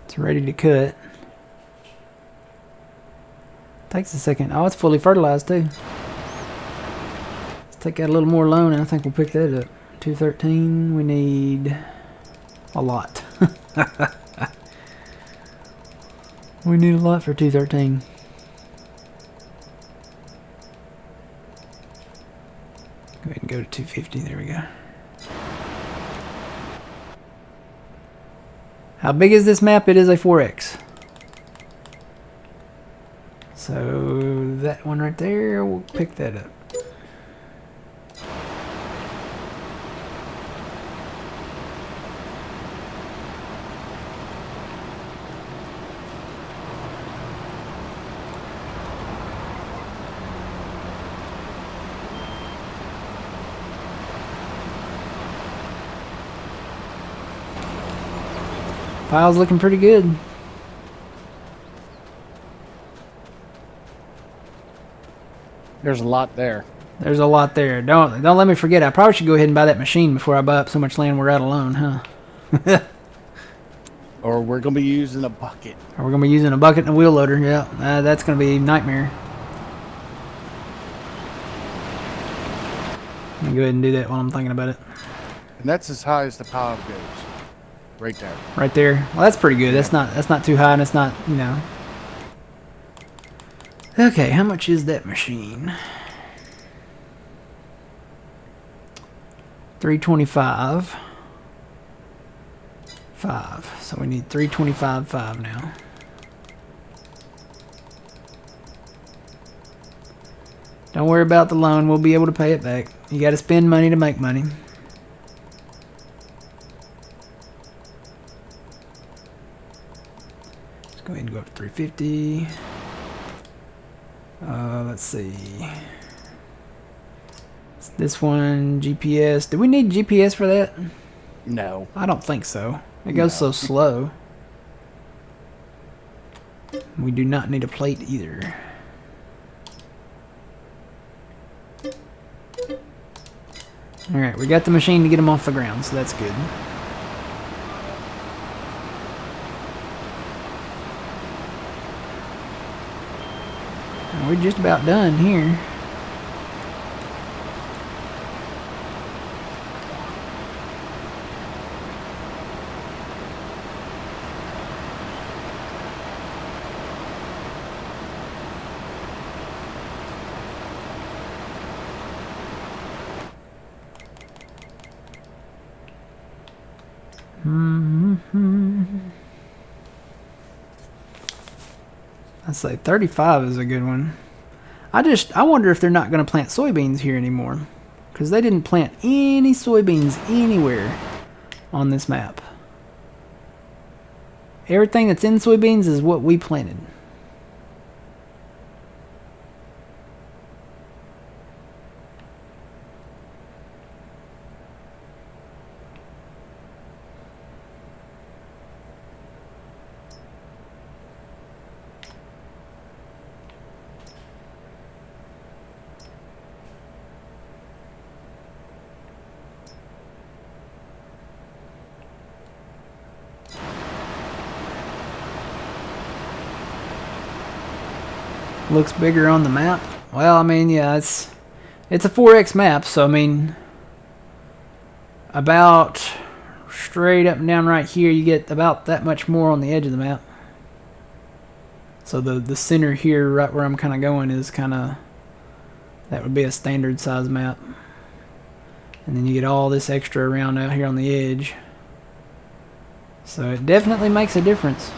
It's ready to cut. Takes a second. Oh, it's fully fertilized too. Let's take out a little more loan and I think we'll pick that up. 213. We need a lot. We need a lot for 213. Go ahead and go to 250. There we go. How big is this map? It is a 4X. So that one right there, we'll pick that up. Pile's looking pretty good. There's a lot there. There's a lot there. Don't let me forget. I probably should go ahead and buy that machine before I buy up so much land we're out alone, huh? Or we're going to be using a bucket. Or we're going to be using a bucket and a wheel loader. Yeah, that's going to be a nightmare. Let me go ahead and do that while I'm thinking about it. And that's as high as the pile goes. Right there. Right there. Well, that's pretty good. Yeah. That's not too high, and it's not, you know. Okay, how much is that machine? 325. 5. So we need 325.5 now. Don't worry about the loan. We'll be able to pay it back. You got to spend money to make money. Go ahead and go up to 350. Let's see. It's this one, GPS. Do we need GPS for that? No. I don't think so. It goes so slow. We do not need a plate either. Alright, we got the machine to get them off the ground, so that's good. We're just about done here. I'd say 35 is a good one. I wonder if they're not going to plant soybeans here anymore. Because they didn't plant any soybeans anywhere on this map. Everything that's in soybeans is what we planted. Looks bigger on the map. Well, I mean, yeah, it's a 4x map, so I mean, about straight up and down right here, you get about that much more on the edge of the map. So the center here, right where I'm kind of going, is kind of, that would be a standard size map. And then you get all this extra around out here on the edge. So it definitely makes a difference.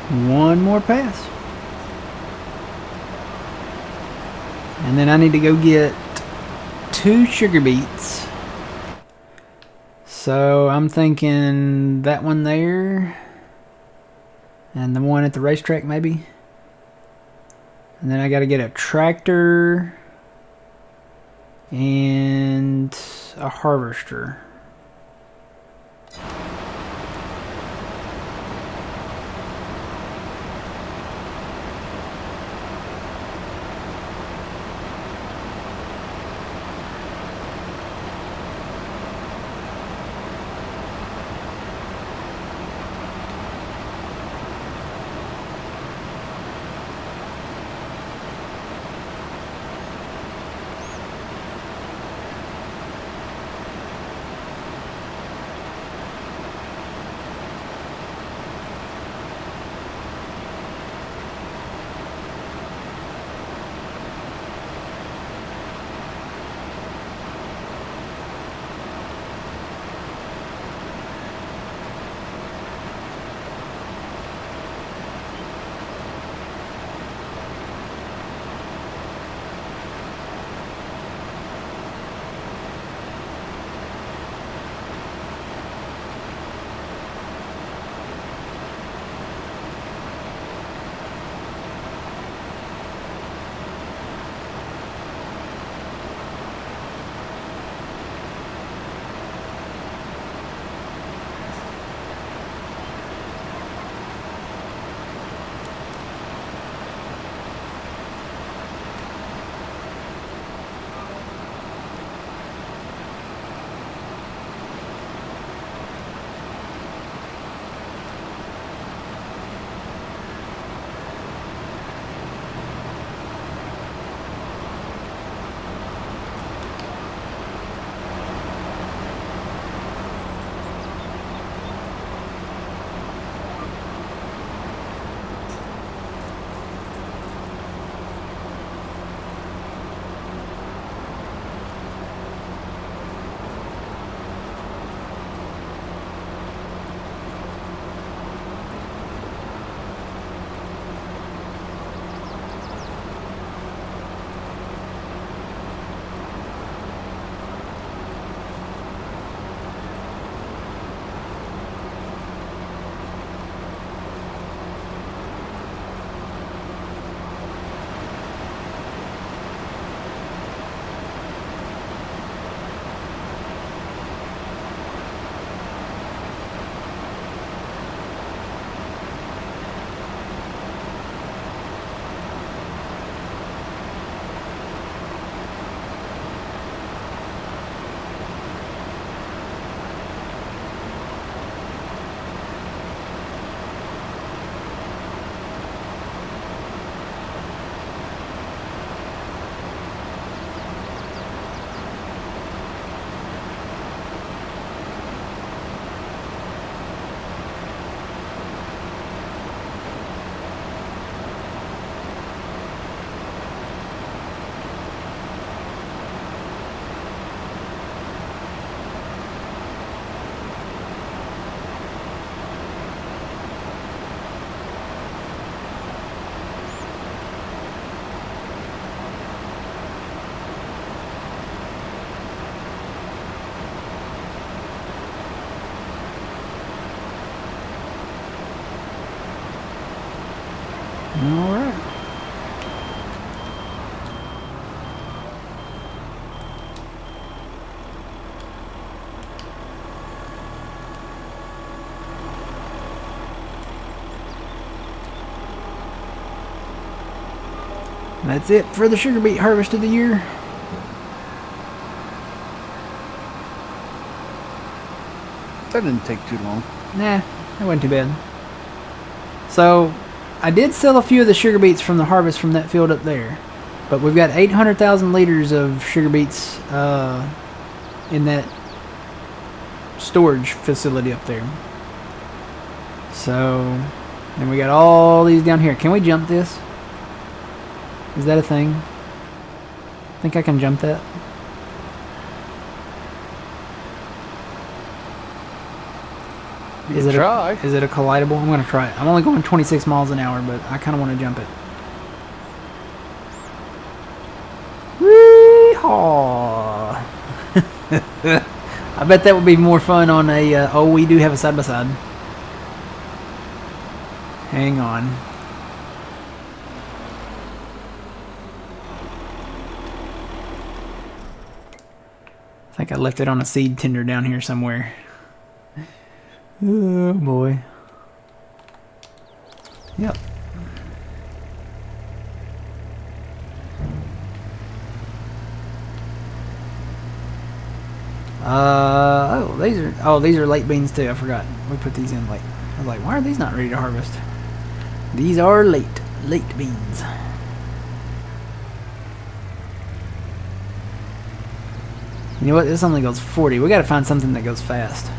One more pass. And then I need to go get 2 sugar beets. So I'm thinking that one there. And the one at the racetrack maybe. And then I got to get a tractor and a harvester. All right. That's it for the sugar beet harvest of the year. That didn't take too long. Nah, that wasn't too bad. So, I did sell a few of the sugar beets from the harvest from that field up there. But we've got 800,000 liters of sugar beets in that storage facility up there. So, then we got all these down here. Can we jump this? Is that a thing? I think I can jump that. Is You it try. is it a collidable? I'm gonna try it. I'm only going 26 miles an hour, but I kind of want to jump it. Wee-haw! I bet that would be more fun on a. Oh, we do have a side by side. Hang on. I think I left it on a seed tender down here somewhere. Oh boy. Yep. These are late beans too. I forgot. We put these in late. I was like, why are these not ready to harvest? These are late beans. You know what? This only goes 40. We got to find something that goes fast.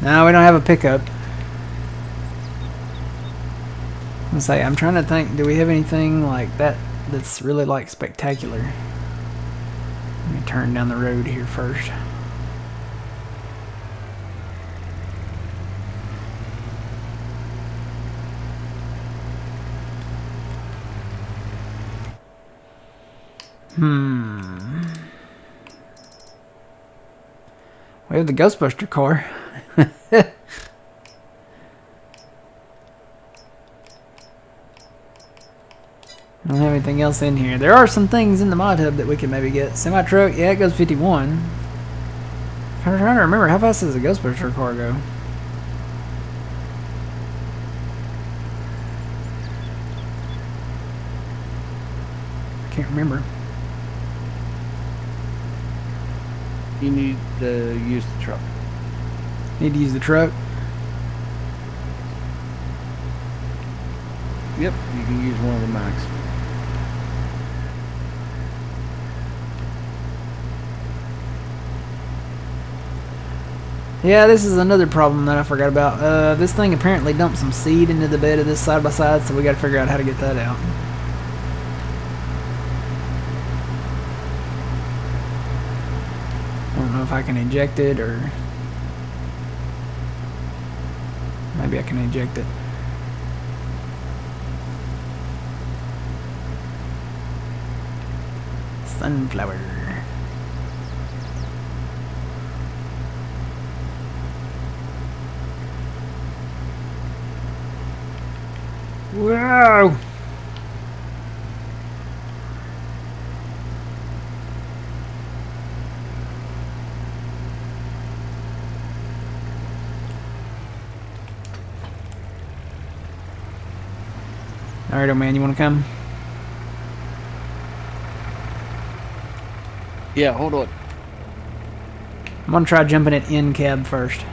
No, we don't have a pickup. Let's say, I'm trying to think, do we have anything like that that's really like spectacular? Let me turn down the road here first. We have the Ghostbuster car. I don't have anything else in here. There are some things in the mod hub that we can maybe get. Semi-truck, yeah, it goes 51. I'm trying to remember, how fast does a Ghostbuster car go? I can't remember. You need to use the truck. Need to use the truck. Yep, you can use one of the max. Yeah, this is another problem that I forgot about. This thing apparently dumped some seed into the bed of this side-by-side, so we gotta figure out how to get that out. I don't know if I can eject it, or... maybe I can eject it. Sunflower. Wow! Alright, old man, you wanna come? Yeah, hold on. I'm gonna try jumping it in cab first.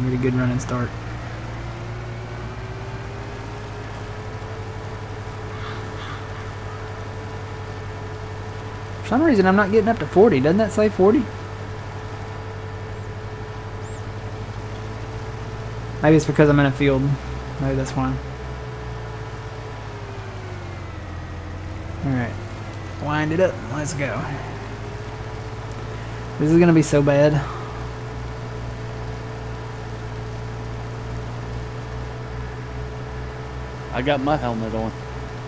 Get a good running start. For some reason, I'm not getting up to 40. Doesn't that say 40? Maybe it's because I'm in a field. Maybe that's why. Alright. Wind it up. Let's go. This is gonna be so bad. I got my helmet on.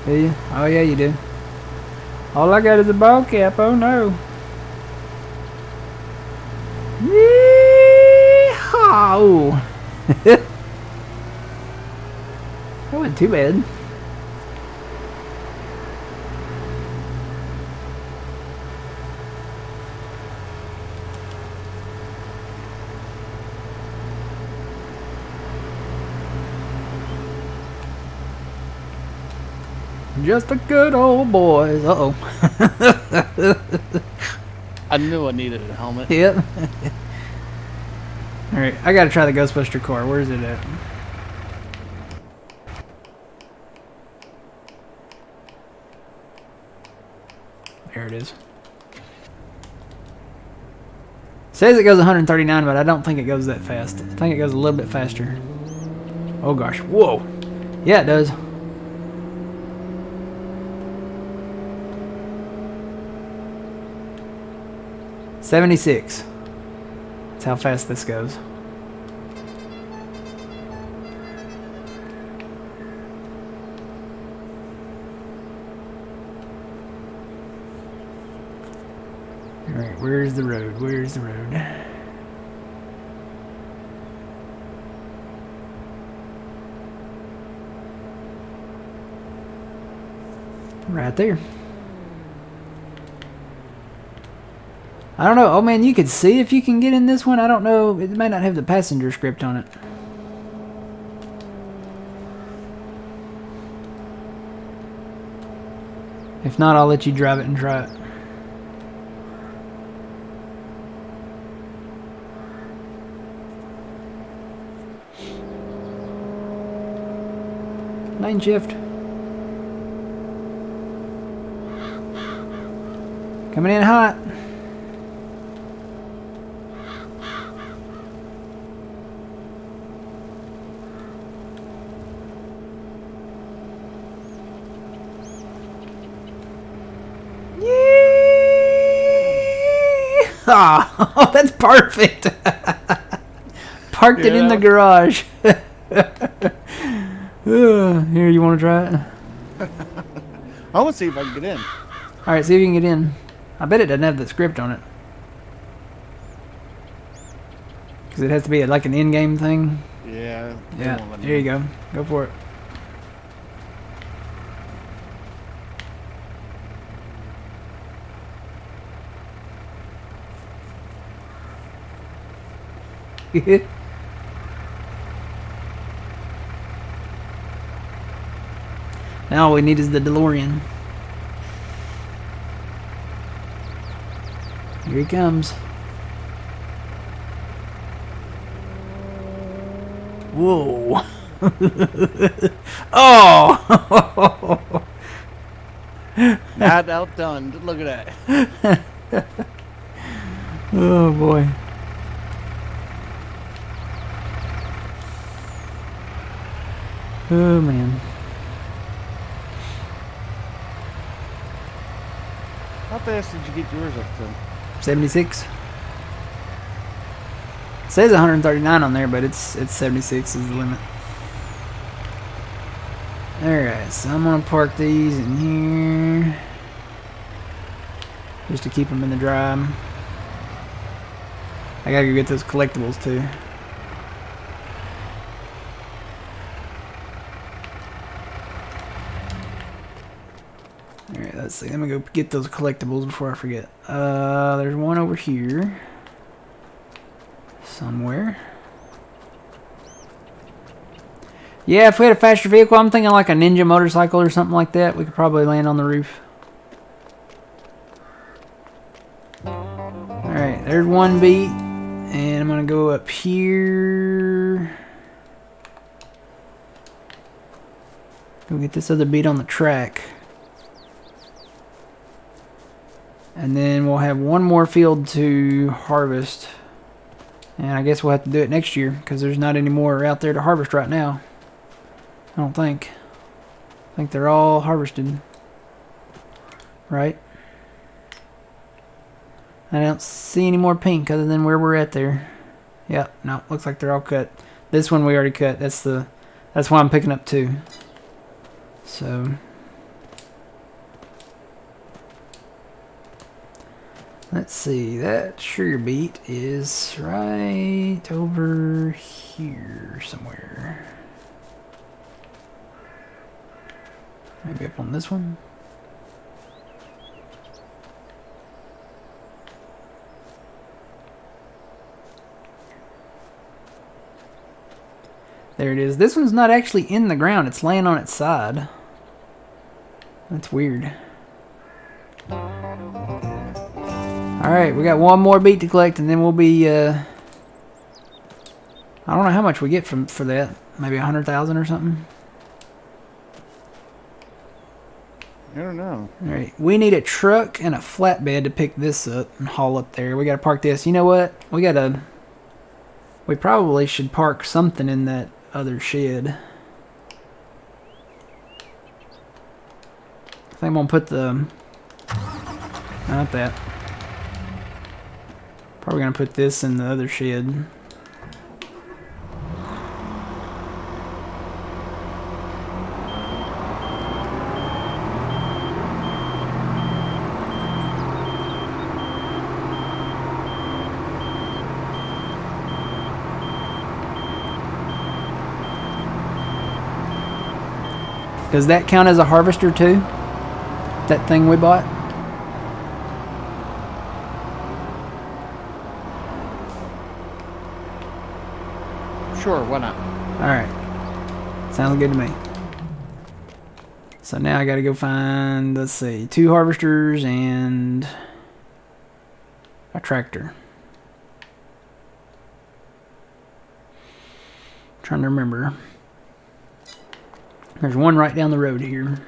Do you? Oh yeah, you do. All I got is a ball cap. Oh no. Yeehaw! That wasn't too bad. Just a good old boys. Uh-oh. I knew I needed a helmet. Yep. Alright, I gotta try the Ghostbuster car. Where's it at? There it is. Says it goes 139, but I don't think it goes that fast. I think it goes a little bit faster. Oh gosh, whoa. Yeah, it does. $76. That's how fast this goes. Alright, where's the road? Where's the road? Right there. I don't know. Oh man, you could see if you can get in this one. I don't know. It may not have the passenger script on it. If not, I'll let you drive it and try it. Lane shift. Coming in hot. Oh, that's perfect. Parked it in the garage. Here, you want to try it? I want to see if I can get in. Alright, see if you can get in. I bet it doesn't have the script on it. Because it has to be like an in-game thing. Yeah. Yeah, here you go. Go for it. Now all we need is the DeLorean. Here he comes. Whoa. Oh! Not outdone. Look at that. Oh boy. Oh man. How fast did you get yours up to? 76. It says 139 on there, but it's 76 is the limit. Alright, so I'm gonna park these in here just to keep them in the drive. I gotta go get those collectibles too. Alright, let's see. Let me go get those collectibles before I forget. There's one over here. Somewhere. Yeah, if we had a faster vehicle, I'm thinking like a ninja motorcycle or something like that. We could probably land on the roof. Alright, there's one beat. And I'm going to go up here. Go get this other beat on the track. And then we'll have one more field to harvest. And I guess we'll have to do it next year because there's not any more out there to harvest right now. I don't think. I think they're all harvested. Right? I don't see any more pink other than where we're at there. Yep, no, looks like they're all cut. This one we already cut. That's why I'm picking up two. So let's see, that sugar beet is right over here somewhere. Maybe up on this one. There it is. This one's not actually in the ground. It's laying on its side. That's weird. Alright, we got one more beat to collect and then we'll be, I don't know how much we get for that. Maybe 100,000 or something? I don't know. All right, we need a truck and a flatbed to pick this up and haul up there. We got to park this. You know what? We probably should park something in that other shed. I think I'm gonna put not that. Probably gonna put this in the other shed. Does that count as a harvester too? That thing we bought? Sure, why not? Alright. Sounds good to me. So now I gotta go find, let's see, 2 harvesters and a tractor. Trying to remember. There's one right down the road here.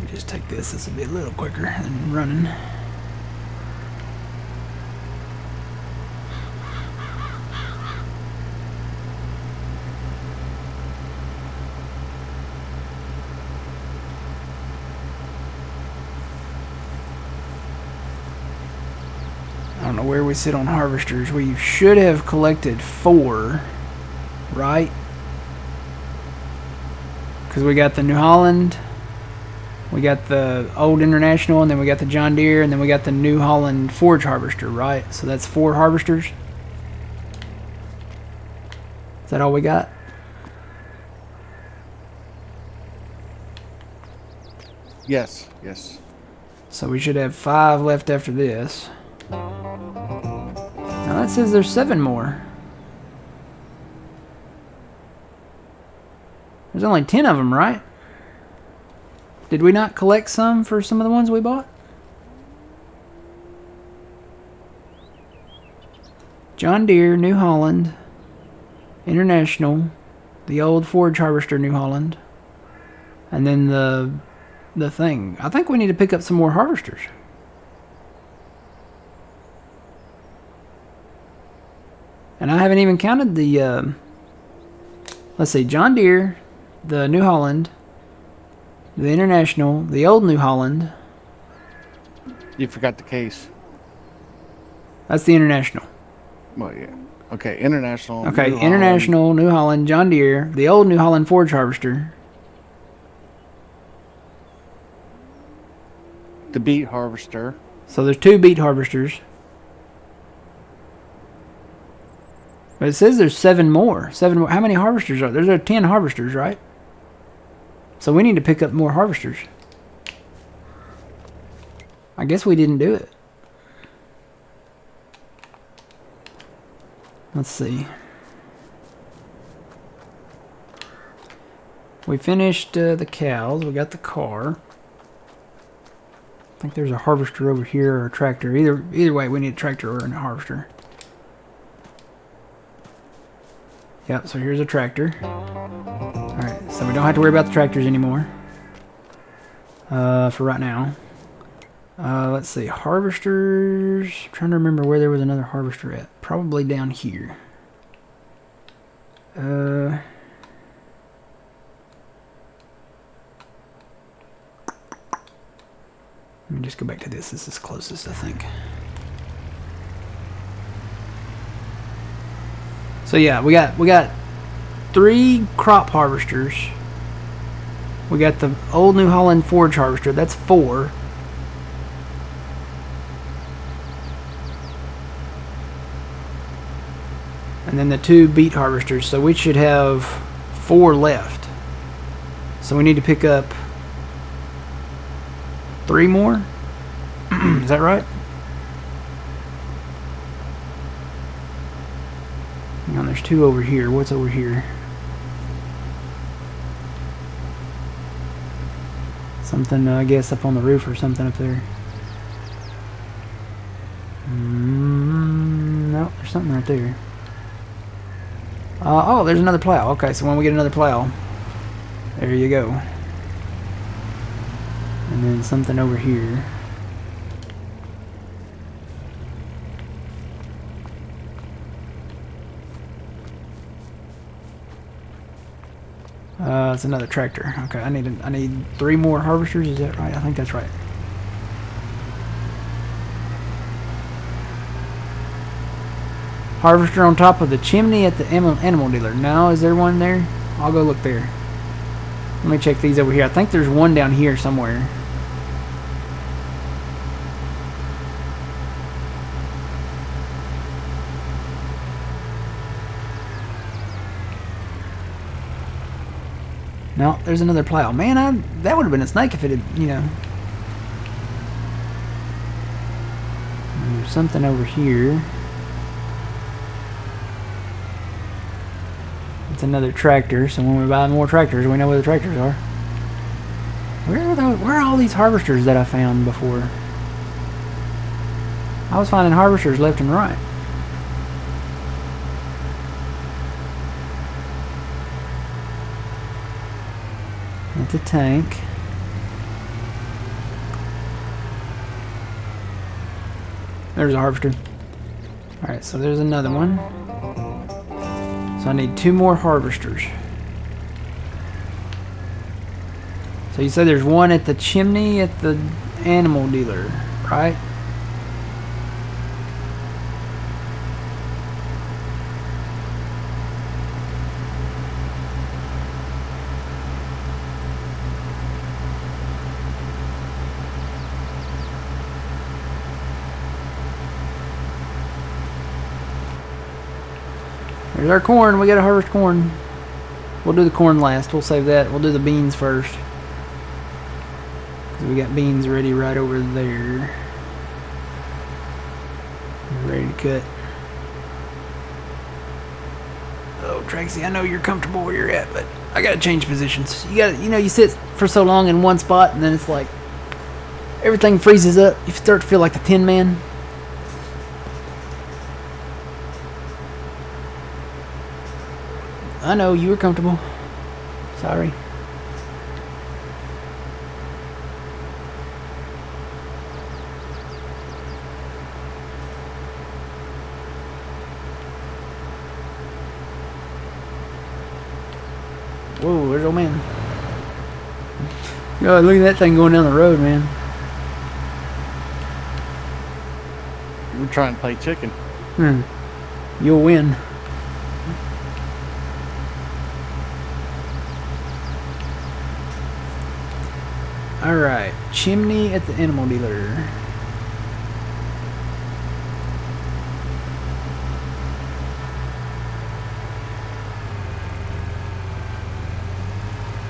Just take this. This will be a little quicker than running. I don't know where we sit on harvesters. We should have collected 4, right? Because we got the New Holland, we got the old International, and then we got the John Deere, and then we got the New Holland forage harvester, right? So that's 4 harvesters. Is that all we got? Yes, yes. So we should have 5 left after this. Now that says there's 7 more. There's only 10 of them, right? Did we not collect some for some of the ones we bought? John Deere, New Holland, International, the old forage harvester, New Holland, and then the thing. I think we need to pick up some more harvesters. And I haven't even counted the, let's see, John Deere, the New Holland, the International, the old New Holland. You forgot the case. That's the International. Well, yeah. Okay, International. Okay, New International, Holland. New Holland, John Deere, the old New Holland forage harvester. The beet harvester. So there's 2 beet harvesters. But it says there's 7 more. 7 more. How many harvesters are there? There's 10 harvesters, right? So we need to pick up more harvesters. I guess we didn't do it. Let's see. We finished the cows. We got the car. I think there's a harvester over here or a tractor. Either way, we need a tractor or a harvester. Yep, so here's a tractor. Alright, so we don't have to worry about the tractors anymore. For right now. Let's see, harvesters. I'm trying to remember where there was another harvester at. Probably down here. Let me just go back to this. This is closest, I think. So yeah, we got 3 crop harvesters. We got the old New Holland forage harvester. That's 4. And then the 2 beet harvesters. So we should have 4 left. So we need to pick up 3 more. Is that right? Hang on, there's 2 over here. What's over here? Something, I guess, up on the roof or something up there. No, there's something right there. Oh, there's another plow. Okay, so when we get another plow, there you go. And then something over here. It's another tractor. Okay, I need 3 more harvesters. Is that right? I think that's right. Harvester on top of the chimney at the animal dealer. Now, is there one there? I'll go look there. Let me check these over here. I think there's one down here somewhere. No, there's another plow. Man, that would have been a snake if it had, you know. And there's something over here. It's another tractor, so when we buy more tractors, we know where the tractors are. Where are all these harvesters that I found before? I was finding harvesters left and right. That's a tank. There's a harvester. Alright, so there's another one. So I need 2 more harvesters. So you said there's one at the chimney at the animal dealer, right? There's our corn. We gotta harvest corn. We'll do the corn last. We'll save that. We'll do the beans first. Because we got beans ready right over there. Ready to cut. Oh, Tracy, I know you're comfortable where you're at, but I gotta change positions. You gotta, you know, you sit for so long in one spot and then it's like everything freezes up. You start to feel like the Tin Man. I know, you were comfortable. Sorry. Whoa, there's old man. God, look at that thing going down the road, man. We're trying to play chicken. You'll win. Alright, chimney at the animal dealer.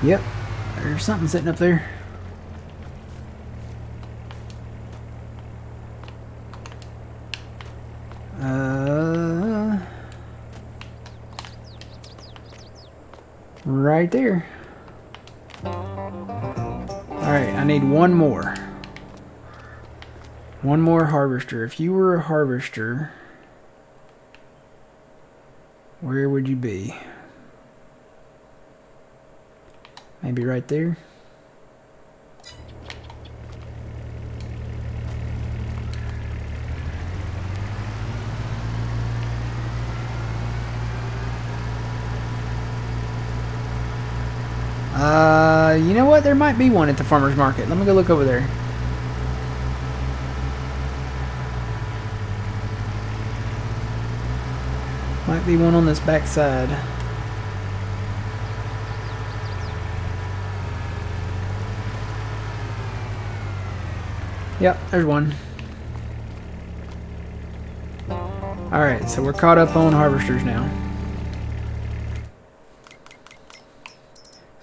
Yep, there's something sitting up there. Right there. Alright, I need one more. One more harvester. If you were a harvester, where would you be? Maybe right there? You know what? There might be one at the farmer's market. Let me go look over there. Might be one on this back side. Yep, there's one. Alright, so we're caught up on harvesters now.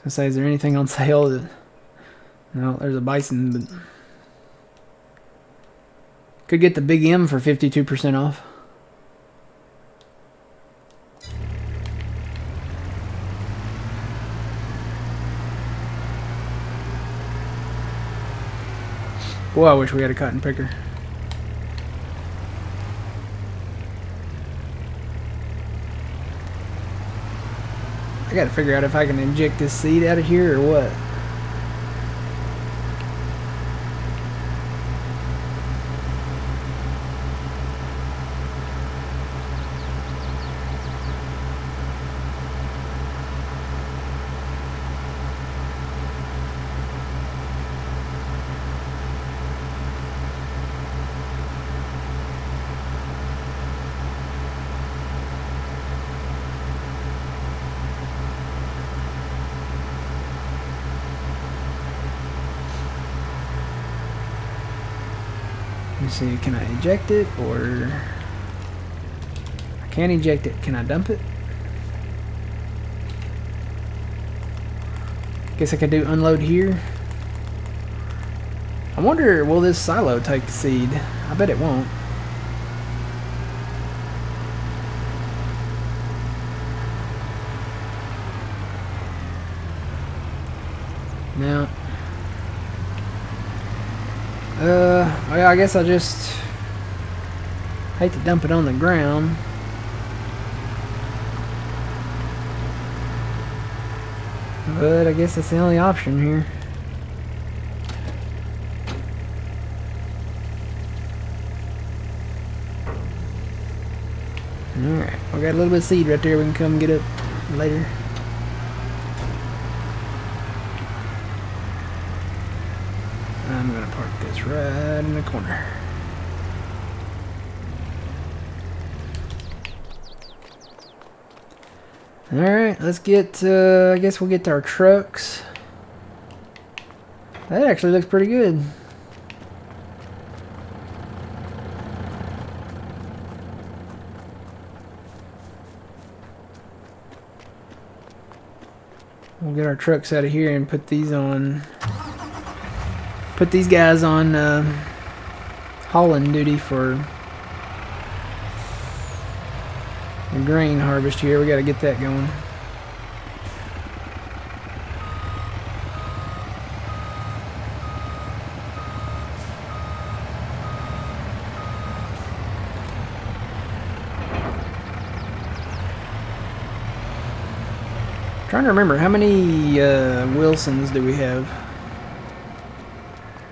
I say, is there anything on sale that... No, there's a bison, but... Could get the Big M for 52% off. Boy, I wish we had a cotton picker. I gotta figure out if I can inject this seed out of here or what. Let me see, can I eject it or... I can't eject it. Can I dump it? Guess I could do unload here. I wonder, will this silo take the seed? I bet it won't. No. Well, I guess I just hate to dump it on the ground. But I guess that's the only option here. Alright, we got a little bit of seed right there we can come get up later. I'm gonna park this right in the corner. Alright, let's get, I guess we'll get to our trucks. That actually looks pretty good. We'll get our trucks out of here and put these on. Put these guys on hauling duty for the grain harvest here. We got to get that going. Trying to remember, how many Wilsons do we have?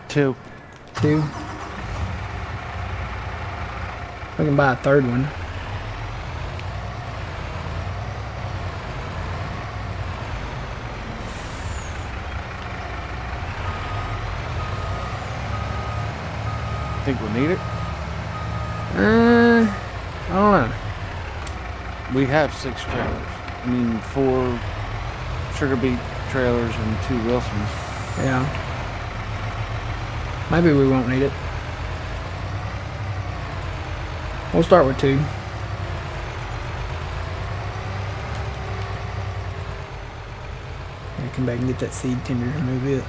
2. 2. We can buy a third one. Think we'll need it? I don't know. We have 6 trailers. I mean, 4 sugar beet trailers and 2 Wilsons. Yeah. Maybe we won't need it. We'll start with 2. Come back and get that seed tender and move it.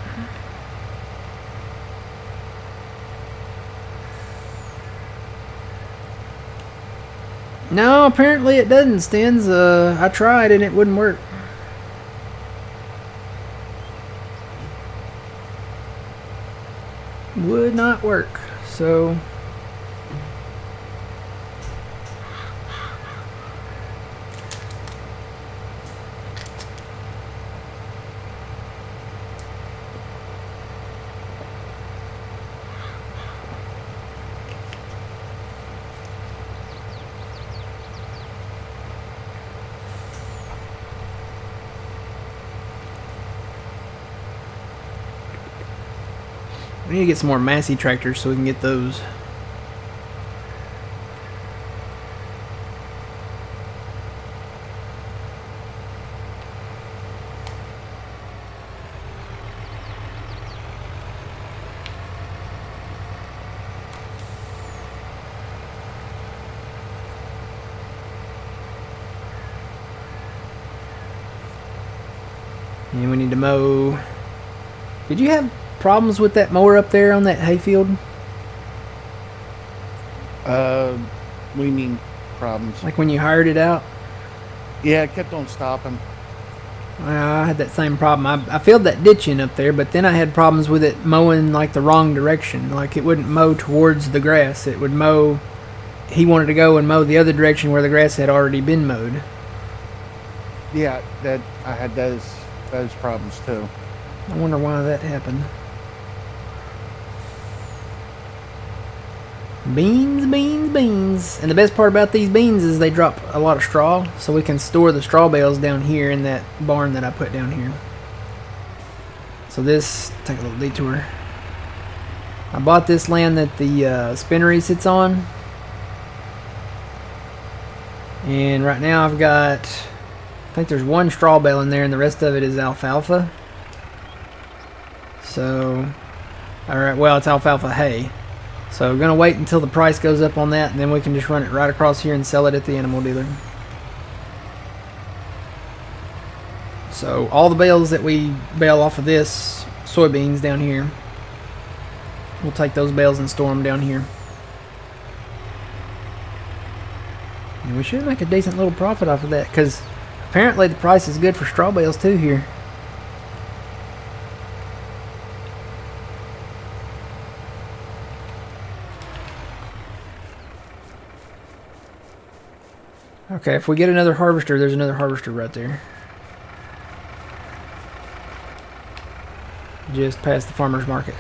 No, apparently it doesn't, Stens. I tried and it wouldn't work. Would not work. So we need to get some more Massey tractors so we can get those. And we need to mow. Did you have problems with that mower up there on that hayfield? What do you mean problems? Like when you hired it out? Yeah, it kept on stopping. I had that same problem. I filled that ditch in up there, but then I had problems with it mowing like the wrong direction. Like it wouldn't mow towards the grass. It would mow. He wanted to go and mow the other direction where the grass had already been mowed. Yeah, that I had those problems too. I wonder why that happened. Beans, beans, beans. And the best part about these beans is they drop a lot of straw, so we can store the straw bales down here in that barn that I put down here. So this, take a little detour. I bought this land that the spinnery sits on. And right now I've got, I think there's one straw bale in there and the rest of it is alfalfa. So, alright, well, it's alfalfa hay. So we're going to wait until the price goes up on that, and then we can just run it right across here and sell it at the animal dealer. So all the bales that we bale off of this soybeans down here, we'll take those bales and store them down here. And we should make a decent little profit off of that, because apparently the price is good for straw bales too here. Okay, if we get another harvester, there's another harvester right there. Just past the farmer's market.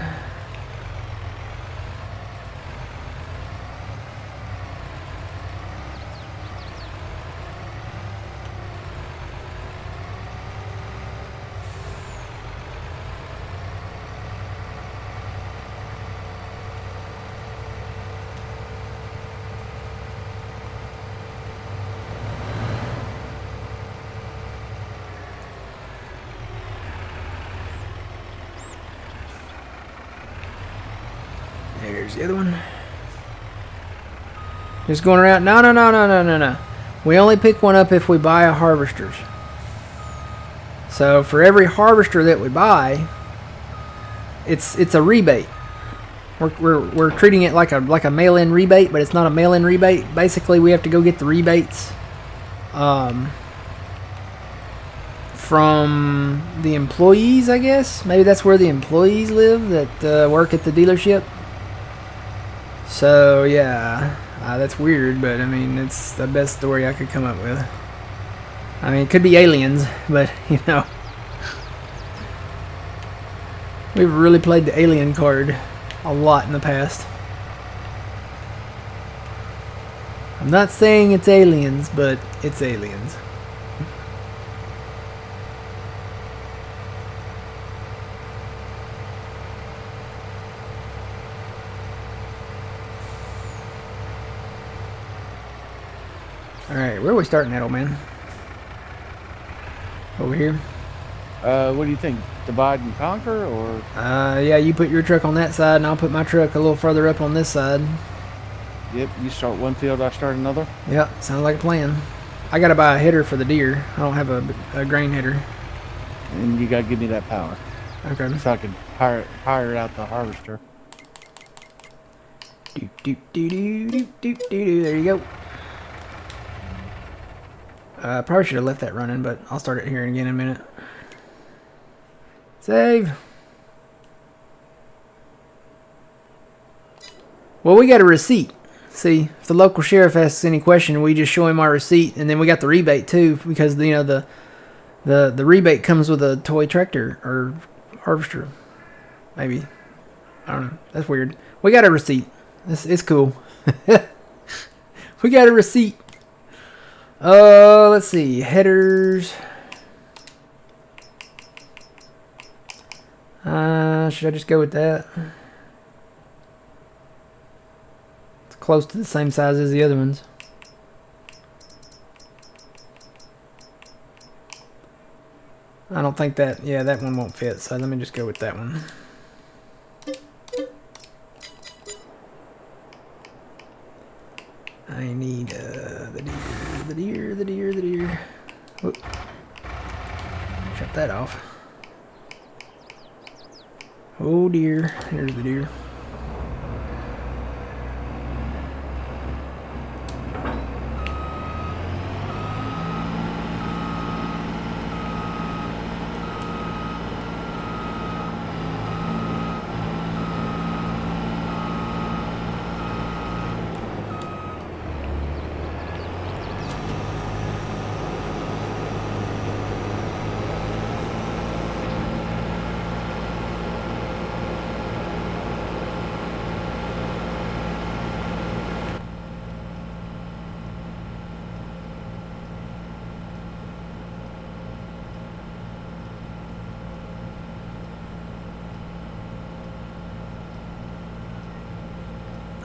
There's the other one. Just going around. No. We only pick one up if we buy a harvester's. So for every harvester that we buy, it's a rebate. We're treating it like a mail-in rebate, but it's not a mail-in rebate. Basically, we have to go get the rebates from the employees, I guess. Maybe that's where the employees live that work at the dealership. So yeah, that's weird, but I mean, it's the best story I could come up with. I mean, it could be aliens, but you know, we've really played the alien card a lot in the past. I'm not saying it's aliens, but it's aliens. Alright, where are we starting at, old man? Over here? What do you think? Divide and conquer, or? Yeah, you put your truck on that side, and I'll put my truck a little further up on this side. Yep, you start one field, I start another. Yep, sounds like a plan. I gotta buy a header for the deer. I don't have a grain header. And you gotta give me that power. Okay. So I can hire out the harvester. There you go. Probably should have left that running, but I'll start it here again in a minute. Save. Well, we got a receipt. See, if the local sheriff asks any question, we just show him our receipt, and then we got the rebate too, because you know the rebate comes with a toy tractor or harvester. Maybe, I don't know. That's weird. We got a receipt. It's cool. We got a receipt. Let's see. Headers. Should I just go with that? It's close to the same size as the other ones. I don't think that, yeah, that one won't fit, so let me just go with that one. I need the deer. Whoop. Shut that off. Oh dear, here's the deer.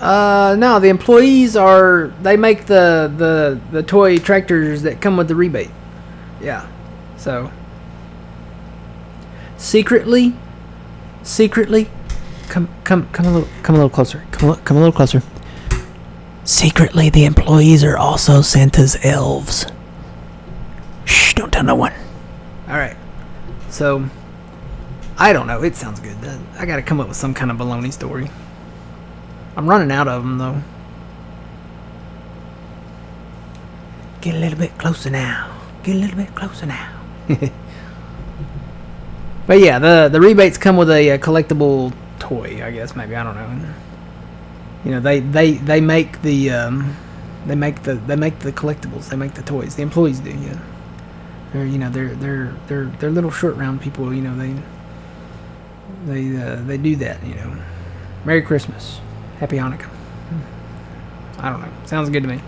No, the employees they make the toy tractors that come with the rebate. Yeah. So secretly, come a little closer. Come a little closer. Secretly, the employees are also Santa's elves. Shh, don't tell no one. All right. So I don't know. It sounds good. I got to come up with some kind of baloney story. I'm running out of them, though. Get a little bit closer now. But yeah, the rebates come with a collectible toy, I guess. Maybe, I don't know. You know, they make the collectibles. They make the toys. The employees do. Yeah. They're little short round people. You know, they do that. You know. Merry Christmas. Happy Hanukkah. I don't know. Sounds good to me.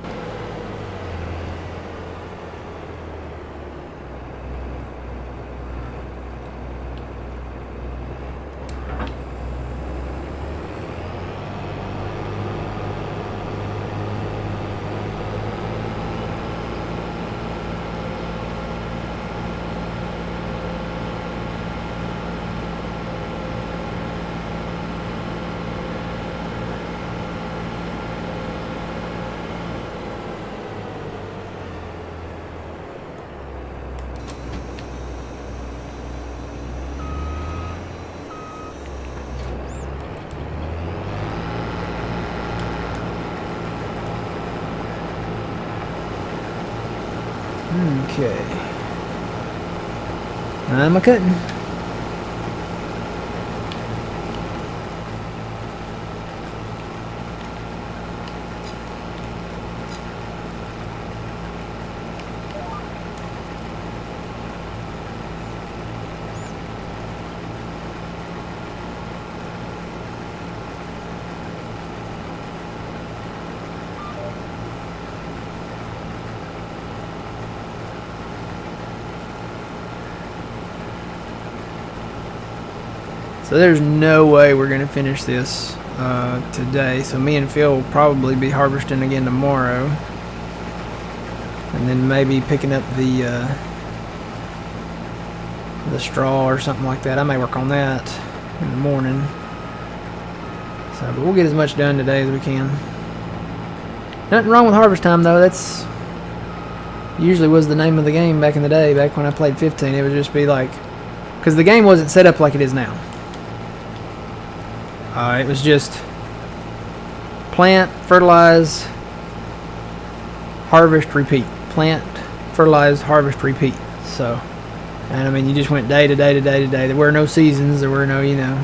Okay. I'm a cutting. So there's no way we're going to finish this today. So me and Phil will probably be harvesting again tomorrow. And then maybe picking up the straw or something like that. I may work on that in the morning. So, but we'll get as much done today as we can. Nothing wrong with harvest time, though. That's usually was the name of the game back in the day. Back when I played 15, it would just be like... Because the game wasn't set up like it is now. It was just plant, fertilize, harvest, repeat. Plant, fertilize, harvest, repeat. So, and I mean, you just went day to day to day to day. There were no seasons. There were no, you know,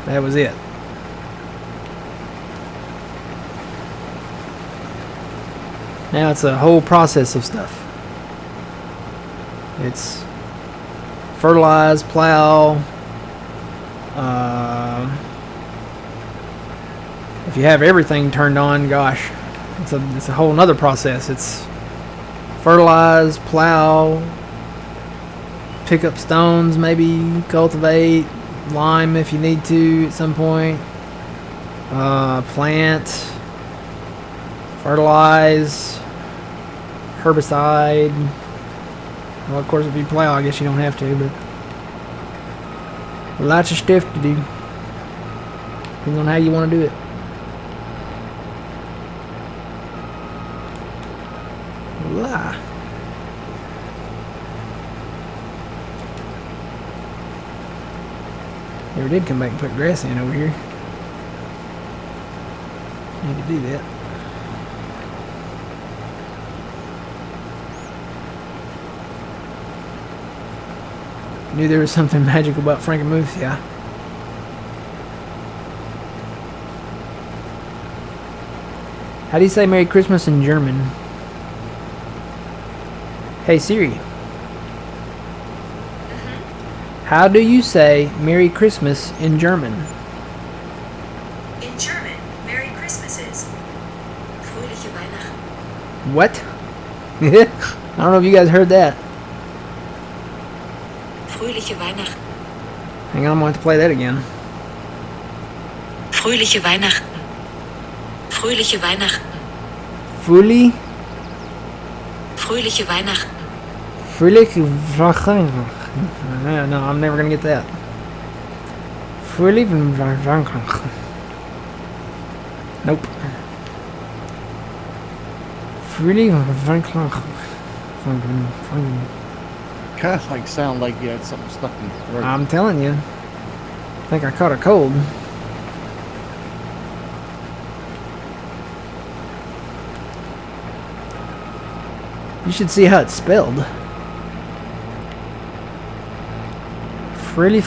that was it. Now it's a whole process of stuff. It's fertilize, plow. If you have everything turned on, gosh, it's a whole nother process. It's fertilize, plow, pick up stones, maybe cultivate, lime if you need to at some point, plant, fertilize, herbicide. Well, of course, if you plow, I guess you don't have to, but lots of stuff to do. Depends on how you want to do it. Blah. Never did come back and put grass in over here. Need to do that. Knew there was something magical about Frankenmuth, yeah. How do you say Merry Christmas in German? Hey Siri. How do you say Merry Christmas in German? In German, Merry Christmas is Fröhliche Weihnachten. What? I don't know if you guys heard that. Fröhliche Weihnachten. Hang on, I'm going to have to play that again. Fröhliche Weihnachten. Fröhliche Weihnachten. Fully? Fröhliche Weihnachten. Fröhlich. No, I'm never gonna get that. Fröhlich. Nope. Fröhlich. Kind of like sound like you had something stuck in your throat. I'm telling you. I think I caught a cold. You should see how it's spelled. Fröhlich.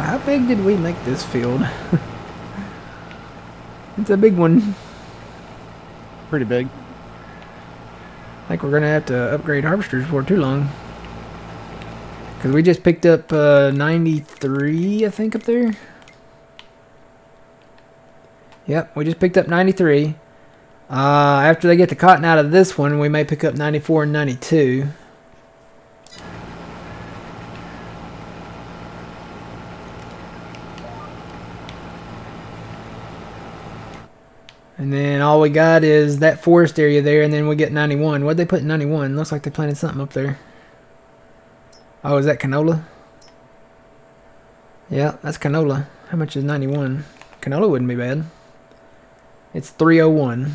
How big did we make this field? It's a big one. Pretty big. I think we're gonna have to upgrade harvesters before too long. Cause we just picked up 93, I think, up there. Yep, we just picked up 93. After they get the cotton out of this one, we may pick up 94 and 92. And then all we got is that forest area there, and then we get 91. What'd they put in 91? Looks like they planted something up there. Oh, is that canola? Yeah, that's canola. How much is 91? Canola wouldn't be bad. It's 301.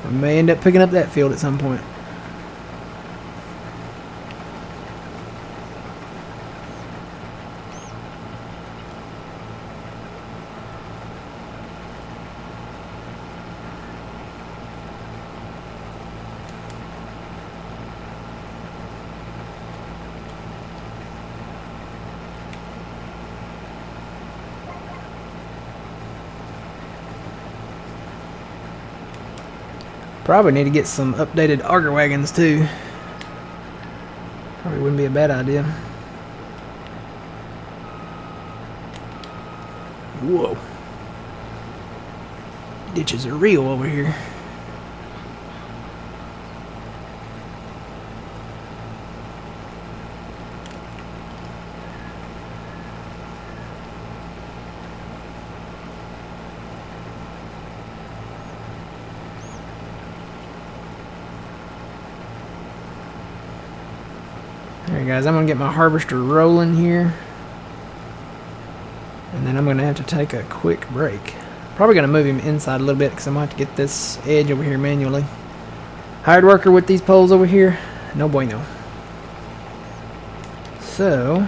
We may end up picking up that field at some point. Probably need to get some updated auger wagons too. Probably wouldn't be a bad idea. Whoa. Ditches are real over here. Alright guys, I'm going to get my harvester rolling here. And then I'm going to have to take a quick break. Probably going to move him inside a little bit because I'm going to have to get this edge over here manually. Hired worker with these poles over here. No bueno. So...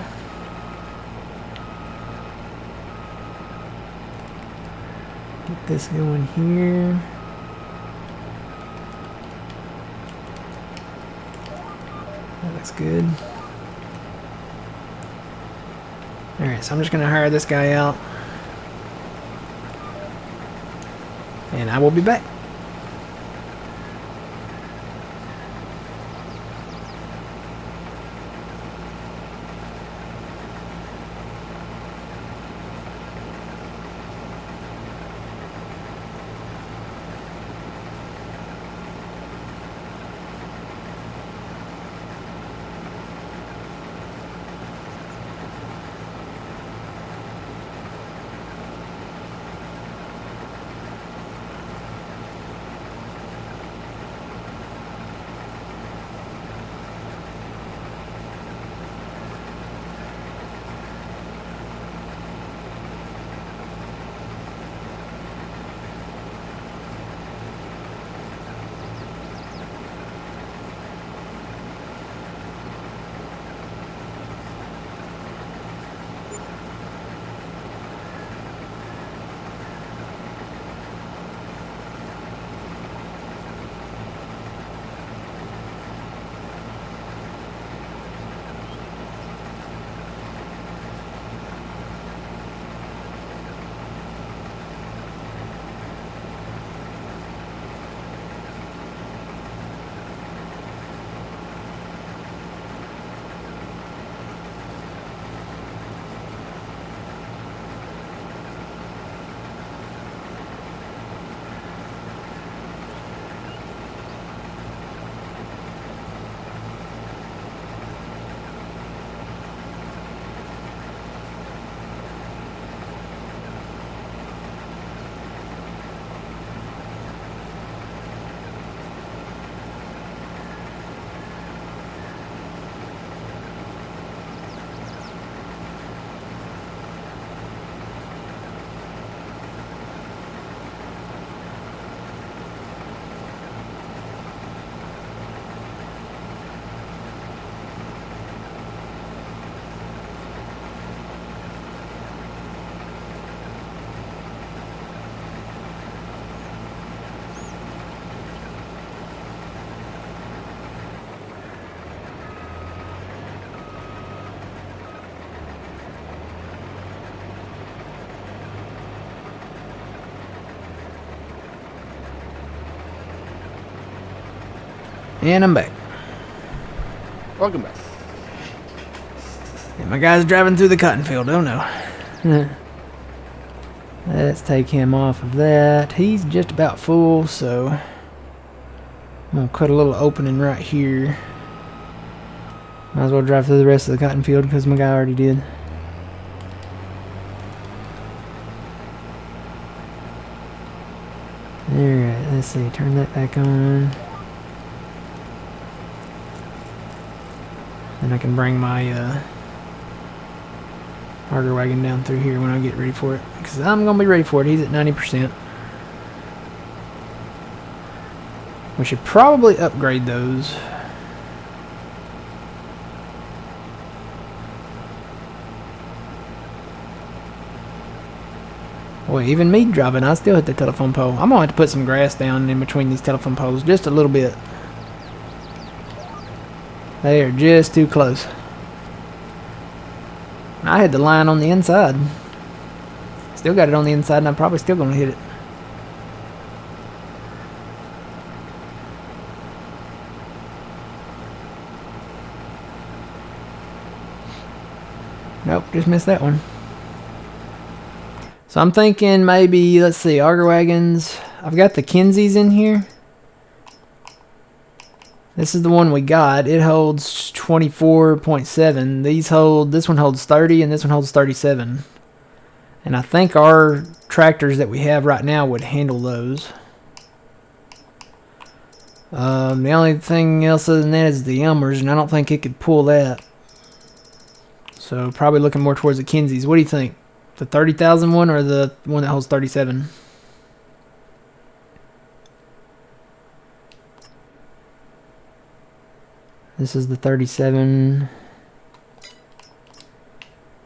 get this going here. That looks good. Alright, so I'm just going to hire this guy out. And I will be back. And I'm back. Welcome back. And my guy's driving through the cotton field. Oh no. Let's take him off of that. He's just about full, so I'm gonna cut a little opening right here. Might as well drive through the rest of the cotton field because my guy already did. Alright, let's see. Turn that back on. Then I can bring my auger wagon down through here when I get ready for it. Because I'm going to be ready for it. He's at 90%. We should probably upgrade those. Boy, even me driving, I still hit the telephone pole. I'm going to have to put some grass down in between these telephone poles. Just a little bit. They are just too close. I had the line on the inside. Still got it on the inside, and I'm probably still going to hit it. Nope, just missed that one. So I'm thinking maybe, let's see, auger wagons. I've got the Kinseys in here. This is the one we got. It holds 24.7. This one holds 30 and this one holds 37. And I think our tractors that we have right now would handle those. The only thing else other than that is the Elmers, and I don't think it could pull that. So probably looking more towards the Kinseys. What do you think? The 30,000 one or the one that holds 37? This is the 37.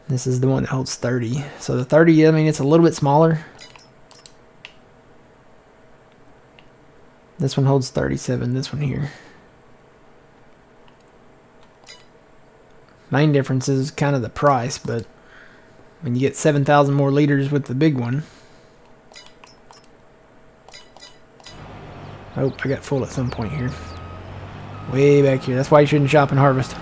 This is the one that holds 30. So the 30, I mean, it's a little bit smaller. This one holds 37, this one here. Main difference is kind of the price, but when you get 7,000 more liters with the big one. Oh, I got full at some point here. Way back here. That's why you shouldn't shop and harvest.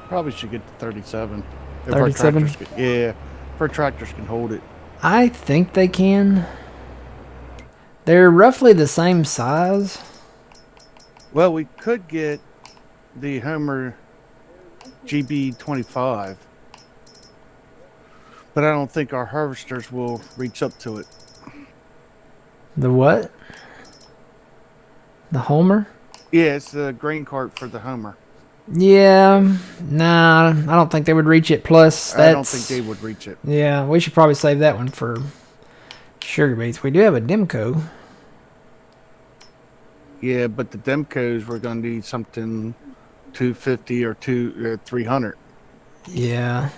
Probably should get to 37. If 37? Our tractors if our tractors can hold it. I think they can. They're roughly the same size. Well, we could get the Homer GB25, but I don't think our harvesters will reach up to it. The what? The Homer? Yeah, it's the grain cart for the Homer. Yeah, nah, I don't think they would reach it. Plus, that's... I don't think they would reach it. Yeah, we should probably save that one for sugar beets. We do have a Demco. Yeah, but the Demcos we're going to need something 250 or 300. Yeah.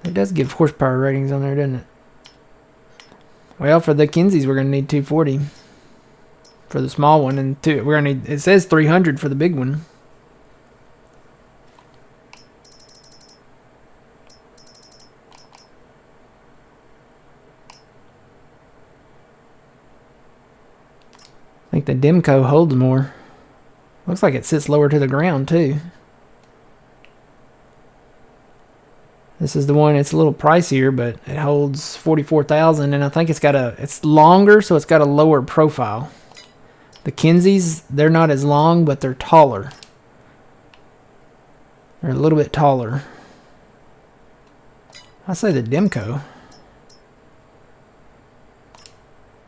It does give horsepower ratings on there, doesn't it? Well, for the Kinseys, we're going to need 240 for the small one, and we're going to need, it says 300 for the big one. I think the Demco holds more. Looks like it sits lower to the ground too. This is the one, it's a little pricier, but it holds 44,000, and I think it's longer, so it's got a lower profile. The Kinseys, they're not as long, but they're taller. They're a little bit taller. I say the Demco.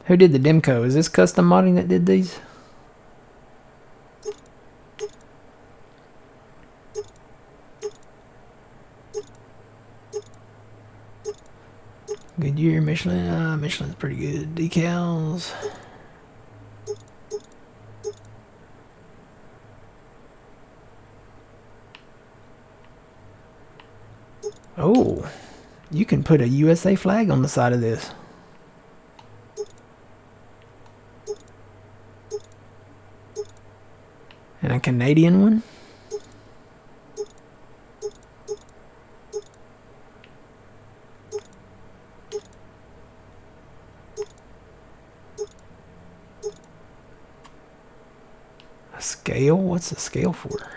Who did the Demco? Is this custom modding that did these? Goodyear, Michelin. Michelin's pretty good. Decals. Oh, you can put a USA flag on the side of this. And a Canadian one. A scale? What's the scale for?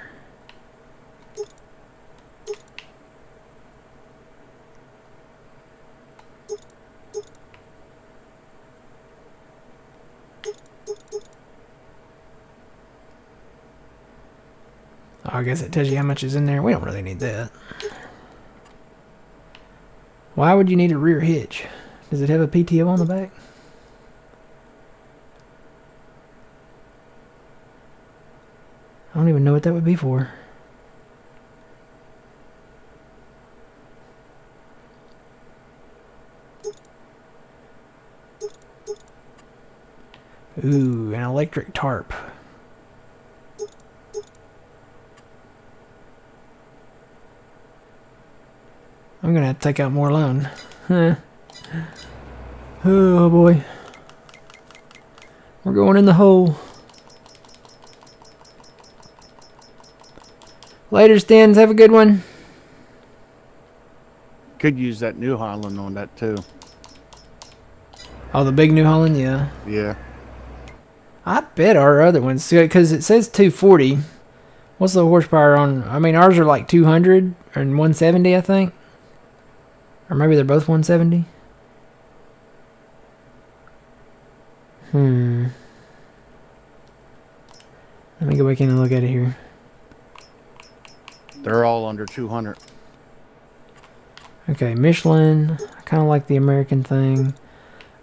Oh, I guess it tells you how much is in there. We don't really need that. Why would you need a rear hitch? Does it have a PTO on the back? I don't even know what that would be for. Ooh, an electric tarp. I'm gonna have to take out more loan. Huh. Oh boy. We're going in the hole. Later, Stans. Have a good one. Could use that New Holland on that too. Oh, the big New Holland? Yeah. Yeah. I bet our other ones, because it says 240. What's the horsepower on? I mean, ours are like 200 and 170, I think. Or maybe they're both 170. Let me go back in and look at it here. They're all under 200. Okay, Michelin. I kind of like the American thing.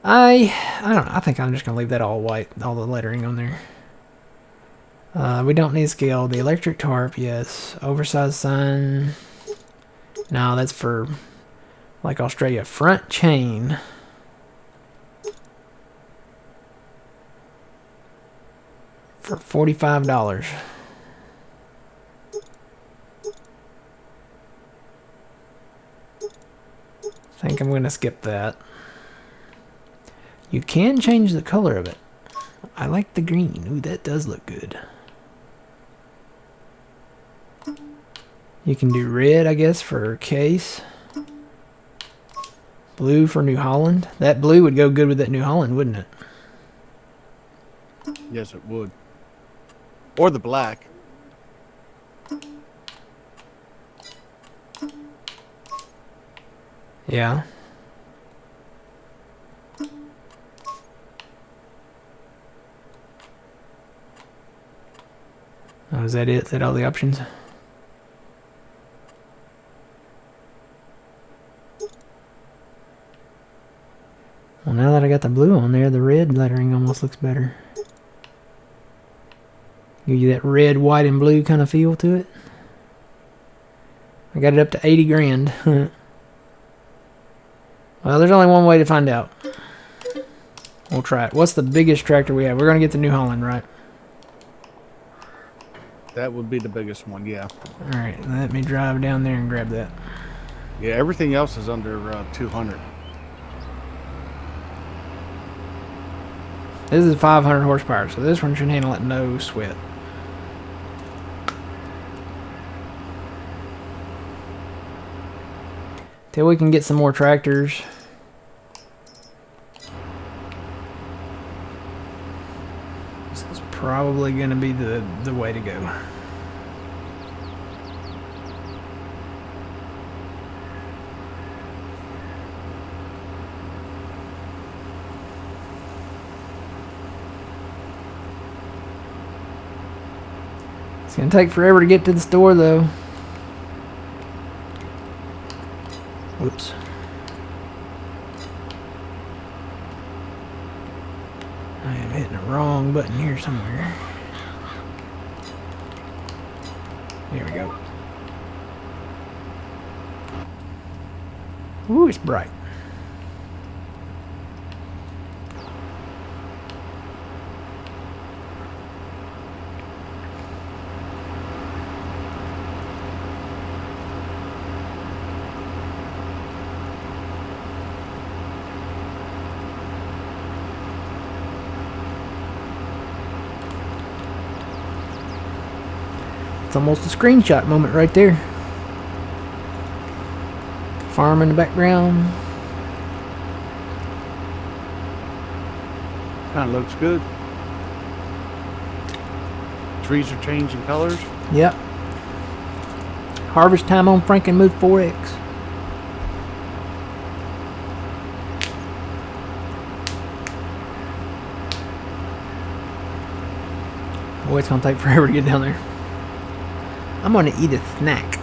I don't know. I think I'm just going to leave that all white, all the lettering on there. We don't need scale. The electric tarp, yes. Oversized sign. No, that's for, like, Australia. Front chain. For $45. I think I'm going to skip that. You can change the color of it. I like the green. Ooh, that does look good. You can do red, I guess, for case. Blue for New Holland. That blue would go good with that New Holland, wouldn't it? Yes, it would. Or the black. Yeah. Oh, is that it? Is that all the options? Well, now that I got the blue on there, the red lettering almost looks better. Give you that red, white, and blue kind of feel to it. I got it up to 80 grand. Well, there's only one way to find out. We'll try it. What's the biggest tractor we have? We're going to get the New Holland, right? That would be the biggest one, yeah. Alright, let me drive down there and grab that. Yeah, everything else is under 200. This is 500 horsepower, so this one should handle it no sweat. Till we can get some more tractors. This is probably going to be the way to go. It's going to take forever to get to the store, though. Whoops. I am hitting the wrong button here somewhere. There we go. Ooh, it's bright. That's almost a screenshot moment right there. Farm in the background. Kind of looks good. Trees are changing colors. Yep. Harvest time on Frankenmuth 4X. Boy, it's gonna take forever to get down there. I'm gonna eat a snack.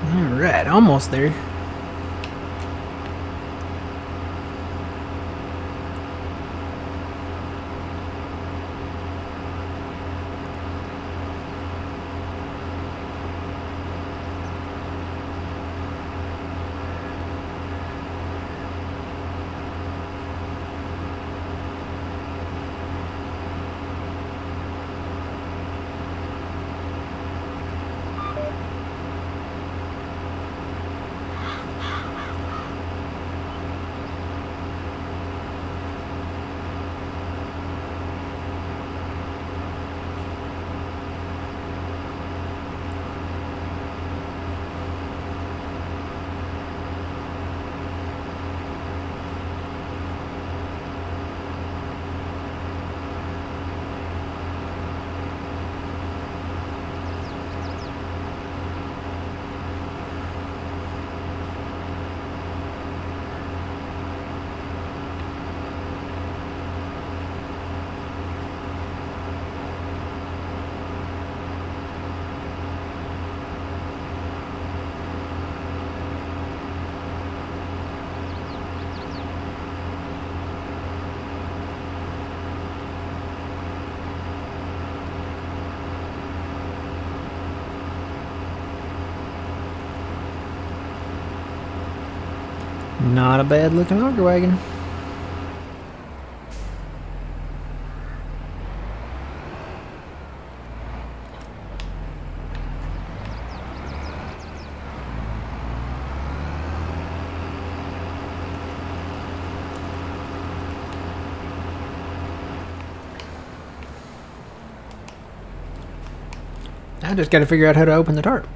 Alright, almost there. Not a bad looking auger wagon. I just gotta figure out how to open the tarp.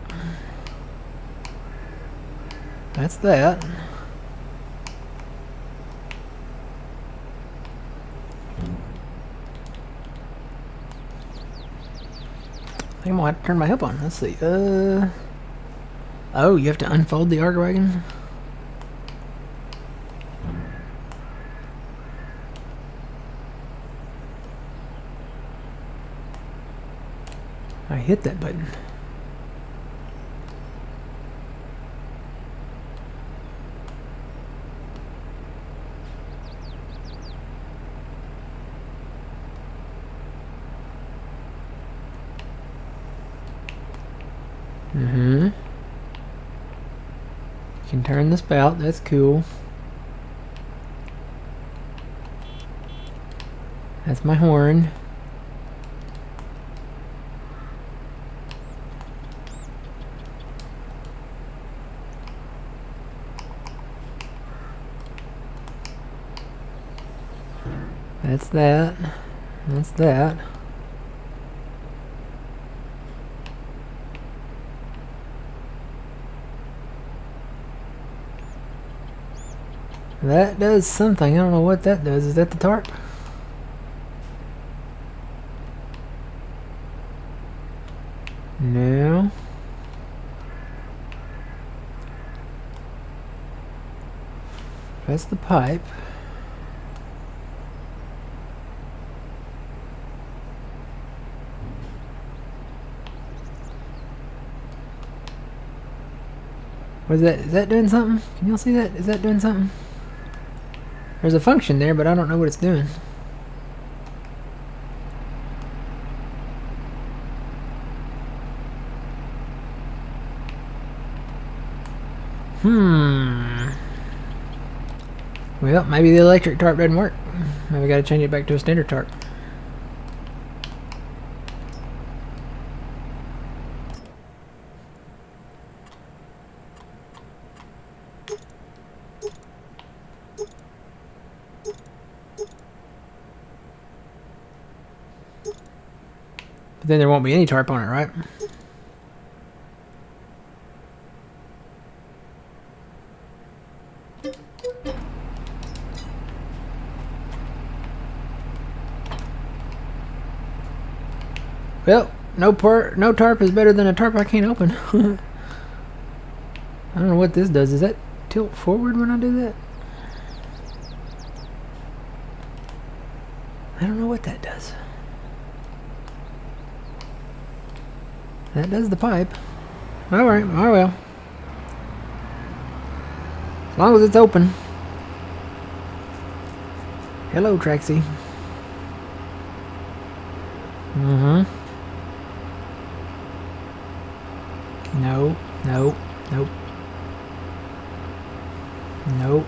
That's that. I think I'm gonna have to turn my help on. Let's see. Oh, you have to unfold the auger wagon? I hit that button. You can turn the spout, that's cool. That's my horn. That's that. That's that. That does something. I don't know what that does. Is that the tarp? No. That's the pipe. What is that? Is that doing something? Can y'all see that? Is that doing something? There's a function there, but I don't know what it's doing. Well, maybe the electric tarp doesn't work. Maybe we gotta change it back to a standard tarp. But then there won't be any tarp on it, right? Well, no tarp is better than a tarp I can't open. I don't know what this does. Does that tilt forward when I do that? I don't know what that does. That does the pipe. Alright, oh well. As long as it's open. Hello, Traxie. Mm-hmm. No, no, nope. Nope.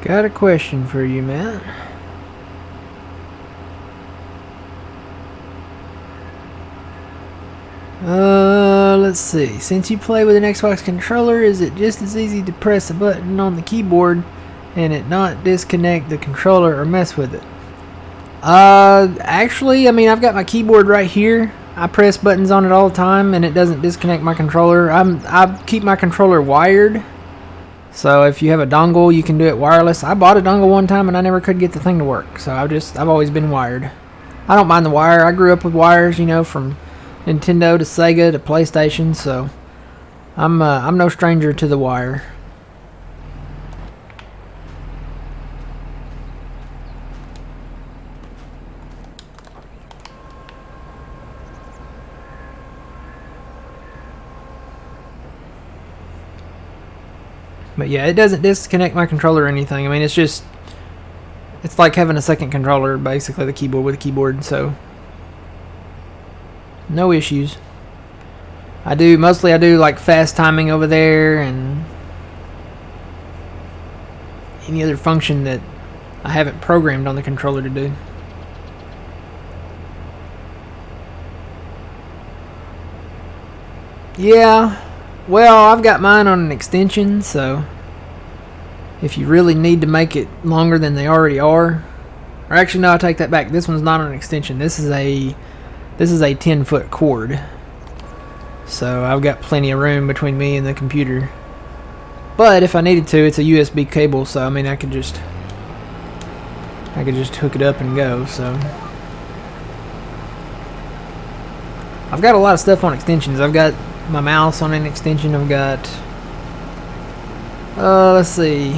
Got a question for you, Matt. Let's see. Since you play with an Xbox controller, is it just as easy to press a button on the keyboard and it not disconnect the controller or mess with it? Actually, I mean, I've got my keyboard right here. I press buttons on it all the time and it doesn't disconnect my controller. I keep my controller wired. So if you have a dongle, you can do it wireless. I bought a dongle one time and I never could get the thing to work. So I've always been wired. I don't mind the wire. I grew up with wires, you know, from Nintendo to Sega to PlayStation. So I'm no stranger to the wire. But yeah, it doesn't disconnect my controller or anything. I mean, it's like having a second controller, basically, the keyboard with a keyboard, so no issues. I do like fast timing over there and any other function that I haven't programmed on the controller to do. Yeah. Well, I've got mine on an extension, so if you really need to make it longer than they already are, or actually no, I take that back. This one's not on an extension. This is a 10-foot cord. So I've got plenty of room between me and the computer. But if I needed to, it's a USB cable, so I mean I could just hook it up and go, so I've got a lot of stuff on extensions. I've got my mouse on an extension. I've got let's see,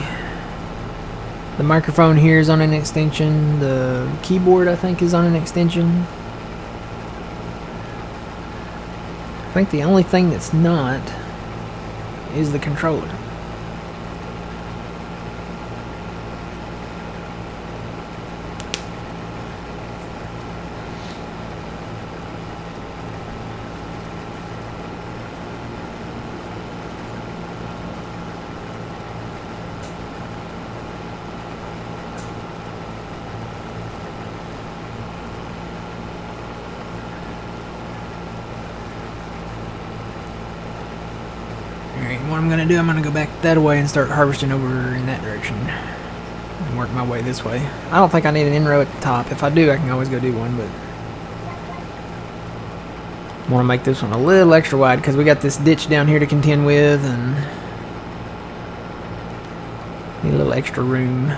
the microphone here is on an extension. The keyboard I think is on an extension. I think the only thing that's not is the controller. What I'm going to do, I'm going to go back that way and start harvesting over in that direction and work my way this way. I don't think I need an in-row at the top. If I do, I can always go do one, but I want to make this one a little extra wide because we got this ditch down here to contend with and need a little extra room.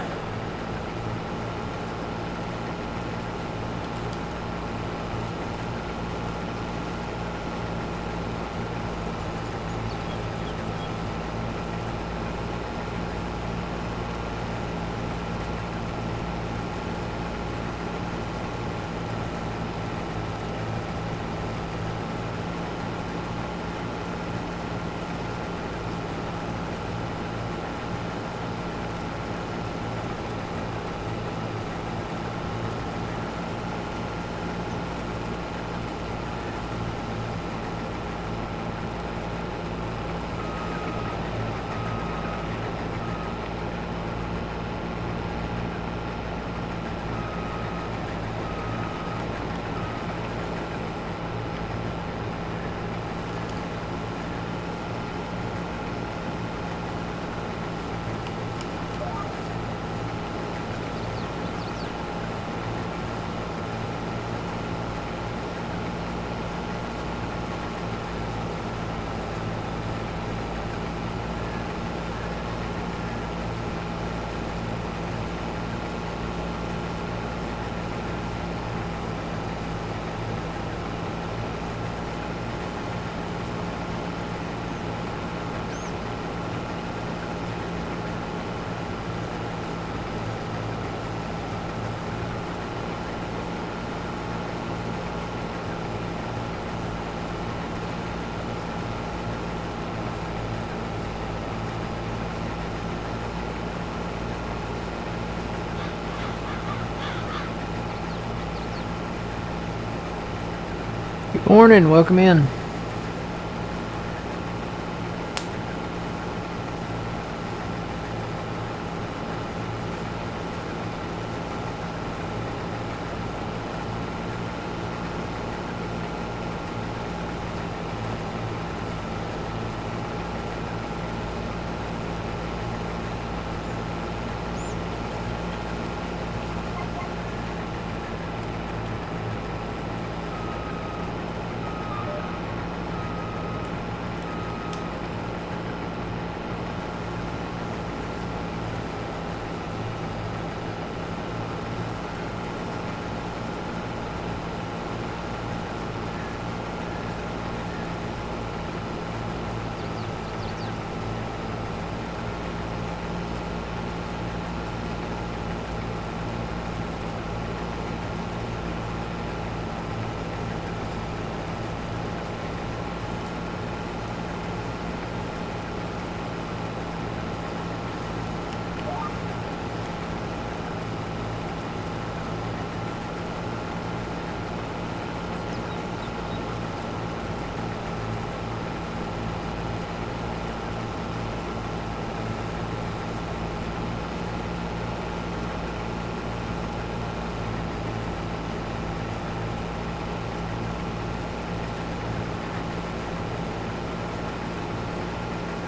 Morning, welcome in.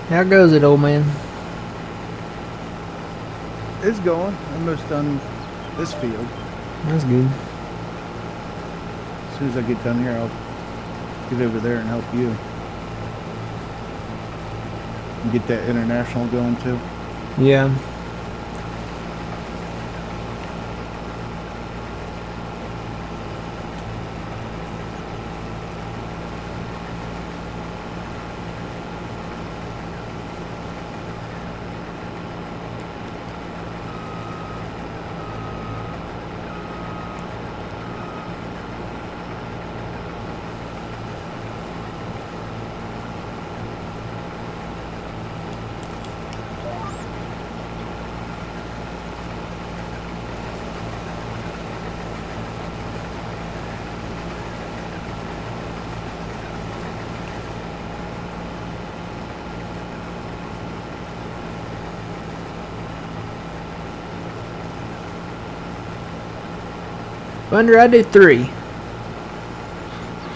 How goes it, old man? It's going. Almost done this field. That's good. As soon as I get done here, I'll get over there and help you. And get that international going too. Yeah. Thunder, I do 3.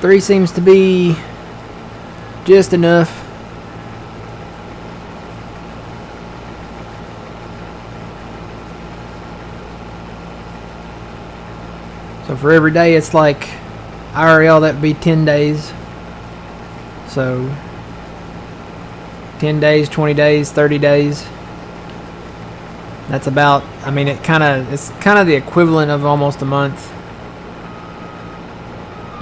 3 seems to be just enough. So for every day, it's like IRL, that would be 10 days. So 10 days, 20 days, 30 days. That's about, I mean, it's kind of the equivalent of almost a month.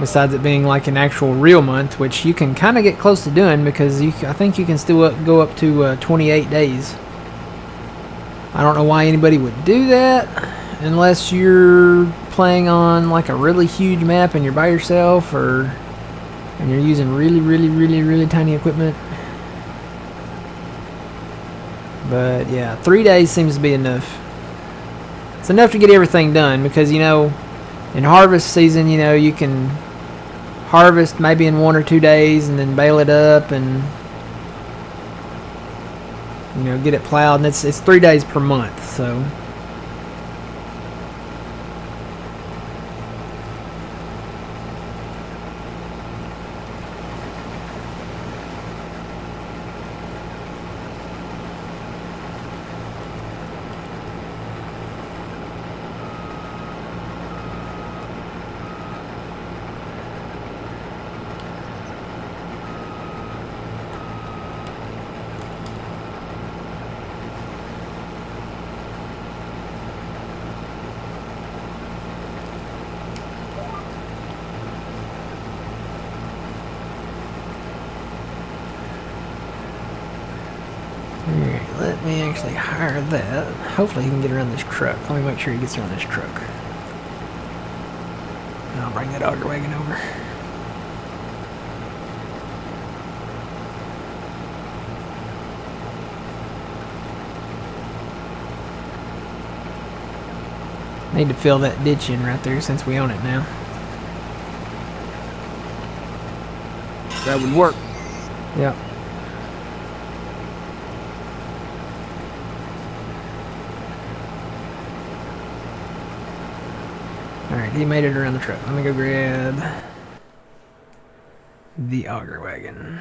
Besides it being like an actual real month, which you can kind of get close to doing because I think you can still go up to 28 days. I don't know why anybody would do that unless you're playing on like a really huge map and you're by yourself, and you're using really tiny equipment. But yeah, 3 days seems to be enough. It's enough to get everything done because, you know, in harvest season, you know, you can harvest maybe in 1 or 2 days and then bale it up and, you know, get it plowed. And it's 3 days per month, so. Alright, let me actually hire that. Hopefully he can get around this truck. Let me make sure he gets around this truck. And I'll bring that auger wagon over. Need to fill that ditch in right there since we own it now. that would work. Yeah. Alright, he made it around the truck. Let me go grab the auger wagon.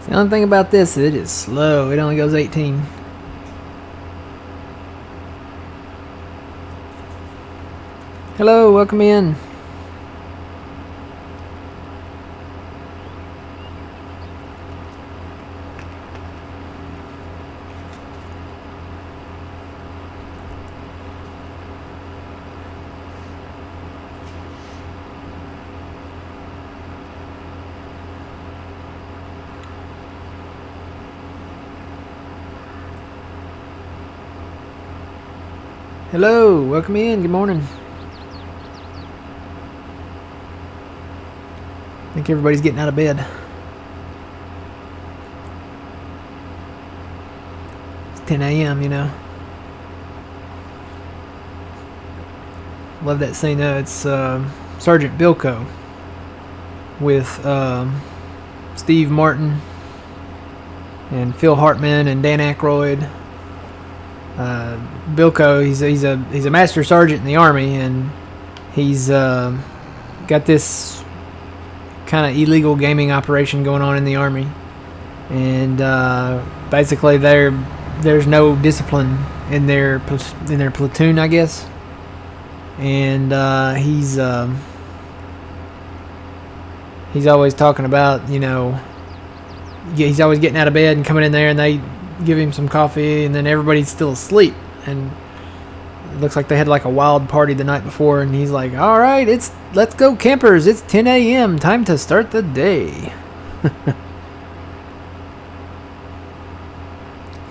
The only thing about this is it is slow. It only goes 18. Hello, welcome in. Hello, welcome in. Good morning. I think everybody's getting out of bed. It's 10 a.m., you know. Love that scene though. It's Sergeant Bilko with Steve Martin and Phil Hartman and Dan Aykroyd. Bilko, he's a master sergeant in the army, and he's got this kind of illegal gaming operation going on in the army, and basically there's no discipline in their platoon, I guess, and he's always talking about, you know, he's always getting out of bed and coming in there, and they give him some coffee, and then everybody's still asleep, and it looks like they had like a wild party the night before, and he's like, all right, let's go campers, it's 10 a.m. time to start the day.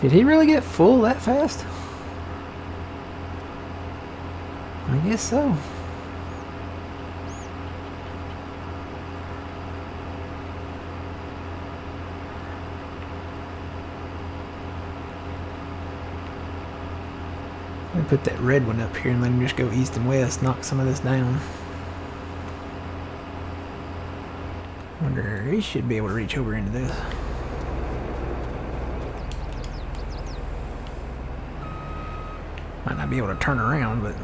Did he really get full that fast? I guess so. Let me put that red one up here and let him just go east and west, knock some of this down. Wonder, he should be able to reach over into this. Might not be able to turn around, but...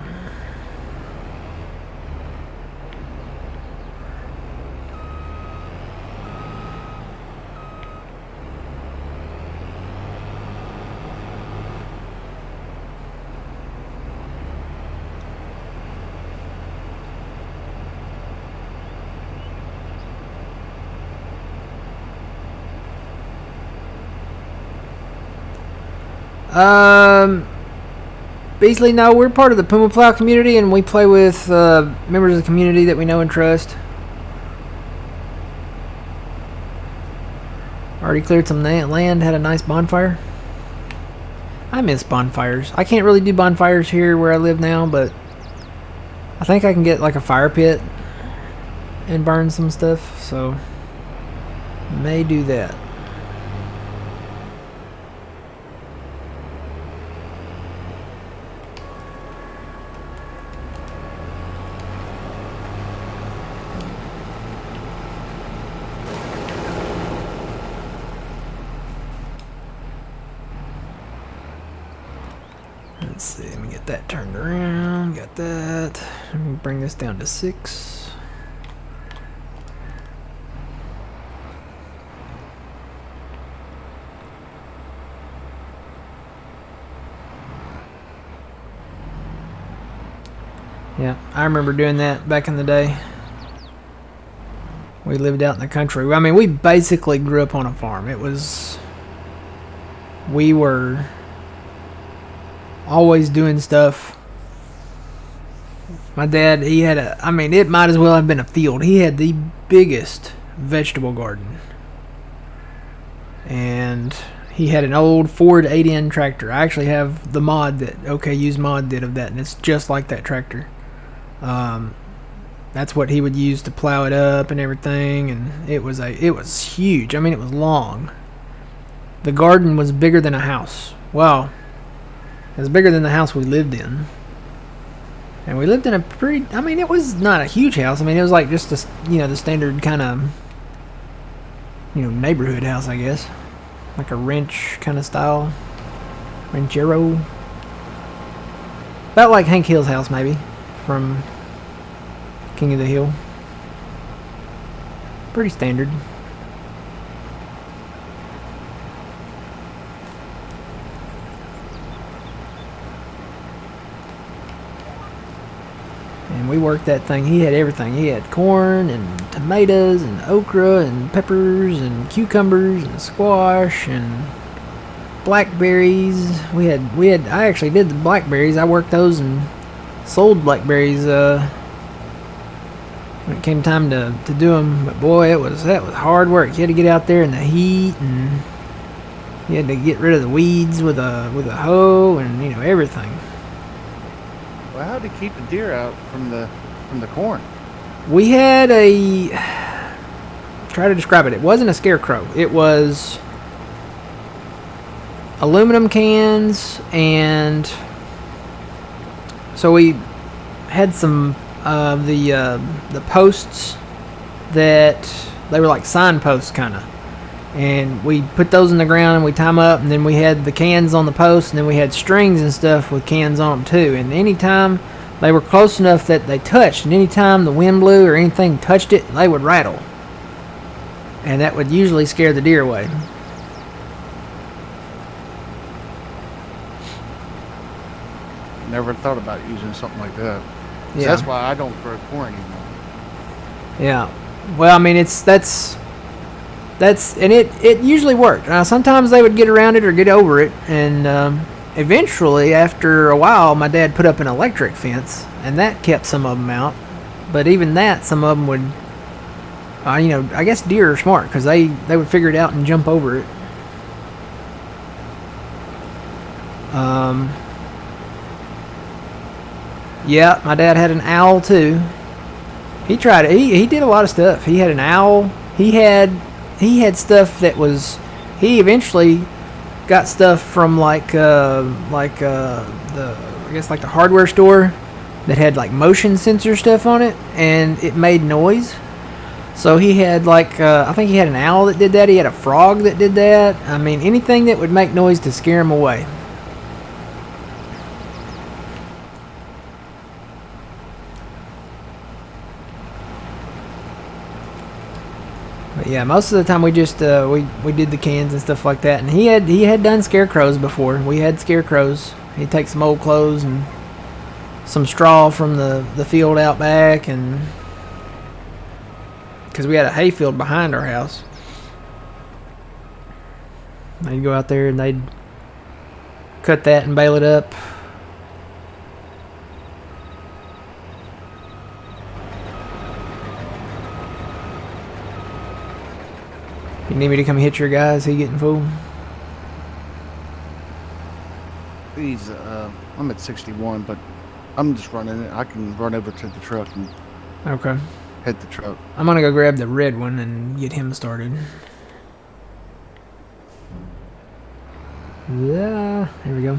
Basically, no, we're part of the Puma Plow community, and we play with members of the community that we know and trust. Already cleared some land, had a nice bonfire. I miss bonfires. I can't really do bonfires here where I live now, but I think I can get like a fire pit and burn some stuff, so may do that. Let's see, let me get that turned around, got that. Let me bring this down to 6. Yeah, I remember doing that back in the day. We lived out in the country. I mean, we basically grew up on a farm. We were always doing stuff. My dad, it might as well have been a field. He had the biggest vegetable garden. And he had an old Ford 8N tractor. I actually have the mod that OKU's mod did of that, and it's just like that tractor. That's what he would use to plow it up and everything, and it was huge. I mean, it was long. The garden was bigger than a house. Well, it was bigger than the house we lived in. And we lived in a pretty, I mean, it was not a huge house. I mean, it was like just the standard kind of, neighborhood house, I guess. Like a ranch kind of style. Ranchero. About like Hank Hill's house, maybe. From King of the Hill. Pretty standard. And we worked that thing. He had everything. He had corn and tomatoes and okra and peppers and cucumbers and squash and blackberries. I actually did the blackberries. I worked those and sold blackberries when it came time to do them. But boy, that was hard work. You had to get out there in the heat, and you had to get rid of the weeds with a hoe and everything. Well, how did you keep the deer out from the corn? We had try to describe it. It wasn't a scarecrow. It was aluminum cans, and so we had some of the posts that they were like signposts kind of, and we put those in the ground and we tie them up, and then we had the cans on the posts, and then we had strings and stuff with cans on them too. And anytime they were close enough that they touched, and anytime the wind blew or anything touched it, they would rattle, and that would usually scare the deer away. Never thought about using something like that. So Yeah. that's why I don't grow corn anymore. Yeah. Well, I mean, that's and it usually worked. Now, sometimes they would get around it or get over it, and eventually, after a while, my dad put up an electric fence, and that kept some of them out. But even that, some of them would, I guess deer are smart because they would figure it out and jump over it. Yeah, my dad had an owl too. He tried it. He did a lot of stuff. He had an owl. He had stuff that was. He eventually got stuff from the hardware store that had like motion sensor stuff on it, and it made noise. So he had I think he had an owl that did that. He had a frog that did that. I mean, anything that would make noise to scare him away. But yeah, most of the time we just we did the cans and stuff like that. And he had done scarecrows before. We had scarecrows. He'd take some old clothes and some straw from the field out back, and because we had a hayfield behind our house, they'd go out there and they'd cut that and bale it up. You need me to come hit your guy? Is he getting full? I'm at 61, but I'm just running it. I can run over to the truck and Okay. hit the truck. I'm gonna go grab the red one and get him started. Yeah, here we go.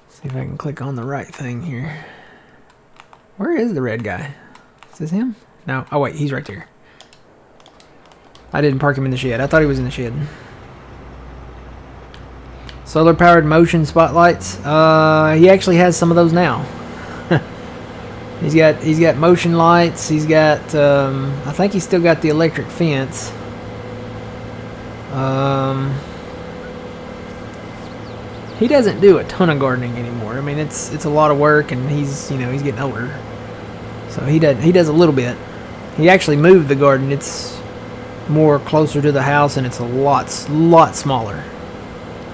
See if I can click on the right thing here. Where is the red guy? Is this him? No. Oh wait, he's right there. I didn't park him in the shed. I thought he was in the shed. Solar powered motion spotlights. He actually has some of those now. He's got motion lights. He's got I think he's still got the electric fence. He doesn't do a ton of gardening anymore. I mean, it's a lot of work, and he's getting older, so he does a little bit. He actually moved the garden. It's more closer to the house, and it's a lot smaller.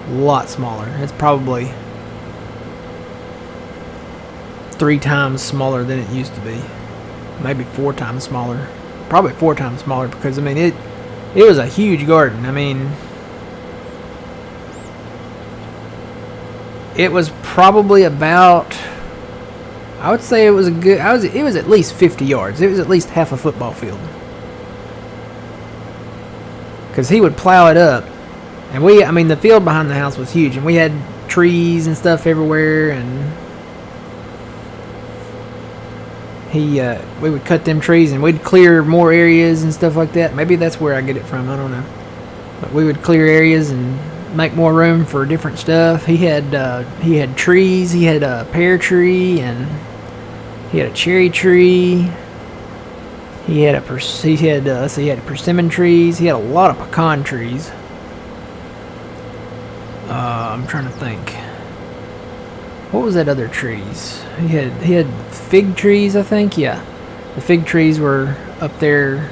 It's probably 3 times smaller than it used to be. Maybe 4 times smaller. Probably 4 times smaller, because I mean it was a huge garden. I mean, it was probably about, I would say it was at least 50 yards. It was at least half a football field. Because he would plow it up. And the field behind the house was huge. And we had trees and stuff everywhere. And we would cut them trees and we'd clear more areas and stuff like that. Maybe that's where I get it from. I don't know. But we would clear areas and make more room for different stuff. He had trees. He had a pear tree, and he had a cherry tree. He had persimmon trees. He had a lot of pecan trees. I'm trying to think. What was that other trees? He had fig trees, I think. Yeah, the fig trees were up there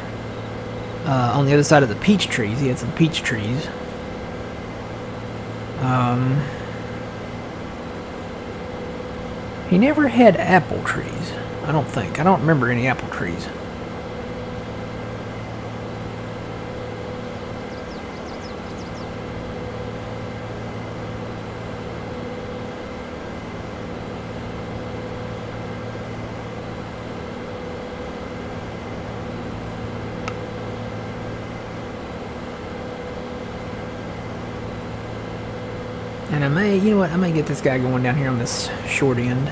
on the other side of the peach trees. He had some peach trees. He never had apple trees. I don't think. I don't remember any apple trees. And I may get this guy going down here on this short end.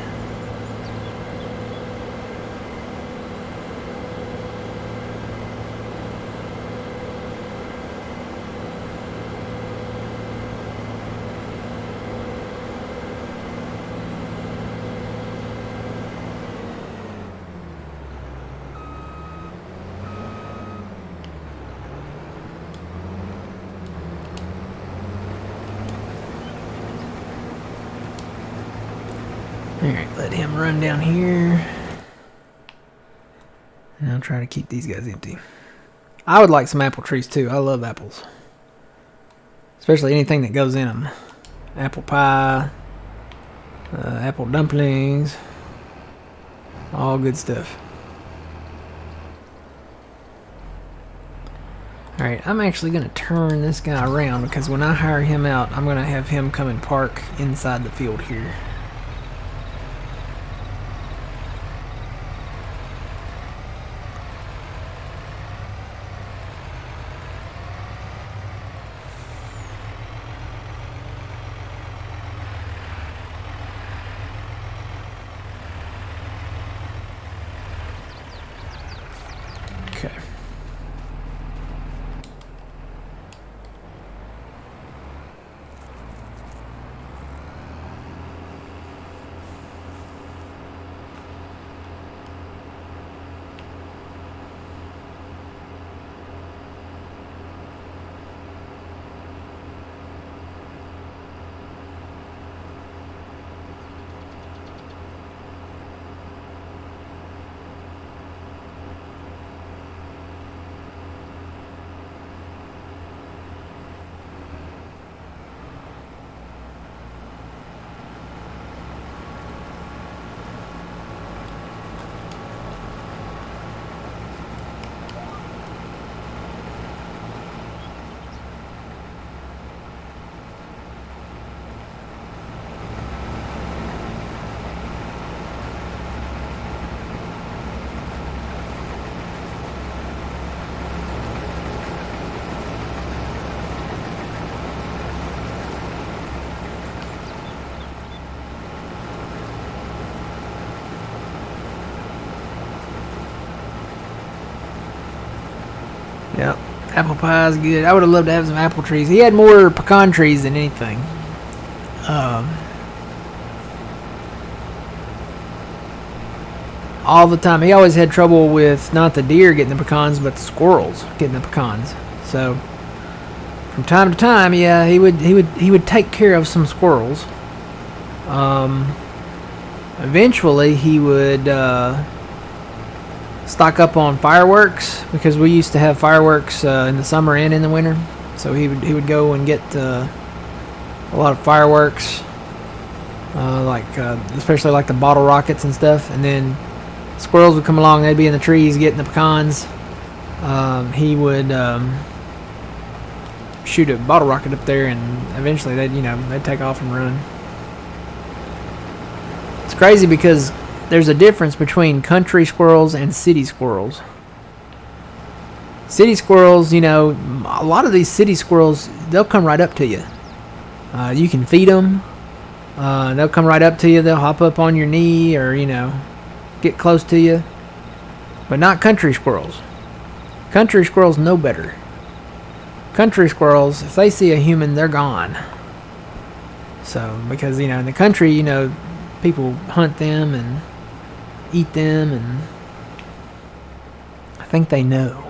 Alright, let him run down here. And I'll try to keep these guys empty. I would like some apple trees too. I love apples. Especially anything that goes in them. Apple pie, apple dumplings, all good stuff. Alright, I'm actually going to turn this guy around, because when I hire him out, I'm going to have him come and park inside the field here. Okay. Yep, apple pie is good. I would have loved to have some apple trees. He had more pecan trees than anything. all the time. He always had trouble with not the deer getting the pecans, but the squirrels getting the pecans. So from time to time, yeah, he would take care of some squirrels. Eventually, he would stock up on fireworks, because we used to have fireworks in the summer and in the winter. So he would go and get a lot of fireworks, especially like the bottle rockets and stuff. And then squirrels would come along; they'd be in the trees getting the pecans. He would shoot a bottle rocket up there, and eventually they'd take off and run. It's crazy because there's a difference between country squirrels and city squirrels. City squirrels, a lot of these city squirrels, they'll come right up to you. You can feed them. They'll come right up to you. They'll hop up on your knee or, get close to you. But not country squirrels. Country squirrels know better. Country squirrels, if they see a human, they're gone. So, because, in the country, people hunt them and eat them, and I think they know.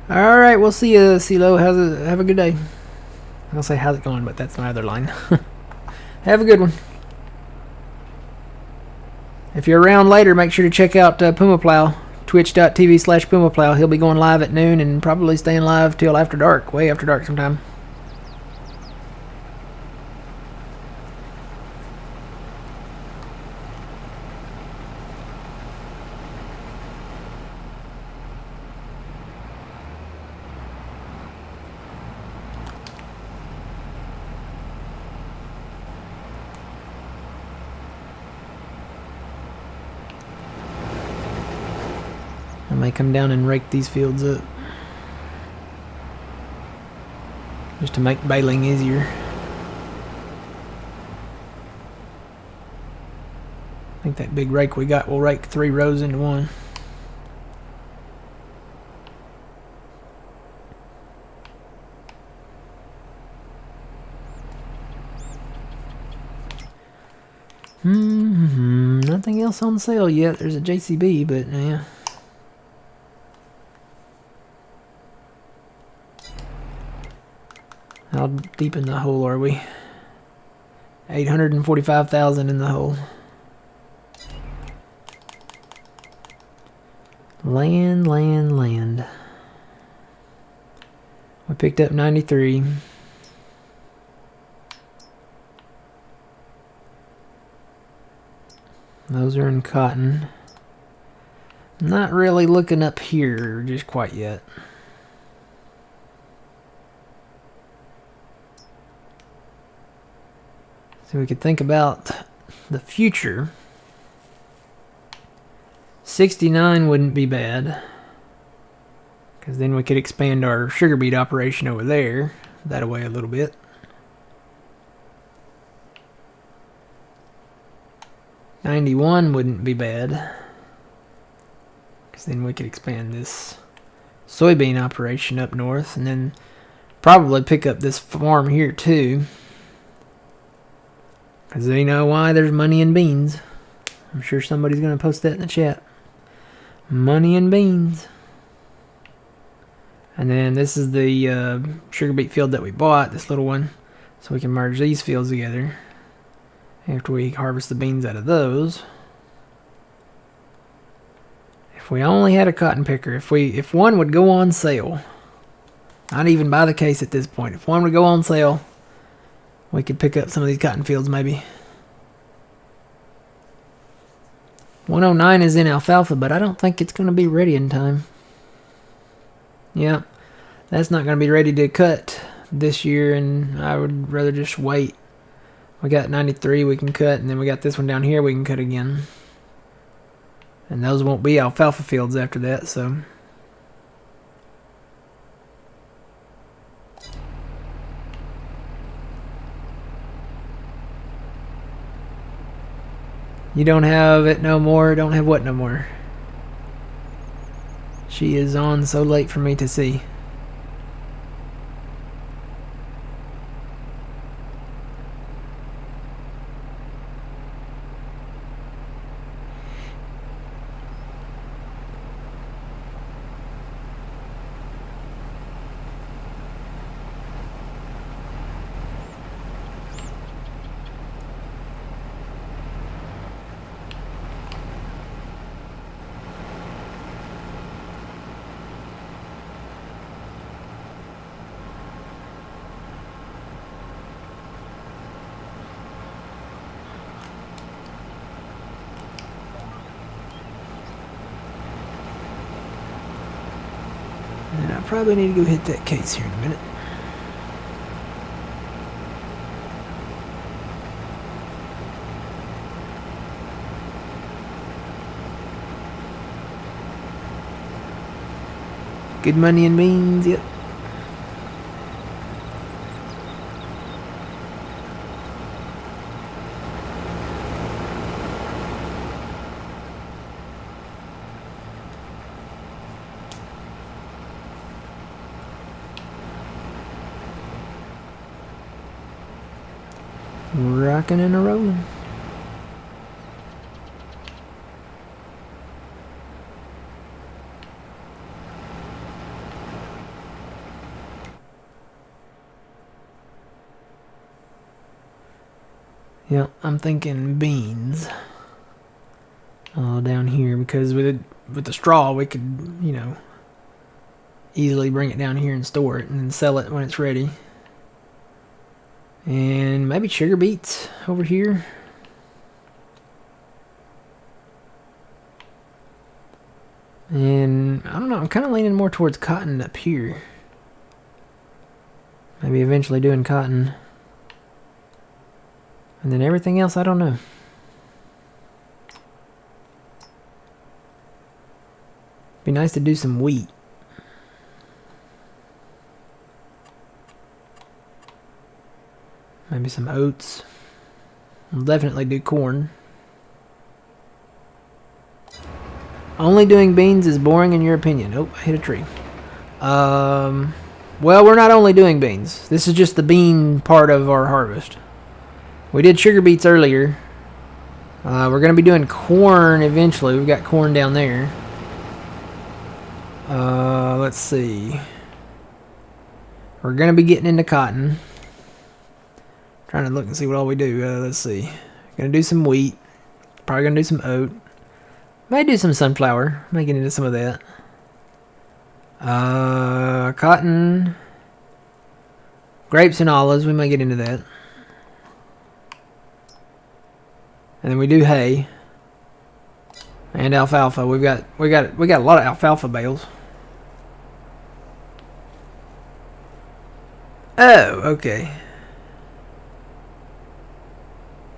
All right, we'll see you, CeeLo. Have a good day. I'll say how's it going, but that's my other line. Have a good one. If you're around later, make sure to check out Puma Plow, twitch.tv/Puma Plow. He'll be going live at noon and probably staying live till after dark, way after dark sometime. I may come down and rake these fields up, just to make baling easier. I think that big rake we got will rake 3 rows into one. Nothing else on sale yet. There's a JCB, but yeah. How deep in the hole are we? 845,000 in the hole. Land. We picked up 93. Those are in cotton. Not really looking up here just quite yet. So we could think about the future. 69 wouldn't be bad, because then we could expand our sugar beet operation over there that way a little bit. $91 wouldn't be bad, because then we could expand this soybean operation up north, and then probably pick up this farm here too, because you know why? There's money in beans. I'm sure somebody's going to post that in the chat. Money in beans. And then this is the sugar beet field that we bought, this little one, so we can merge these fields together after we harvest the beans out of those. If we only had a cotton picker, if one would go on sale, not even by the case at this point, if one would go on sale, we could pick up some of these cotton fields maybe. 109 is in alfalfa, but I don't think it's going to be ready in time. Yeah, that's not going to be ready to cut this year, and I would rather just wait. We got 93 we can cut, and then we got this one down here we can cut again. And those won't be alfalfa fields after that, so. You don't have it no more? Don't have what no more? She is on so late for me to see. And I probably need to go hit that case here in a minute. Good money in beans, yep. Rocking and a rolling. Yeah, I'm thinking beans. Down here, because with the straw we could, you know, easily bring it down here and store it and then sell it when it's ready. And maybe sugar beets over here. And I don't know, I'm kind of leaning more towards cotton up here. Maybe eventually doing cotton. And then everything else, I don't know. Be nice to do some wheat. Maybe some oats. We'll definitely do corn. Only doing beans is boring in your opinion. Oh, I hit a tree. Well, we're not only doing beans. This is just the bean part of our harvest. We did sugar beets earlier. We're going to be doing corn eventually. We've got corn down there. Let's see. We're going to be getting into cotton. Trying to look and see what all we do. Let's see. Gonna do some wheat. Probably gonna do some oat. Might do some sunflower. Might get into some of that. Cotton. Grapes and olives. We might get into that. And then we do hay. And alfalfa. We got a lot of alfalfa bales. Oh, okay.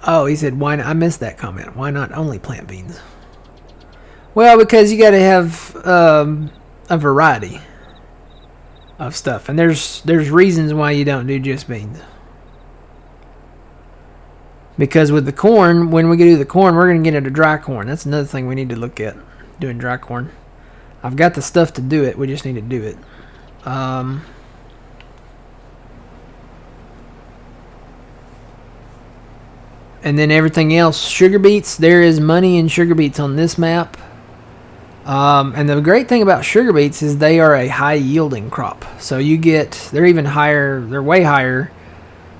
Oh, he said, why not? I missed that comment. Why not only plant beans? Well, because you got to have a variety. of stuff. And there's reasons why you don't do just beans. Because with the corn, when we do the corn, we're going to get into dry corn. That's another thing we need to look at, doing dry corn. I've got the stuff to do it. We just need to do it. And then everything else, sugar beets, there is money in sugar beets on this map. And the great thing about sugar beets is they are a high yielding crop. So they're even higher, they're way higher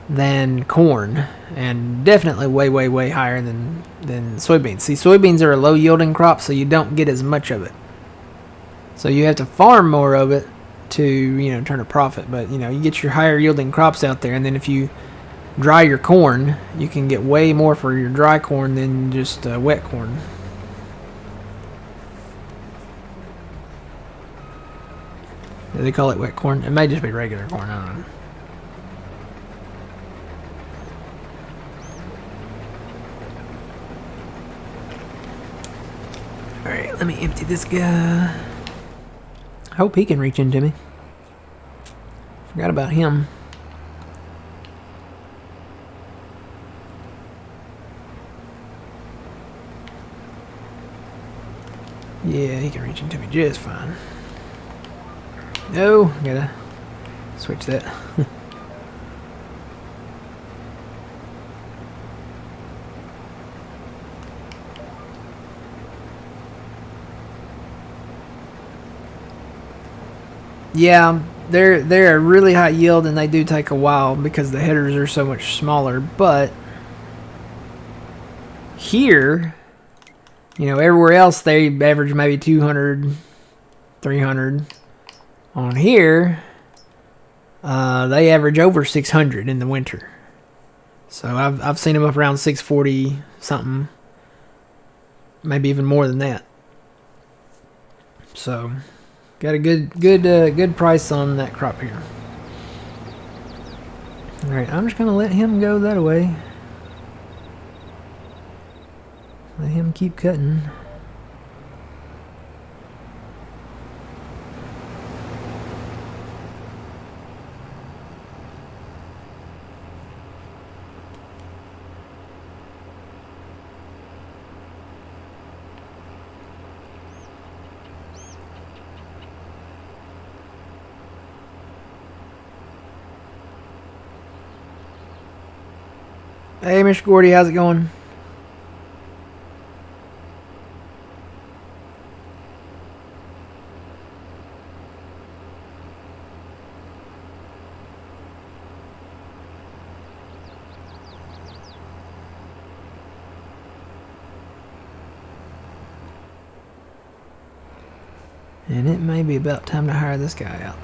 than corn. And definitely way, way, way higher than soybeans. See, soybeans are a low yielding crop, so you don't get as much of it. So you have to farm more of it to, turn a profit. But, you get your higher yielding crops out there. And then if you dry your corn, you can get way more for your dry corn than just wet corn. Do they call it wet corn? It may just be regular corn, I don't know. Alright, let me empty this guy. I hope he can reach into me. Forgot about him. Yeah, he can reach into me just fine. No, gotta switch that. Yeah, they're a really high yield, and they do take a while because the headers are so much smaller. But here, everywhere else they average maybe 200, 300. On here, they average over 600 in the winter. So I've seen them up around 640 something, maybe even more than that. So got a good price on that crop here. All right, I'm just gonna let him go that way. Let him keep cutting. Hey, Mr. Gordy, how's it going? And it may be about time to hire this guy out.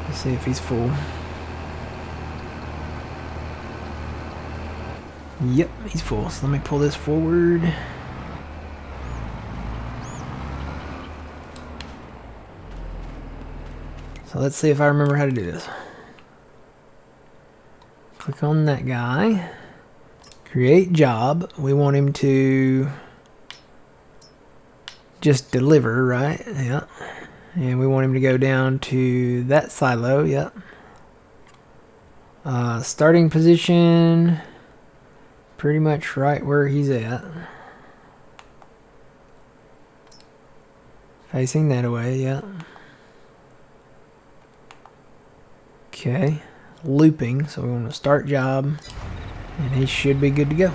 Let's see if he's full. Yep, he's full. So let me pull this forward. So let's see if I remember how to do this. Click on that guy. Create job. We want him to just deliver, right? Yeah. And we want him to go down to that silo. Yep. Starting position. Pretty much right where he's at. Facing that way, yeah. Okay. Looping, so we want to start job. And he should be good to go.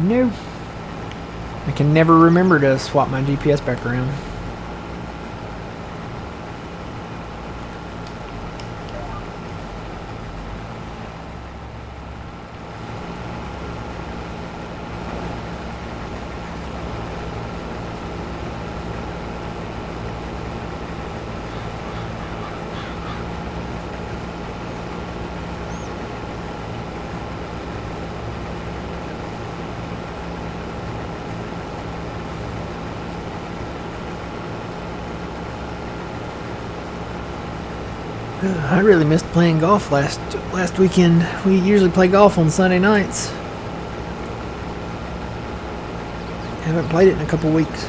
No. I can never remember to swap my GPS back around. I really missed playing golf last weekend. We usually play golf on Sunday nights. Haven't played it in a couple weeks.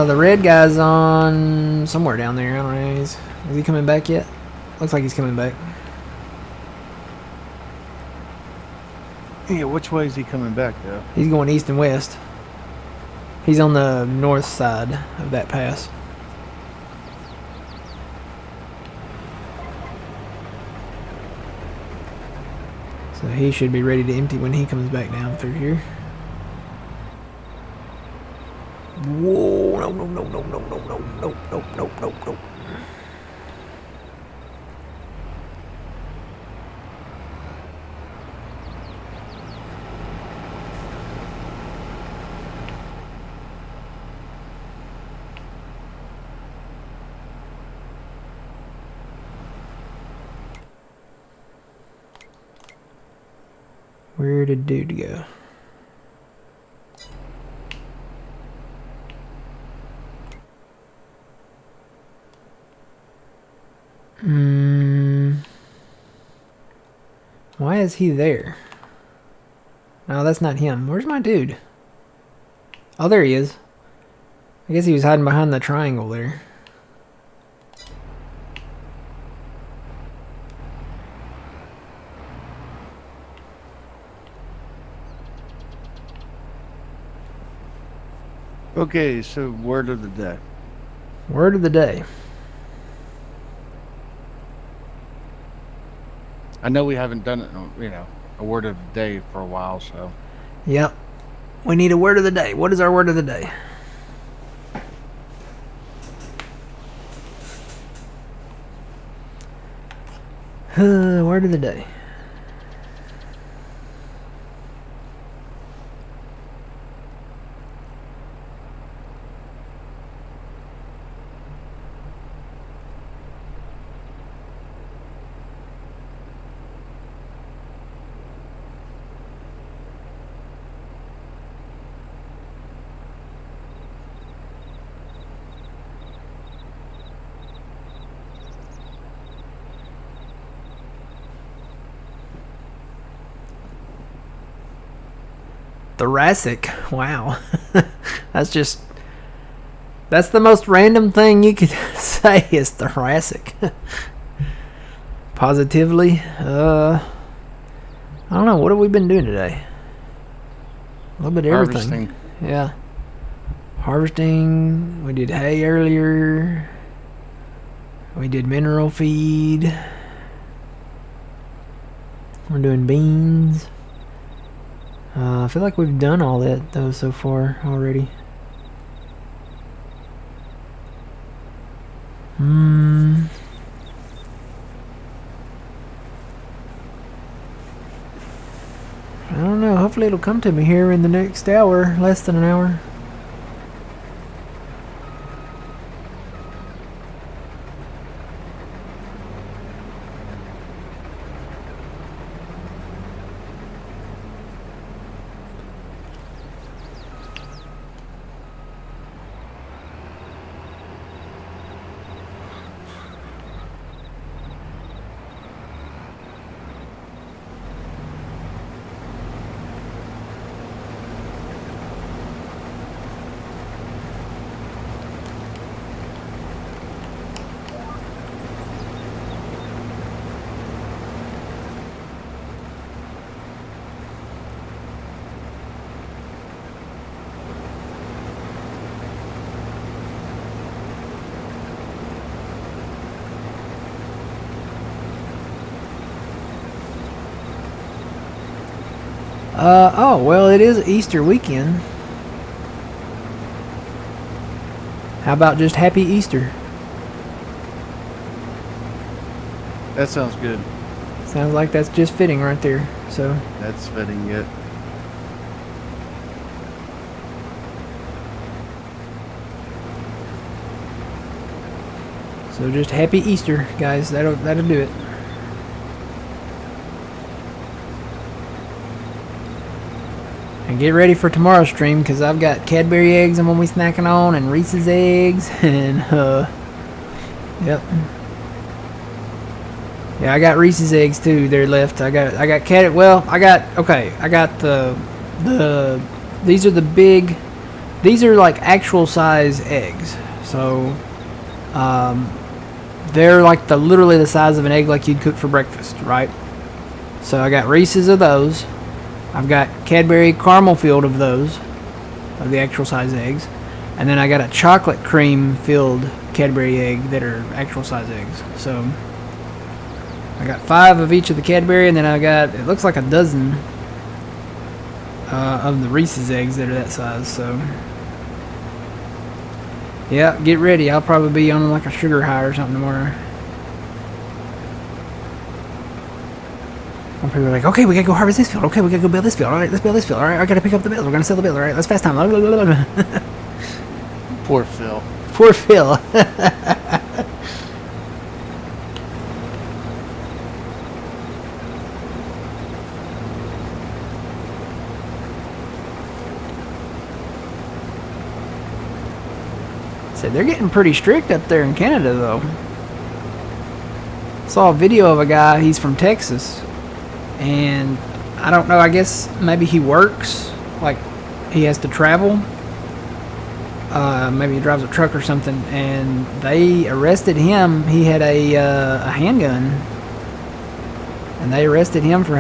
The red guy's on somewhere down there. I don't know. Is he coming back yet? Looks like he's coming back. Yeah, which way is he coming back, though? He's going east and west. He's on the north side of that pass. So he should be ready to empty when he comes back down through here. Whoa, no, no, no, no, no, no, no, no, no, no, no, no. Where did dude go? Why is he there? No, that's not him. Where's my dude? Oh, there he is. I guess he was hiding behind the triangle there. Okay, so word of the day. Word of the day. I know we haven't done it, a word of the day for a while, so. Yep. We need a word of the day. What is our word of the day? Word of the day. Thoracic. Wow. That's the most random thing you could say is thoracic. Positively. I don't know. What have we been doing today? A little bit of everything. Harvesting. Yeah. Harvesting. We did hay earlier. We did mineral feed. We're doing beans. I feel like we've done all that though so far already. I don't know. Hopefully it'll come to me here in the next hour, less than an hour. Oh, well, it is Easter weekend. How about just Happy Easter? That sounds good. Sounds like that's just fitting right there. So, That's fitting it. so just Happy Easter, guys. That'll do it. And get ready for tomorrow's stream because I've got Cadbury eggs I'm gonna be snacking on, and Reese's eggs, and yep. Yeah, I got Reese's eggs too. They're left. I got these are the big. These are like actual size eggs. So, they're like literally the size of an egg like you'd cook for breakfast, right? So I got Reese's of those. I've got Cadbury caramel filled of those, of the actual size eggs. And then I got a chocolate cream filled Cadbury egg that are actual size eggs. So I got 5 of each of the Cadbury, and then I got, it looks like a dozen of the Reese's eggs that are that size. So yeah, get ready. I'll probably be on like a sugar high or something tomorrow. And people are like, okay, we gotta go harvest this field. Okay, we gotta go build this field. All right, let's build this field. All right, I gotta pick up the bill. We're gonna sell the bill. All right, let's fast time. Poor Phil. Poor Phil. So they're getting pretty strict up there in Canada, though. Saw a video of a guy. He's from Texas. And I don't know, I guess maybe he works, like he has to travel, maybe he drives a truck or something, and they arrested him. He had a handgun, and they arrested him for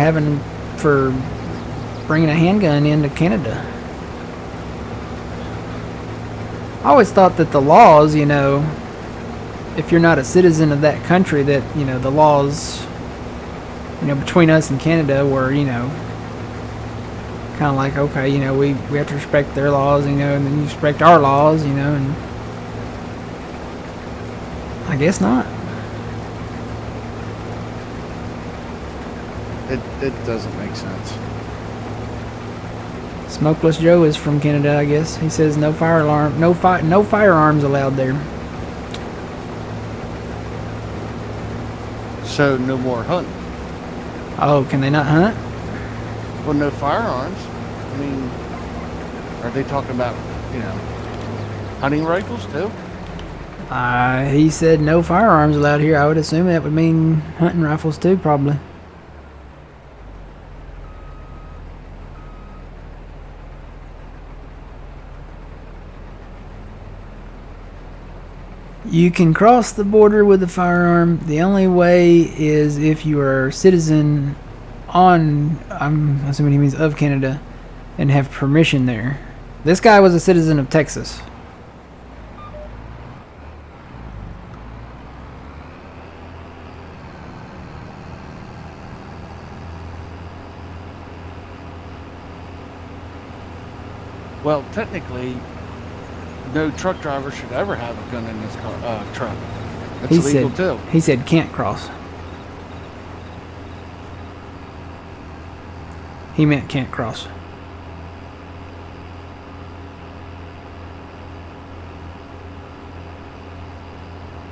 bringing a handgun into Canada. I always thought that the laws, you know, if you're not a citizen of that country, that, you know, the laws, you know, between us and Canada were, you know, kind of like, okay, you know, we have to respect their laws, you know, and then you respect our laws, you know, and I guess not. It doesn't make sense. Smokeless Joe is from Canada, I guess. He says no no firearms allowed there. So no more hunting. Oh, can they not hunt? Well, no firearms. I mean, are they talking about, you know, hunting rifles too? He said no firearms allowed here. I would assume that would mean hunting rifles too, probably. You can cross the border with a firearm. The only way is if you are a citizen on, I'm assuming he means of Canada, and have permission there. This guy was a citizen of Texas. Well, technically, no truck driver should ever have a gun in his truck. That's illegal too. He said can't cross. He meant can't cross.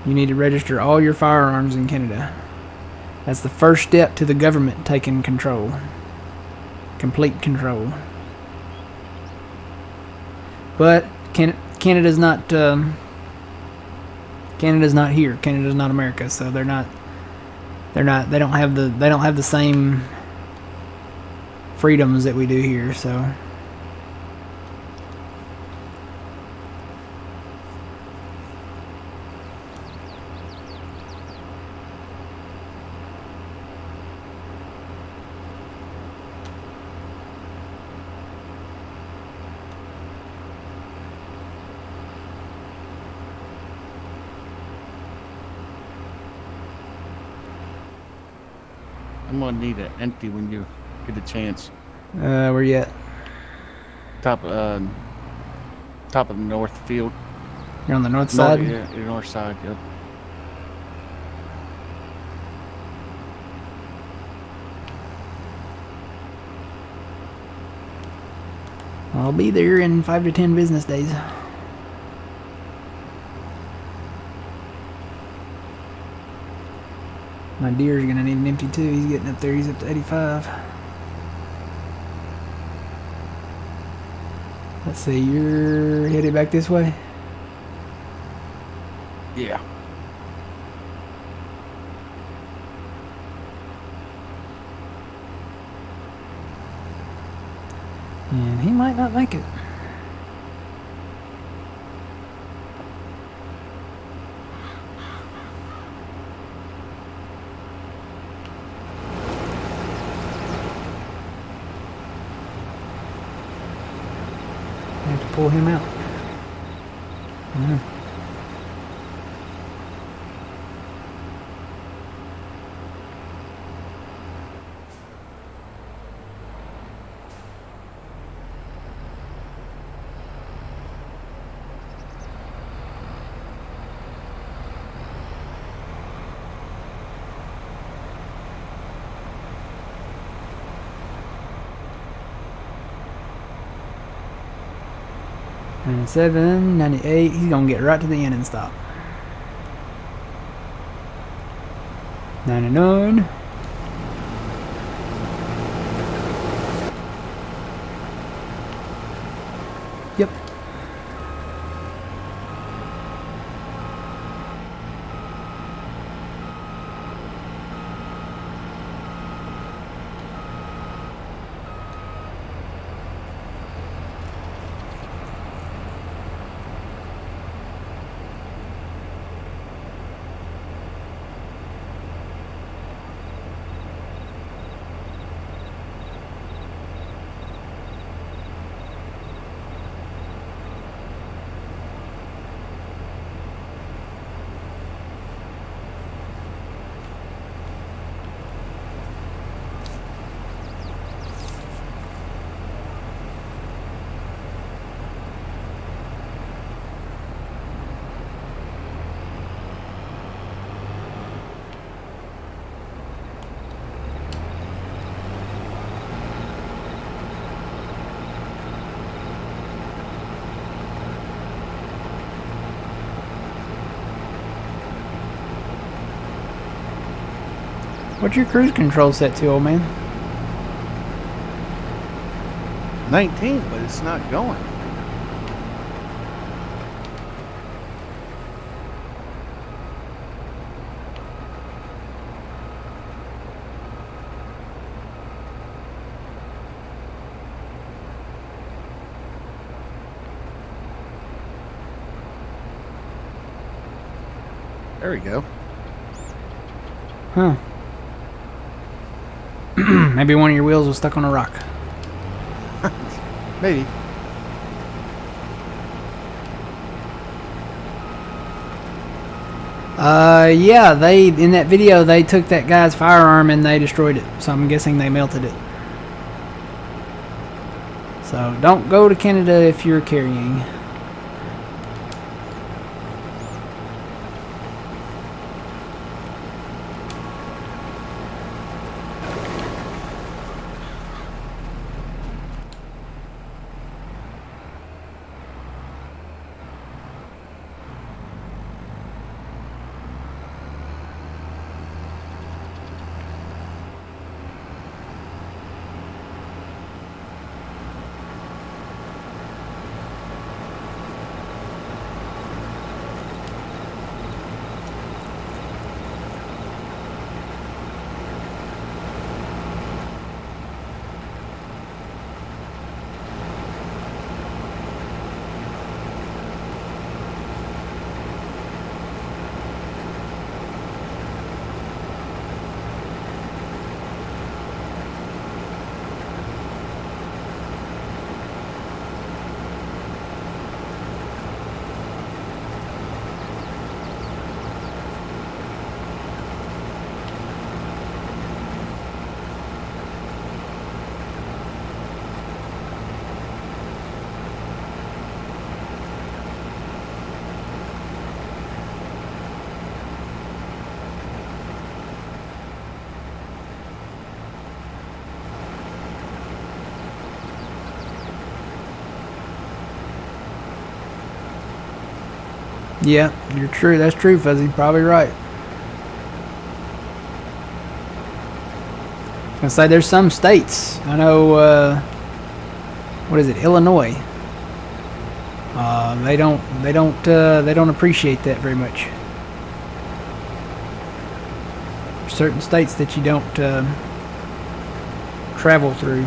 You need to register all your firearms in Canada. That's the first step to the government taking control. Complete control. But Canada's not here. Canada's not America, so they don't have the same freedoms that we do here, so I'm gonna need it empty when you get a chance. where you at? Top of the north field. You're on the north side? Yeah, the north side, yep. I'll be there in 5 to 10 business days. My deer's gonna need an empty too. He's getting up there. He's up to 85. Let's see, you're headed back this way? Yeah. And he might not make it. I have to pull him out. Yeah. '97, '98. He's gonna get right to the end and stop. '99. Yep. What's your cruise control set to, old man? 19, but it's not going. There we go. Huh. Maybe one of your wheels was stuck on a rock. Maybe. Yeah, they, in that video, they took that guy's firearm and they destroyed it. So I'm guessing they melted it. So don't go to Canada if you're carrying. Yeah, you're true. That's true, Fuzzy. Probably right. I was gonna say there's some states. I know. What is it? Illinois. They don't appreciate that very much. There's certain states that you don't travel through.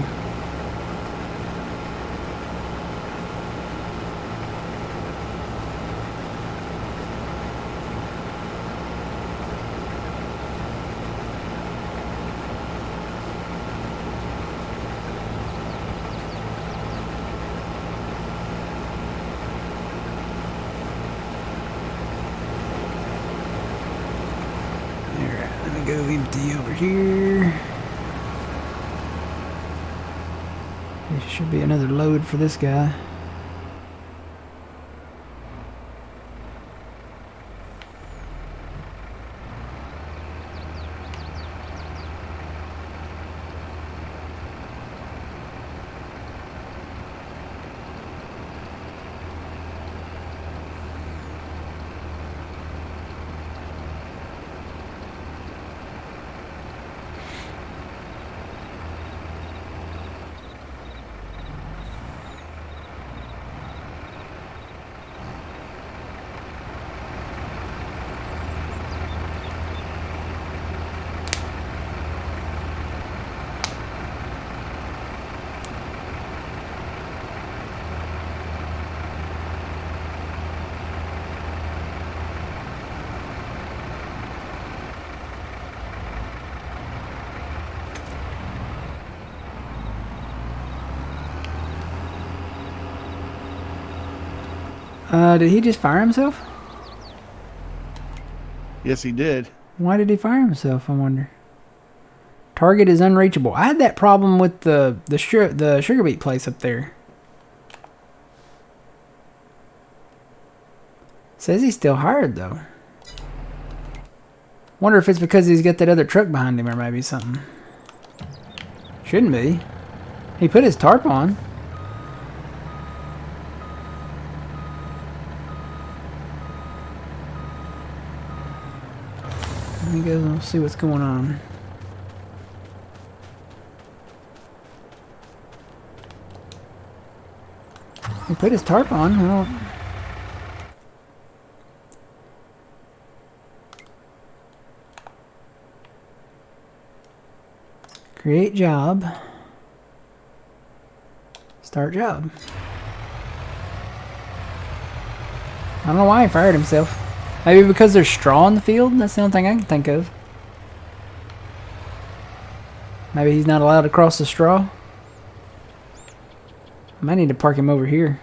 Go empty over here. There should be another load for this guy. Did he just fire himself? Yes, he did. Why did he fire himself, I wonder? Target is unreachable. I had that problem with the sugar beet place up there. Says he's still hired, though. Wonder if it's because he's got that other truck behind him or maybe something. Shouldn't be. He put his tarp on. Let me go and see what's going on. He put his tarp on. I don't... Create job. Start job. I don't know why he fired himself. Maybe because there's straw in the field? That's the only thing I can think of. Maybe he's not allowed to cross the straw? I might need to park him over here.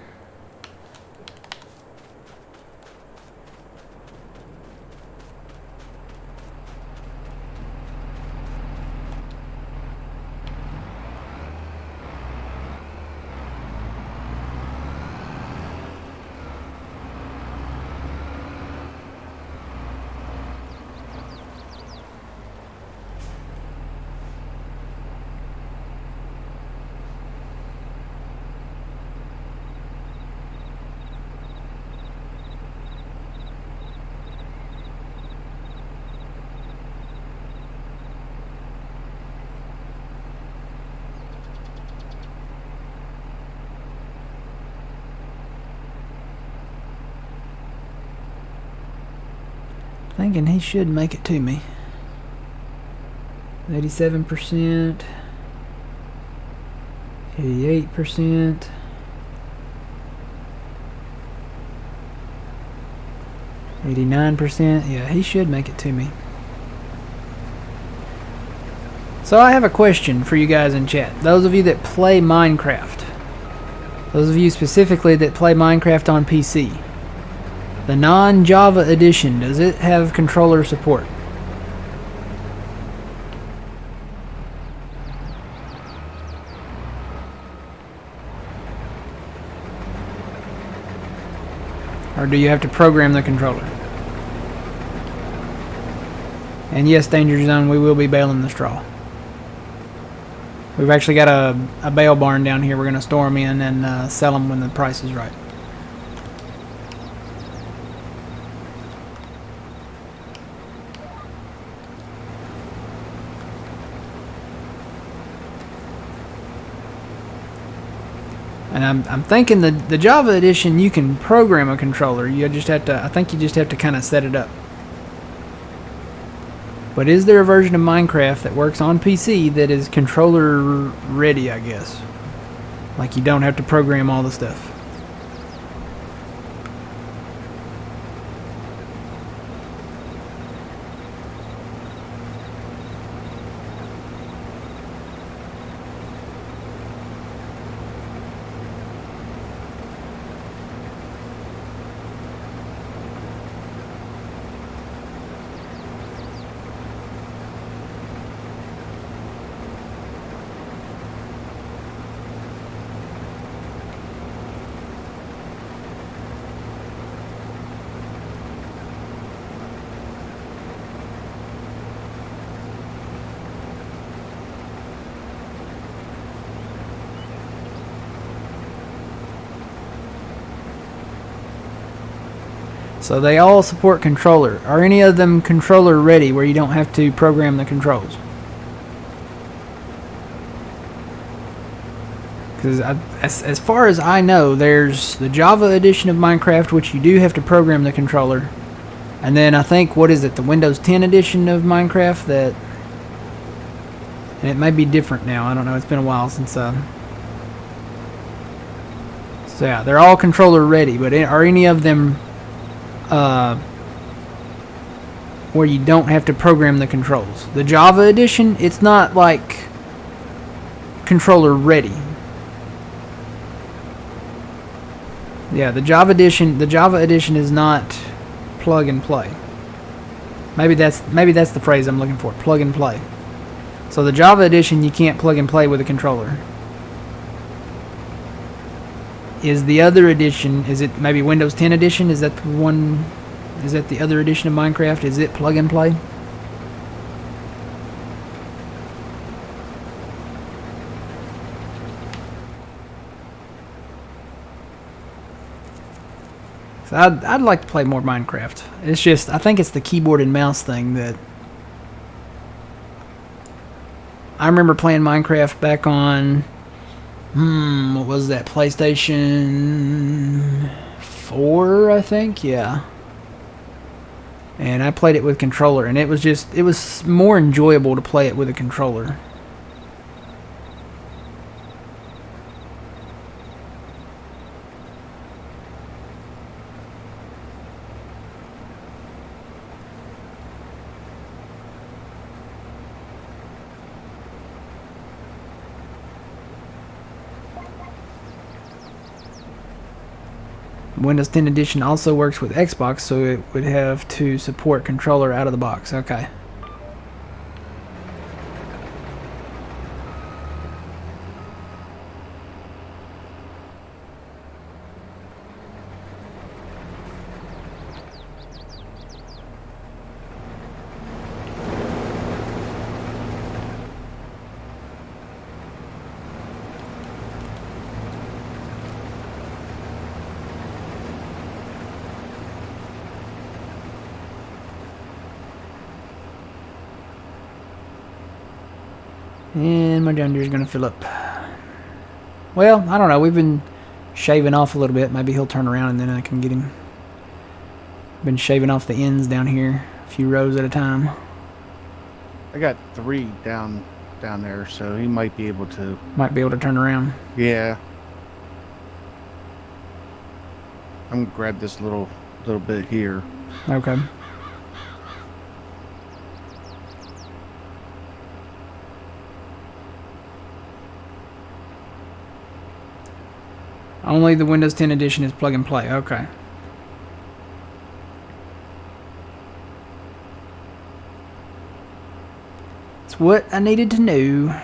Thinking he should make it to me. 87%. 88%. 89%. Yeah, he should make it to me. So I have a question for you guys in chat. Those of you that play Minecraft. Those of you specifically that play Minecraft on PC. The non-Java edition, does it have controller support? Or do you have to program the controller? And yes, Danger Zone, we will be baling the straw. We've actually got a bale barn down here we're going to store them in and sell them when the price is right. And I'm thinking the Java edition, you can program a controller. You just have to, I think you just have to kind of set it up. But is there a version of Minecraft that works on PC that is controller ready, I guess? Like you don't have to program all the stuff. So they all support controller. Are any of them controller ready where you don't have to program the controls? Because as far as I know, there's the Java edition of Minecraft, which you do have to program the controller. And then I think, what is it, the Windows 10 edition of Minecraft that... And it may be different now, I don't know, it's been a while since... So yeah, they're all controller ready, but are any of them... where you don't have to program the controls? The Java edition, it's not like controller ready. Yeah, the Java edition is not plug and play. Maybe that's the phrase I'm looking for, plug and play. So the Java edition you can't plug and play with a controller. Is the other edition, is it maybe Windows 10 edition? Is that the one, is that the other edition of Minecraft? Is it plug and play? So I'd like to play more Minecraft. It's just, I think it's the keyboard and mouse thing that... I remember playing Minecraft back on... what was that? PlayStation 4, I think? Yeah. And I played it with controller, and it was more enjoyable to play it with a controller. Windows 10 edition also works with Xbox, so it would have to support controller out of the box. Okay. And my John Deere's gonna fill up. Well, I don't know. We've been shaving off a little bit. Maybe he'll turn around and then I can get him. Been shaving off the ends down here, a few rows at a time. I got 3 down there, so he might be able to. Might be able to turn around. Yeah. I'm gonna grab this little bit here. Okay. Only the Windows 10 edition is plug and play. Okay. That's what I needed to know.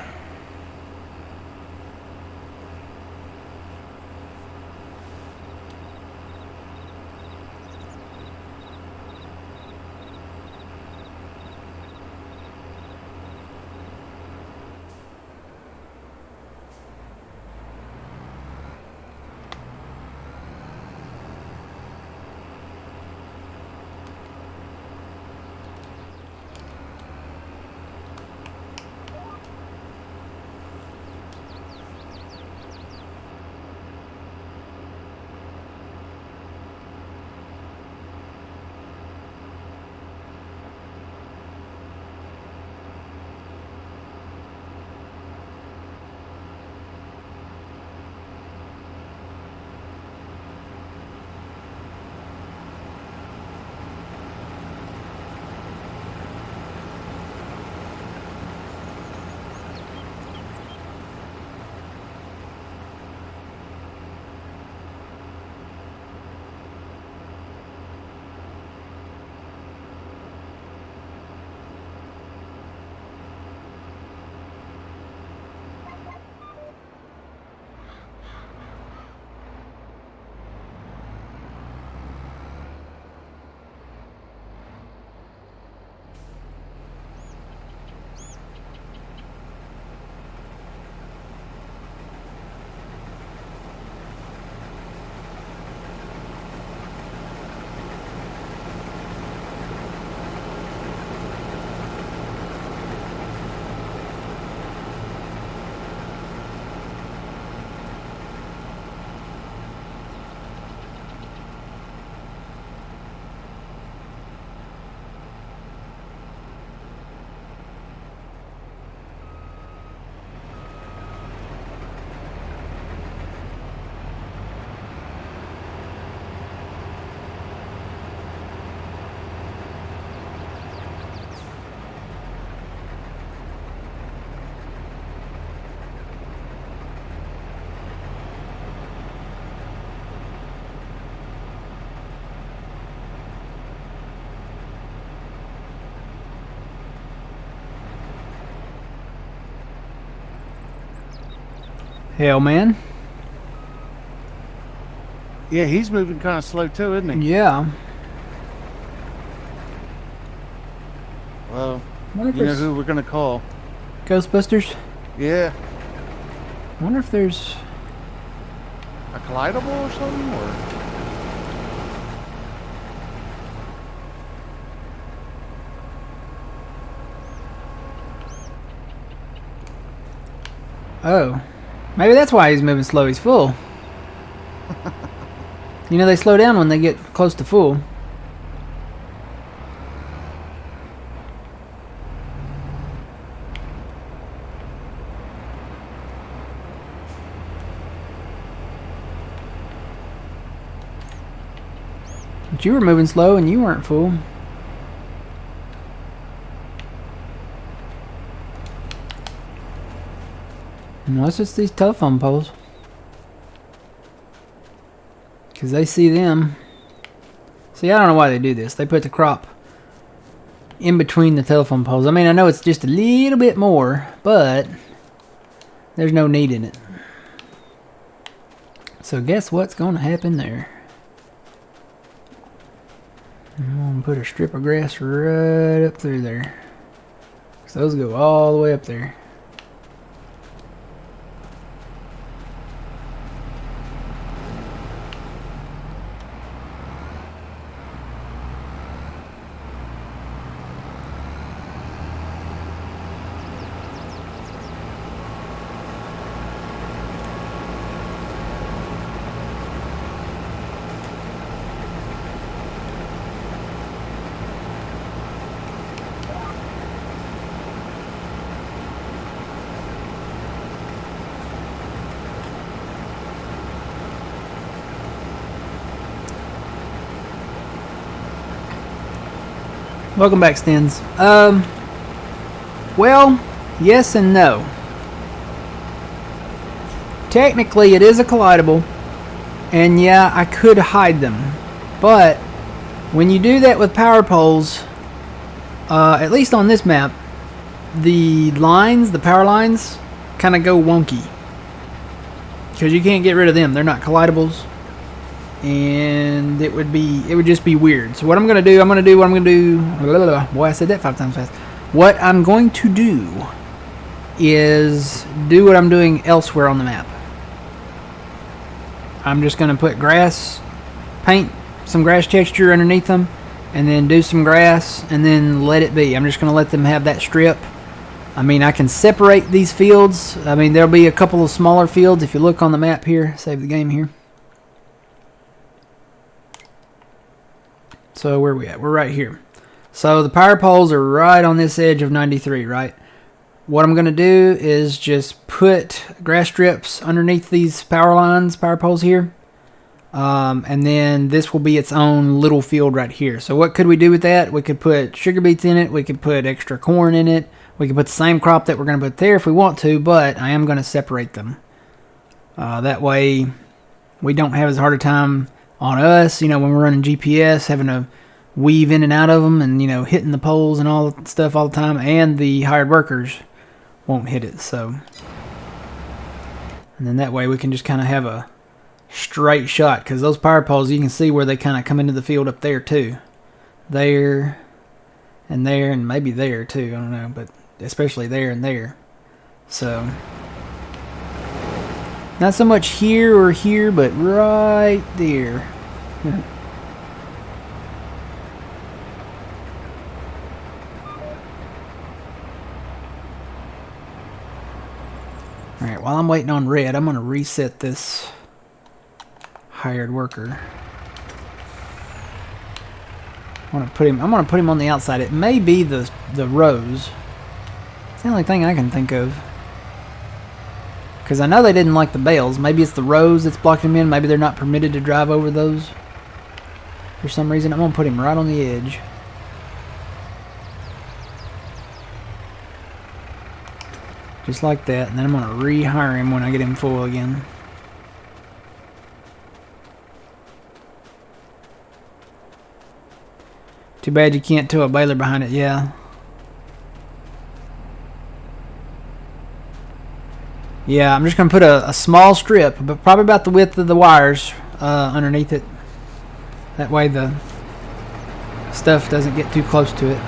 Hell, man. Yeah, he's moving kind of slow too, isn't he? Yeah. Well, Wonder if you know it's who we're gonna call. Ghostbusters. Yeah, Wonder if there's. a collidable or something, or Oh, maybe that's why he's moving slow. He's full. You know they slow down when they get close to full. But you were moving slow and you weren't full. Unless it's these telephone poles. Because they see them. See, I don't know why they do this. They put the crop in between the telephone poles. I mean, I know it's just a little bit more, but there's no need in it. So guess what's going to happen there? I'm going to put a strip of grass right up through there. So those go all the way up there. Welcome back, Stins. Well, yes and no. Technically, it is a collidable, and yeah, I could hide them. But when you do that with power poles, at least on this map, the lines, the power lines, kind of go wonky. Because you can't get rid of them. They're not collidables. And it would just be weird. So what I'm gonna do, boy, I said that 5 times fast. What I'm going to do is do what I'm doing elsewhere on the map. I'm just gonna put grass, paint some grass texture underneath them, and then do some grass, and then let it be. I'm just gonna let them have that strip. I mean, I can separate these fields. I mean, there'll be a couple of smaller fields if you look on the map here. Save the game here. So where are we at? We're right here. So the power poles are right on this edge of 93, right? What I'm going to do is just put grass strips underneath these power lines, power poles here. And then this will be its own little field right here. So what could we do with that? We could put sugar beets in it. We could put extra corn in it. We could put the same crop that we're going to put there if we want to, but I am going to separate them. That way we don't have as hard a time on us, you know, when we're running GPS, having to weave in and out of them and, you know, hitting the poles and all that stuff all the time, and the hired workers won't hit it. So, and then that way we can just kind of have a straight shot, because those power poles, you can see where they kind of come into the field up there too. There and maybe there too, I don't know, but especially there and there. So not so much here or here, but right there. Alright, while I'm waiting on red, I'm going to reset this hired worker. I'm going to put him on the outside. It may be the rows. It's the only thing I can think of. Because I know they didn't like the bales. Maybe it's the rows that's blocking them in. Maybe they're not permitted to drive over those. For some reason, I'm going to put him right on the edge. Just like that. And then I'm going to rehire him when I get him full again. Too bad you can't tow a baler behind it, yeah. Yeah, I'm just going to put a small strip, but probably about the width of the wires underneath it. That way the stuff doesn't get too close to it.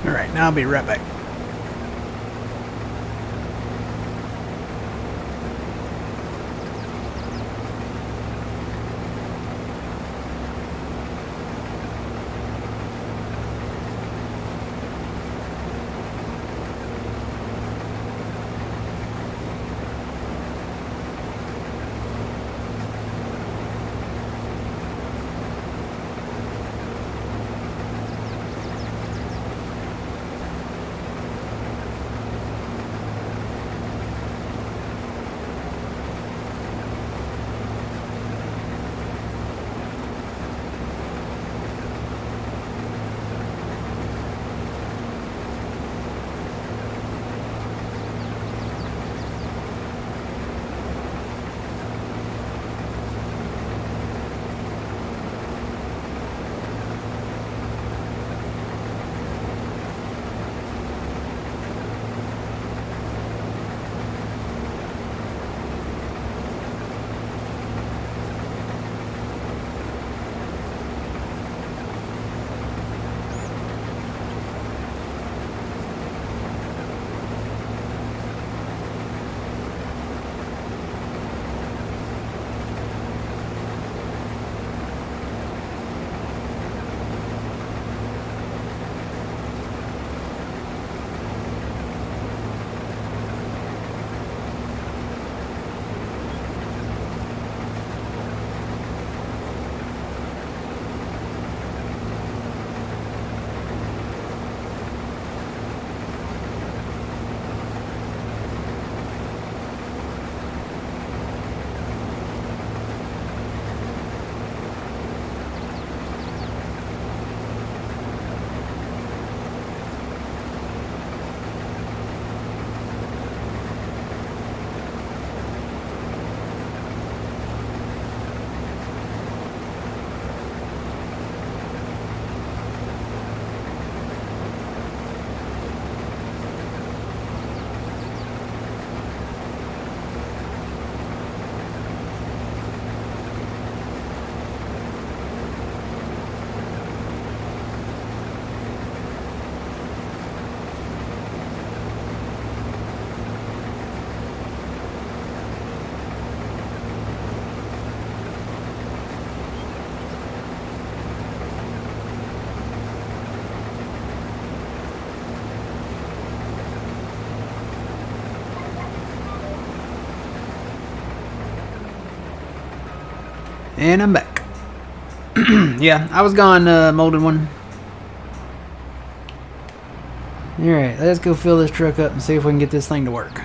Alright, now I'll be right back. And I'm back. Yeah, I was gone molding one. Alright, let's go fill this truck up and see if we can get this thing to work.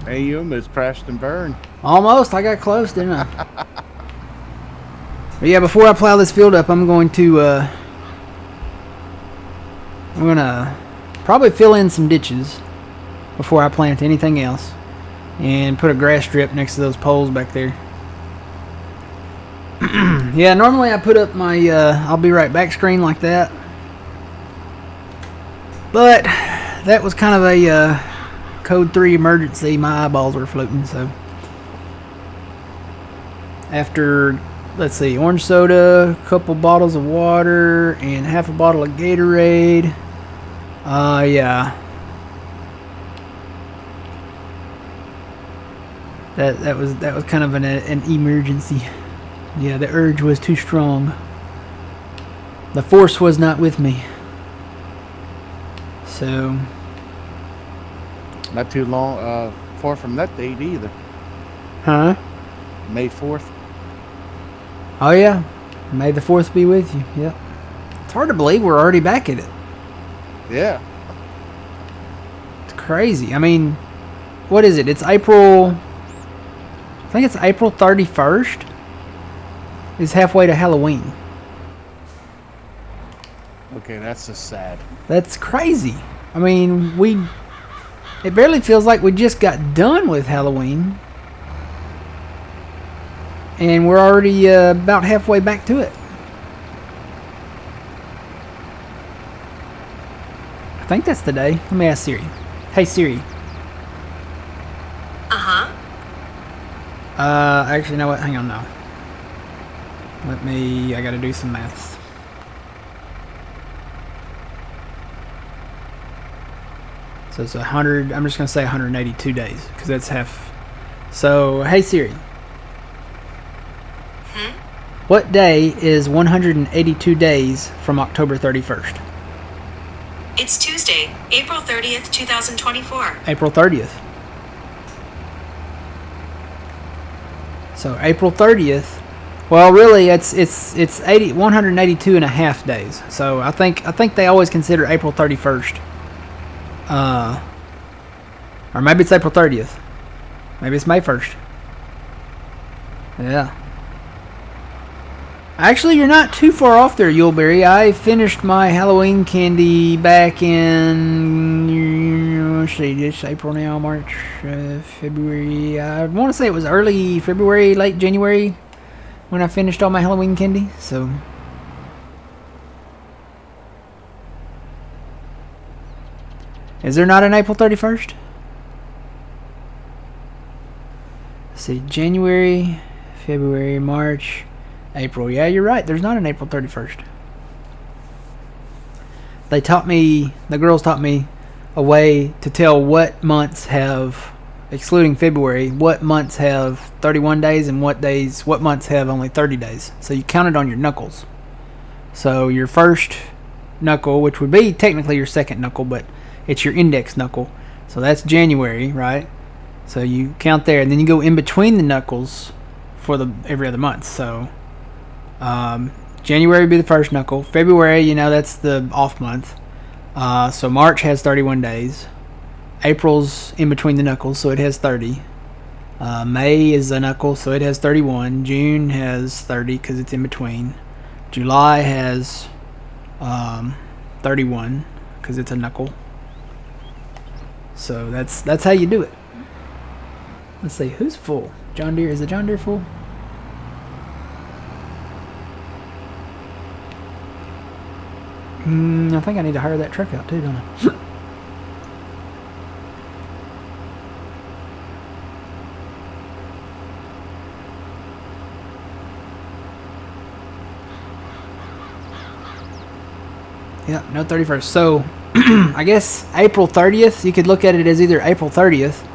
Hey, you almost crashed and burned. Almost. I got close, didn't I? But yeah, before I plow this field up, I'm going to probably fill in some ditches before I plant anything else, and put a grass strip next to those poles back there. Yeah, normally I put up my I'll be right back screen like that, but that was kind of a code 3 emergency. My eyeballs were floating, so after, let's see, orange soda, a couple bottles of water, and half a bottle of Gatorade. Yeah. That was kind of an emergency. Yeah, the urge was too strong. The force was not with me. So. Not too long, far from that date either. Huh? May 4th. Oh yeah. May the 4th be with you. Yep. It's hard to believe we're already back at it. Yeah. It's crazy. I mean, what is it? It's April. I think it's April 31st. It's halfway to Halloween. Okay, that's just sad. That's crazy. I mean, it barely feels like we just got done with Halloween, and we're already about halfway back to it. I think that's the day. Let me ask Siri. Hey Siri. Actually, you know what? Hang on now. I gotta do some maths. So it's 100, I'm just gonna say 182 days, because that's half. So, hey Siri. What day is 182 days from October 31st? It's Tuesday, April 30th, 2024. April 30th. So April 30th. Well, really, it's 182 and a half days. So I think they always consider April 31st. Or maybe it's April 30th. Maybe it's May 1st. Yeah. Actually, you're not too far off there, Yuleberry. I finished my Halloween candy back in, let's see, it's April now, March, February. I want to say it was early February, late January when I finished all my Halloween candy. So, is there not an April 31st? Let's see, January, February, March, April. Yeah, you're right. There's not an April 31st. The girls taught me a way to tell what months have, excluding February, what months have 31 days and what months have only 30 days. So you count it on your knuckles. So your first knuckle, which would be technically your second knuckle, but it's your index knuckle. So that's January, right? So you count there, and then you go in between the knuckles for every other month. So January would be the first knuckle. February, that's the off month. So March has 31 days. April's in between the knuckles, so it has 30. May is a knuckle, so it has 31. June has 30 because it's in between. July has 31 because it's a knuckle. So that's how you do it. Let's see, who's full? John Deere. Is the John Deere full? I think I need to hire that truck out too, don't I? Yeah, no 31st. So, I guess April 30th, you could look at it as either April 30th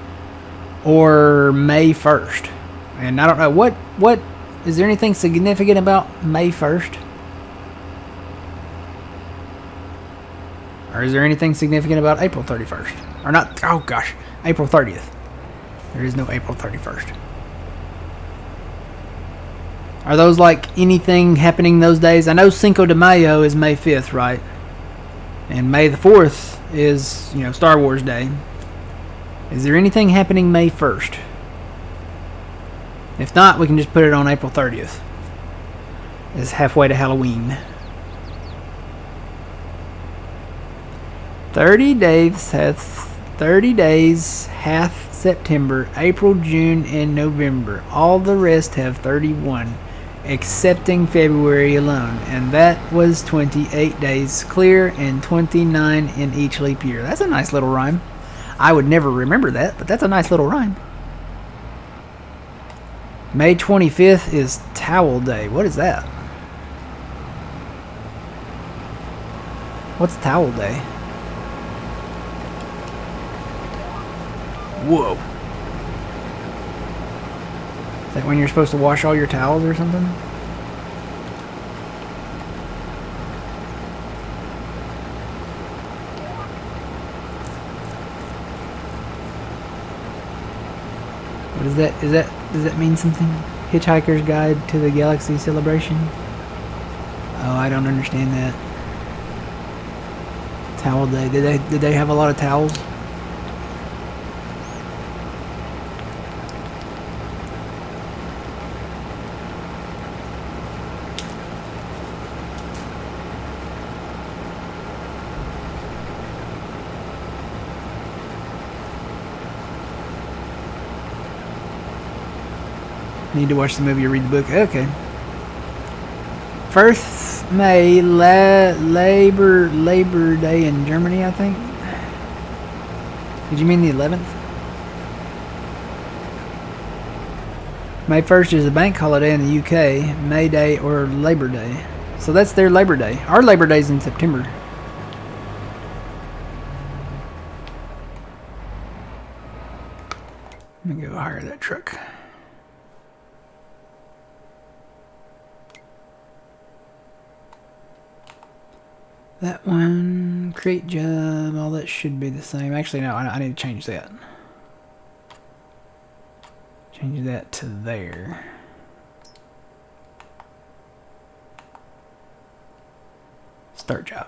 or May 1st. And I don't know, what is there anything significant about May 1st? Or is there anything significant about April 31st? Or not, oh gosh, April 30th. There is no April 31st. Are those like anything happening those days? I know Cinco de Mayo is May 5th, right? And May the 4th is, you know, Star Wars Day. Is there anything happening May 1st? If not, we can just put it on April 30th. It's halfway to Halloween. 30 days hath September, April, June, and November. All the rest have 31, excepting February alone, and that was 28 days clear and 29 in each leap year. That's a nice little rhyme. I would never remember that, but that's a nice little rhyme. May 25th is Towel Day. What is that? What's Towel Day? Whoa. Is that when you're supposed to wash all your towels or something? What is that? Does that mean something? Hitchhiker's Guide to the Galaxy Celebration? Oh, I don't understand that. Towel Day. Did they have a lot of towels? Need to watch the movie or read the book. Okay. 1st May, Labor Day in Germany, I think. Did you mean the 11th? May 1st is a bank holiday in the UK. May Day or Labor Day. So that's their Labor Day. Our Labor Day's in September. Let me go hire that truck. That one, create job, all that should be the same. Actually, no, I need to change that. Change that to there. Start job.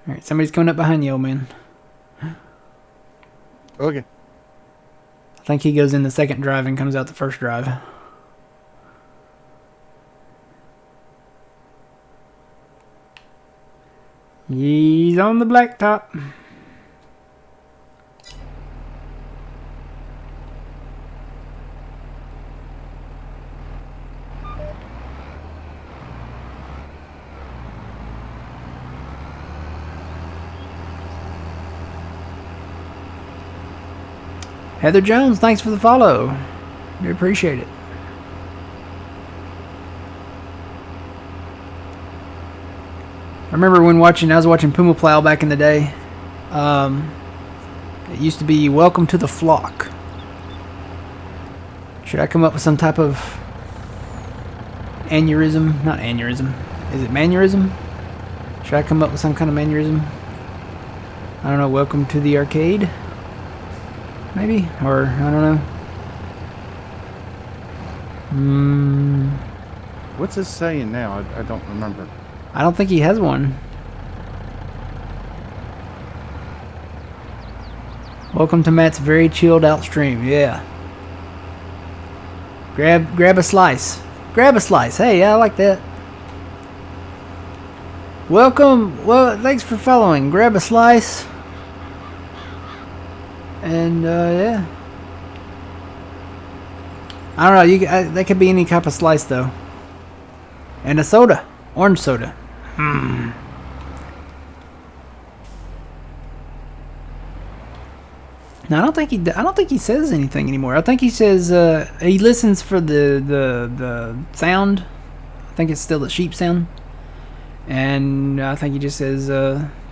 Alright, somebody's coming up behind you, old man. Okay. I think he goes in the second drive and comes out the first drive. He's on the blacktop. Heather Jones, thanks for the follow. We appreciate it. I remember when I was watching Puma Plow back in the day. It used to be Welcome to the Flock. Should I come up with some type of aneurysm? Not aneurysm. Is it mannerism? Should I come up with some kind of mannerism? I don't know. Welcome to the arcade? Maybe? Or, I don't know. What's this saying now? I don't remember. I don't think he has one. Welcome to Matt's very chilled out stream. Yeah. Grab a slice. Grab a slice. Hey, I like that. Welcome. Well, thanks for following. Grab a slice. And yeah. I don't know. That could be any type of slice though. And a soda. Orange soda. No, I don't think he says anything anymore. I think he says he listens for the sound. I think it's still the sheep sound. And I think he just says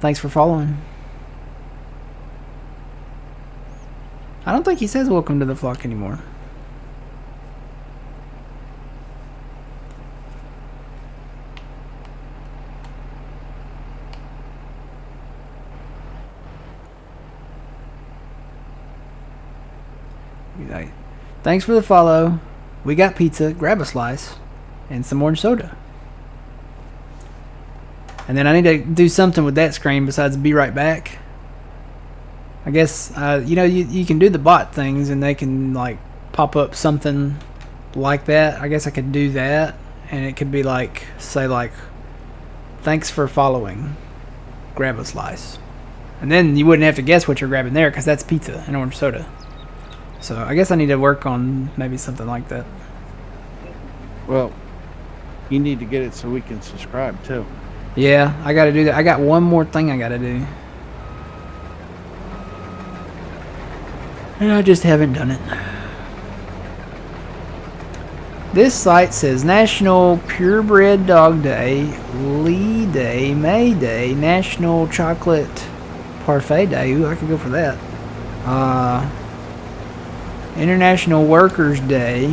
thanks for following. I don't think he says welcome to the flock anymore. Thanks for the follow. we got pizza, grab a slice, and some orange soda. And then I need to do something with that screen besides be right back. I guess, you can do the bot things and they can like pop up something like that. I guess I could do that and it could be like, say like, thanks for following, grab a slice. And then you wouldn't have to guess what you're grabbing there because that's pizza and orange soda. So I guess I need to work on maybe something like that. Well, you need to get it so we can subscribe too. Yeah, I gotta do that. I got one more thing I gotta do. And I just haven't done it. This site says National Purebred Dog Day, Lee Day, May Day, National Chocolate Parfait Day. Ooh, I could go for that. International Workers Day.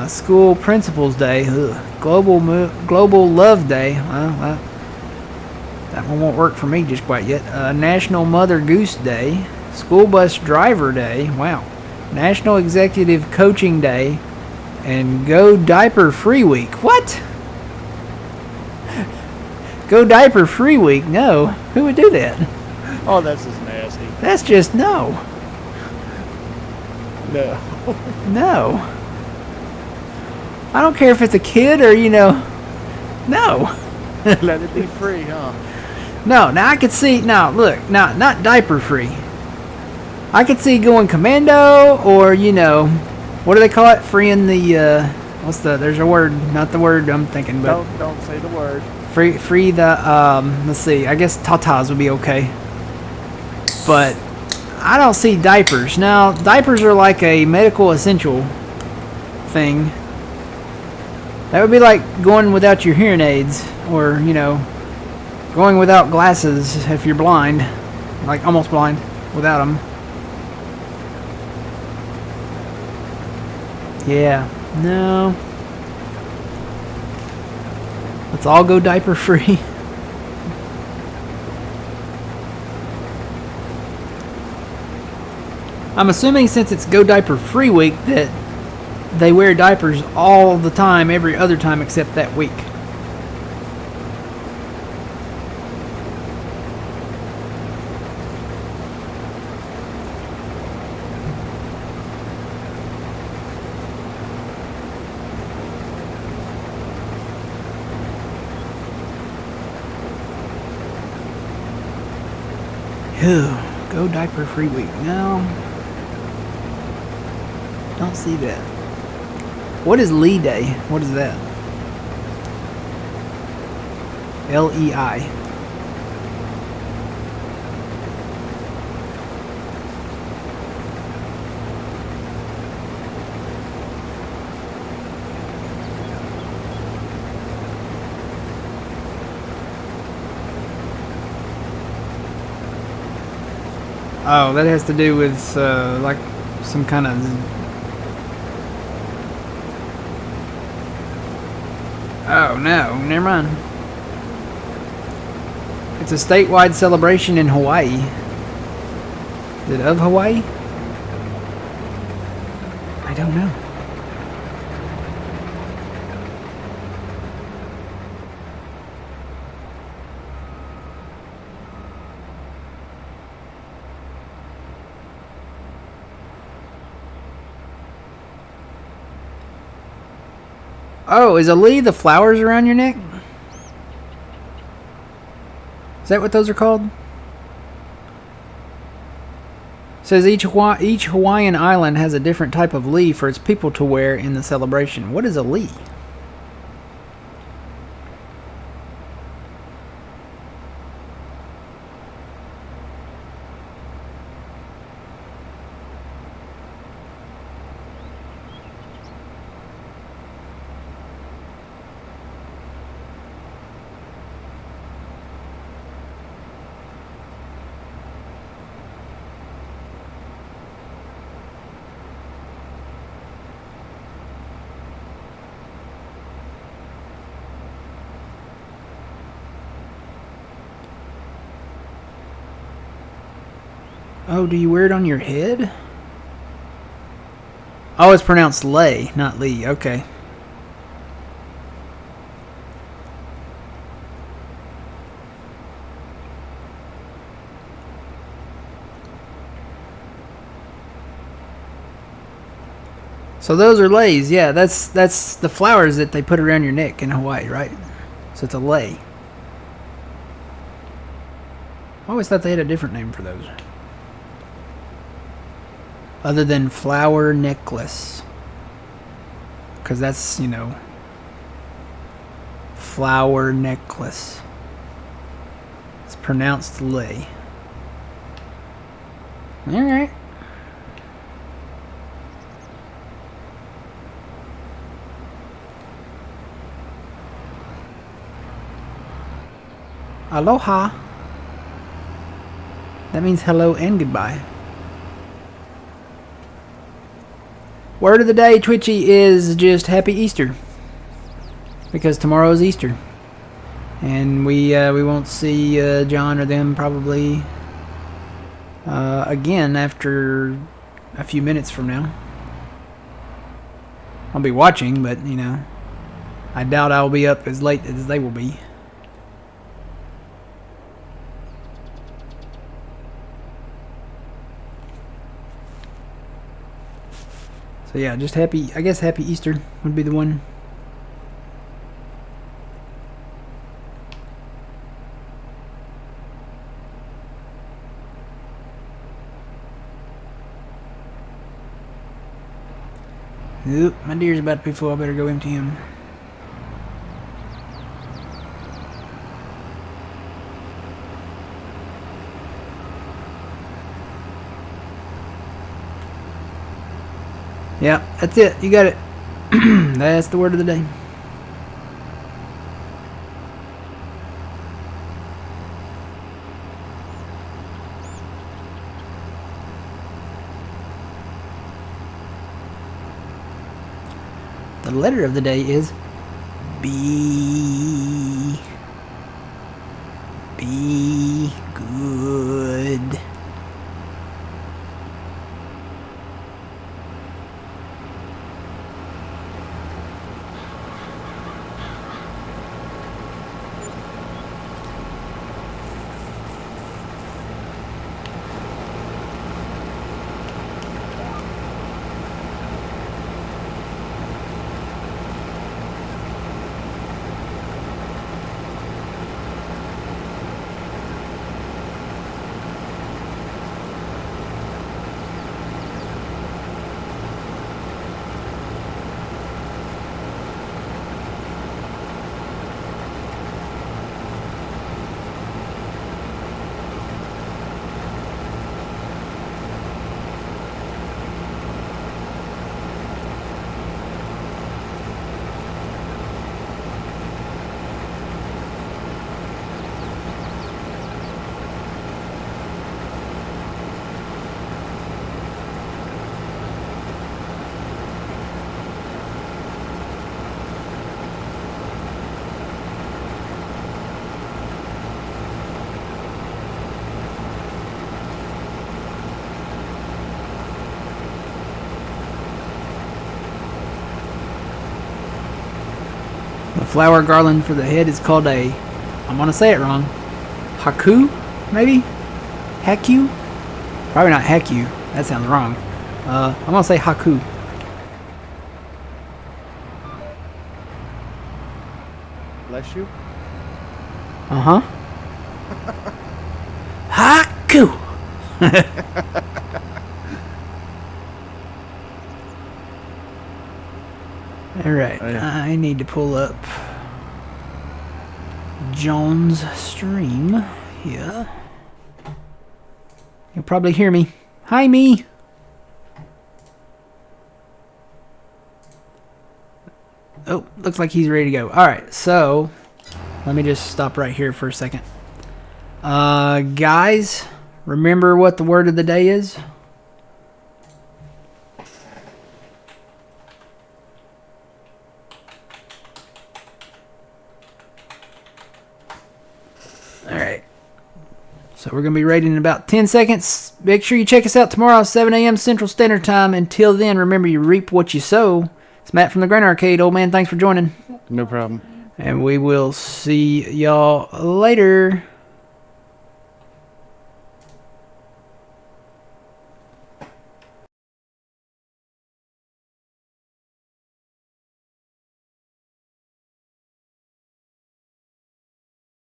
School Principals Day. Ugh. Global Love Day. Well, that one won't work for me just quite yet. National Mother Goose Day. School Bus Driver Day. Wow. National Executive Coaching Day. And Go Diaper Free Week. What? Go Diaper Free Week? No. Who would do that? Oh, that's just nasty. That's just no. No. No. I don't care if it's a kid or, no. Let it be free, huh? No, now I could see, now look, not diaper free. I could see going commando or, what do they call it? Freeing the, there's a word, not the word I'm thinking, but. Don't say the word. Free the, let's see, I guess tatas would be okay. But I don't see diapers. Now, diapers are like a medical essential thing. That would be like going without your hearing aids or, going without glasses if you're blind. Like almost blind without them. Yeah. No. Let's all go diaper free. I'm assuming since it's Go Diaper Free Week that they wear diapers all the time, every other time except that week. Go Diaper Free Week. No. Don't see that. What is Lee Day? What is that? LEI. Oh, that has to do with like some kind of. Oh no, never mind. It's a statewide celebration in Hawaii. Is it of Hawaii? I don't know. Oh, is a Lee the flowers around your neck? Is that what those are called? It says each Hawaiian island has a different type of Lee for its people to wear in the celebration. What is a Lee? Oh, do you wear it on your head? Oh, it's pronounced lay, not Lee. Okay. So those are lays. Yeah, that's the flowers that they put around your neck in Hawaii, right? So it's a lei. I always thought they had a different name for those. Other than flower necklace. Because that's, you know, flower necklace. It's pronounced lei. Alright. Aloha. That means hello and goodbye. Word of the day, Twitchy, is just Happy Easter. Because tomorrow is Easter. And we won't see John or them probably again after a few minutes from now. I'll be watching, but, you know, I doubt I'll be up as late as they will be. So yeah, just happy, I guess Happy Easter would be the one. Oop, my deer's about to be full, I better go empty him. Yeah, that's it. You got it. That's the word of the day. The letter of the day is B. Be good. The flower garland for the head is called a, I'm gonna say it wrong, haku, maybe? Haku? Probably not haku. That sounds wrong. I'm gonna say haku. Bless you. Uh-huh. Haku! Alright, Oh, yeah. I need to pull up John's stream here. You'll probably hear me. Hi, me! Oh, looks like he's ready to go. Alright, so let me just stop right here for a second. Guys, remember what the word of the day is? Alright. So we're going to be rating in about 10 seconds. Make sure you check us out tomorrow, 7 a.m. Central Standard Time. Until then, remember, you reap what you sow. It's Matt from the Grain Arcade. Old man, thanks for joining. No problem. And we will see y'all later.